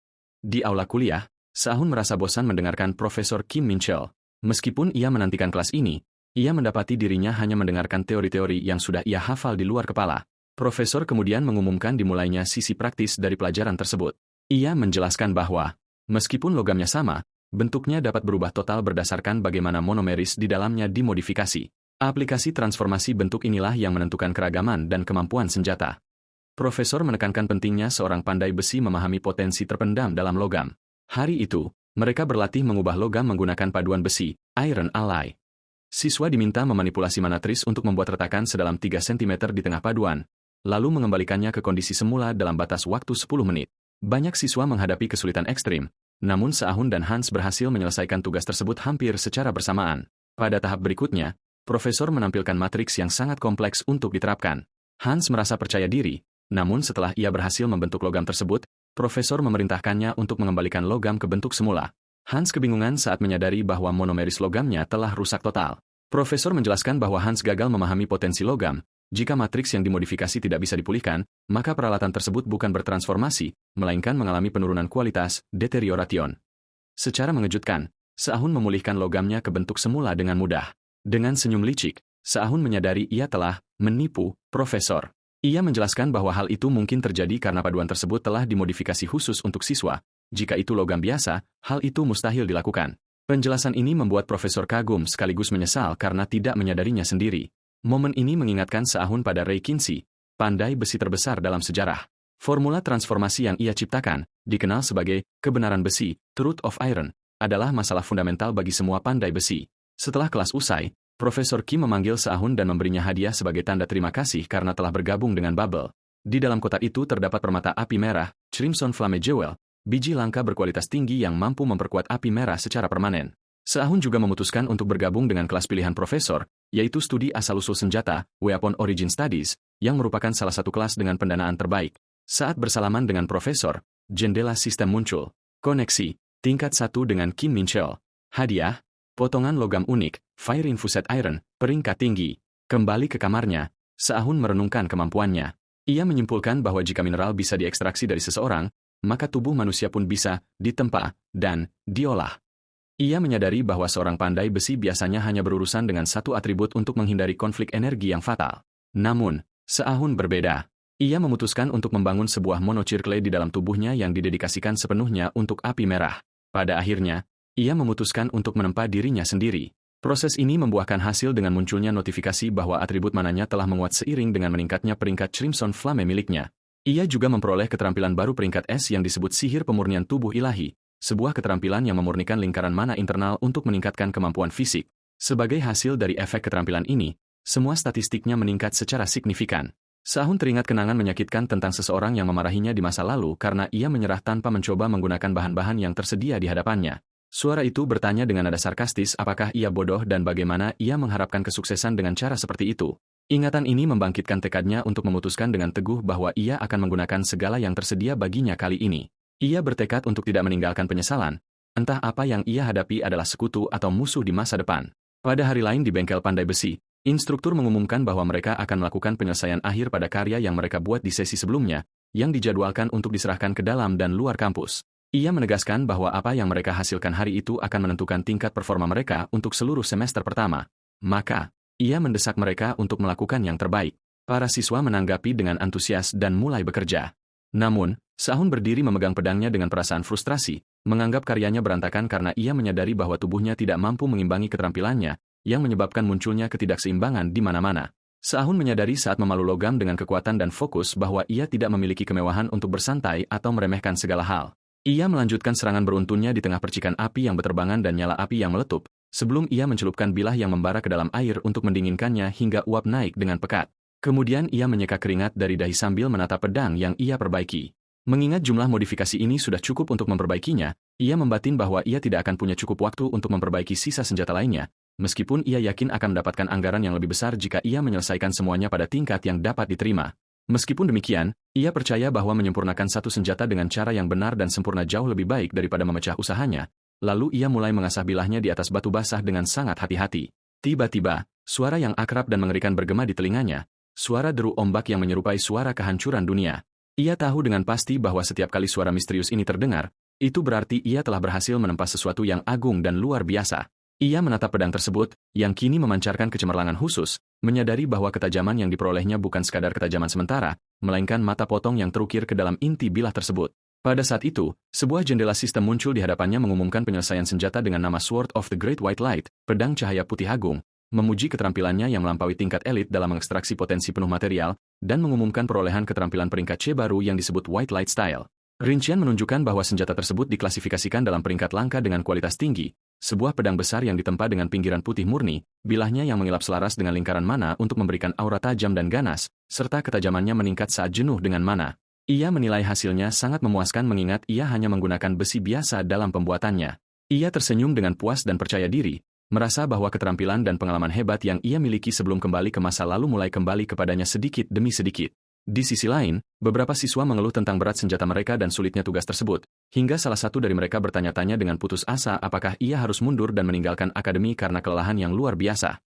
Di aula kuliah, Sahun merasa bosan mendengarkan Profesor Kim Min-chul. Meskipun ia menantikan kelas ini, ia mendapati dirinya hanya mendengarkan teori-teori yang sudah ia hafal di luar kepala. Profesor kemudian mengumumkan dimulainya sisi praktis dari pelajaran tersebut. Ia menjelaskan bahwa, meskipun logamnya sama, bentuknya dapat berubah total berdasarkan bagaimana monomeris di dalamnya dimodifikasi. Aplikasi transformasi bentuk inilah yang menentukan keragaman dan kemampuan senjata. Profesor menekankan pentingnya seorang pandai besi memahami potensi terpendam dalam logam. Hari itu, mereka berlatih mengubah logam menggunakan paduan besi, Iron Ally. Siswa diminta memanipulasi manatris untuk membuat retakan sedalam 3 cm di tengah paduan, lalu mengembalikannya ke kondisi semula dalam batas waktu 10 menit. Banyak siswa menghadapi kesulitan ekstrim, namun Sahun dan Hans berhasil menyelesaikan tugas tersebut hampir secara bersamaan. Pada tahap berikutnya, Profesor menampilkan matriks yang sangat kompleks untuk diterapkan. Hans merasa percaya diri, namun setelah ia berhasil membentuk logam tersebut, Profesor memerintahkannya untuk mengembalikan logam ke bentuk semula. Hans kebingungan saat menyadari bahwa monomeris logamnya telah rusak total. Profesor menjelaskan bahwa Hans gagal memahami potensi logam. Jika matriks yang dimodifikasi tidak bisa dipulihkan, maka peralatan tersebut bukan bertransformasi, melainkan mengalami penurunan kualitas, deterioration. Secara mengejutkan, Sahun memulihkan logamnya ke bentuk semula dengan mudah. Dengan senyum licik, Sahun menyadari ia telah menipu Profesor. Ia menjelaskan bahwa hal itu mungkin terjadi karena paduan tersebut telah dimodifikasi khusus untuk siswa. Jika itu logam biasa, hal itu mustahil dilakukan. Penjelasan ini membuat Profesor kagum sekaligus menyesal karena tidak menyadarinya sendiri. Momen ini mengingatkan Sahun pada Ray Kinsey, pandai besi terbesar dalam sejarah. Formula transformasi yang ia ciptakan, dikenal sebagai kebenaran besi, Truth of Iron, adalah masalah fundamental bagi semua pandai besi. Setelah kelas usai, Profesor Kim memanggil Sahun dan memberinya hadiah sebagai tanda terima kasih karena telah bergabung dengan Bubble. Di dalam kotak itu terdapat permata api merah, Crimson Flame Jewel, biji langka berkualitas tinggi yang mampu memperkuat api merah secara permanen. Se-Ahun juga memutuskan untuk bergabung dengan kelas pilihan profesor, yaitu studi asal-usul senjata, Weapon Origin Studies, yang merupakan salah satu kelas dengan pendanaan terbaik. Saat bersalaman dengan profesor, jendela sistem muncul. Koneksi, tingkat 1 dengan Kim Min-cheol. Hadiah, potongan logam unik, Fire Infused Iron, peringkat tinggi. Kembali ke kamarnya, Se-Ahun merenungkan kemampuannya. Ia menyimpulkan bahwa jika mineral bisa diekstraksi dari seseorang, maka tubuh manusia pun bisa ditempa dan diolah. Ia menyadari bahwa seorang pandai besi biasanya hanya berurusan dengan satu atribut untuk menghindari konflik energi yang fatal. Namun, Se-Ahun berbeda. Ia memutuskan untuk membangun sebuah monocircle di dalam tubuhnya yang didedikasikan sepenuhnya untuk api merah. Pada akhirnya, ia memutuskan untuk menempa dirinya sendiri. Proses ini membuahkan hasil dengan munculnya notifikasi bahwa atribut mananya telah menguat seiring dengan meningkatnya peringkat Crimson Flame miliknya. Ia juga memperoleh keterampilan baru peringkat S yang disebut Sihir Pemurnian Tubuh Ilahi, sebuah keterampilan yang memurnikan lingkaran mana internal untuk meningkatkan kemampuan fisik. Sebagai hasil dari efek keterampilan ini, semua statistiknya meningkat secara signifikan. Se-Ahun teringat kenangan menyakitkan tentang seseorang yang memarahinya di masa lalu karena ia menyerah tanpa mencoba menggunakan bahan-bahan yang tersedia di hadapannya. Suara itu bertanya dengan nada sarkastis apakah ia bodoh dan bagaimana ia mengharapkan kesuksesan dengan cara seperti itu. Ingatan ini membangkitkan tekadnya untuk memutuskan dengan teguh bahwa ia akan menggunakan segala yang tersedia baginya kali ini. Ia bertekad untuk tidak meninggalkan penyesalan, entah apa yang ia hadapi adalah sekutu atau musuh di masa depan. Pada hari lain di bengkel pandai besi, instruktur mengumumkan bahwa mereka akan melakukan penyelesaian akhir pada karya yang mereka buat di sesi sebelumnya, yang dijadwalkan untuk diserahkan ke dalam dan luar kampus. Ia menegaskan bahwa apa yang mereka hasilkan hari itu akan menentukan tingkat performa mereka untuk seluruh semester pertama. Maka, ia mendesak mereka untuk melakukan yang terbaik. Para siswa menanggapi dengan antusias dan mulai bekerja. Namun, Se-Ahun berdiri memegang pedangnya dengan perasaan frustrasi, menganggap karyanya berantakan karena ia menyadari bahwa tubuhnya tidak mampu mengimbangi keterampilannya, yang menyebabkan munculnya ketidakseimbangan di mana-mana. Se-Ahun menyadari saat memalu logam dengan kekuatan dan fokus bahwa ia tidak memiliki kemewahan untuk bersantai atau meremehkan segala hal. Ia melanjutkan serangan beruntunnya di tengah percikan api yang berterbangan dan nyala api yang meletup, sebelum ia mencelupkan bilah yang membara ke dalam air untuk mendinginkannya hingga uap naik dengan pekat. Kemudian ia menyeka keringat dari dahi sambil menatap pedang yang ia perbaiki. Mengingat jumlah modifikasi ini sudah cukup untuk memperbaikinya, ia membatin bahwa ia tidak akan punya cukup waktu untuk memperbaiki sisa senjata lainnya, meskipun ia yakin akan mendapatkan anggaran yang lebih besar jika ia menyelesaikan semuanya pada tingkat yang dapat diterima. Meskipun demikian, ia percaya bahwa menyempurnakan satu senjata dengan cara yang benar dan sempurna jauh lebih baik daripada memecah usahanya. Lalu ia mulai mengasah bilahnya di atas batu basah dengan sangat hati-hati. Tiba-tiba, suara yang akrab dan mengerikan bergema di telinganya, suara deru ombak yang menyerupai suara kehancuran dunia. Ia tahu dengan pasti bahwa setiap kali suara misterius ini terdengar, itu berarti ia telah berhasil menempa sesuatu yang agung dan luar biasa. Ia menatap pedang tersebut, yang kini memancarkan kecemerlangan khusus, menyadari bahwa ketajaman yang diperolehnya bukan sekadar ketajaman sementara, melainkan mata potong yang terukir ke dalam inti bilah tersebut. Pada saat itu, sebuah jendela sistem muncul di hadapannya mengumumkan penyelesaian senjata dengan nama Sword of the Great White Light, pedang cahaya putih agung, memuji keterampilannya yang melampaui tingkat elit dalam mengekstraksi potensi penuh material, dan mengumumkan perolehan keterampilan peringkat C baru yang disebut White Light Style. Rincian menunjukkan bahwa senjata tersebut diklasifikasikan dalam peringkat langka dengan kualitas tinggi, sebuah pedang besar yang ditempa dengan pinggiran putih murni, bilahnya yang mengilap selaras dengan lingkaran mana untuk memberikan aura tajam dan ganas, serta ketajamannya meningkat saat jenuh dengan mana. Ia menilai hasilnya sangat memuaskan mengingat ia hanya menggunakan besi biasa dalam pembuatannya. Ia tersenyum dengan puas dan percaya diri, merasa bahwa keterampilan dan pengalaman hebat yang ia miliki sebelum kembali ke masa lalu mulai kembali kepadanya sedikit demi sedikit. Di sisi lain, beberapa siswa mengeluh tentang berat senjata mereka dan sulitnya tugas tersebut, hingga salah satu dari mereka bertanya-tanya dengan putus asa apakah ia harus mundur dan meninggalkan akademi karena kelelahan yang luar biasa.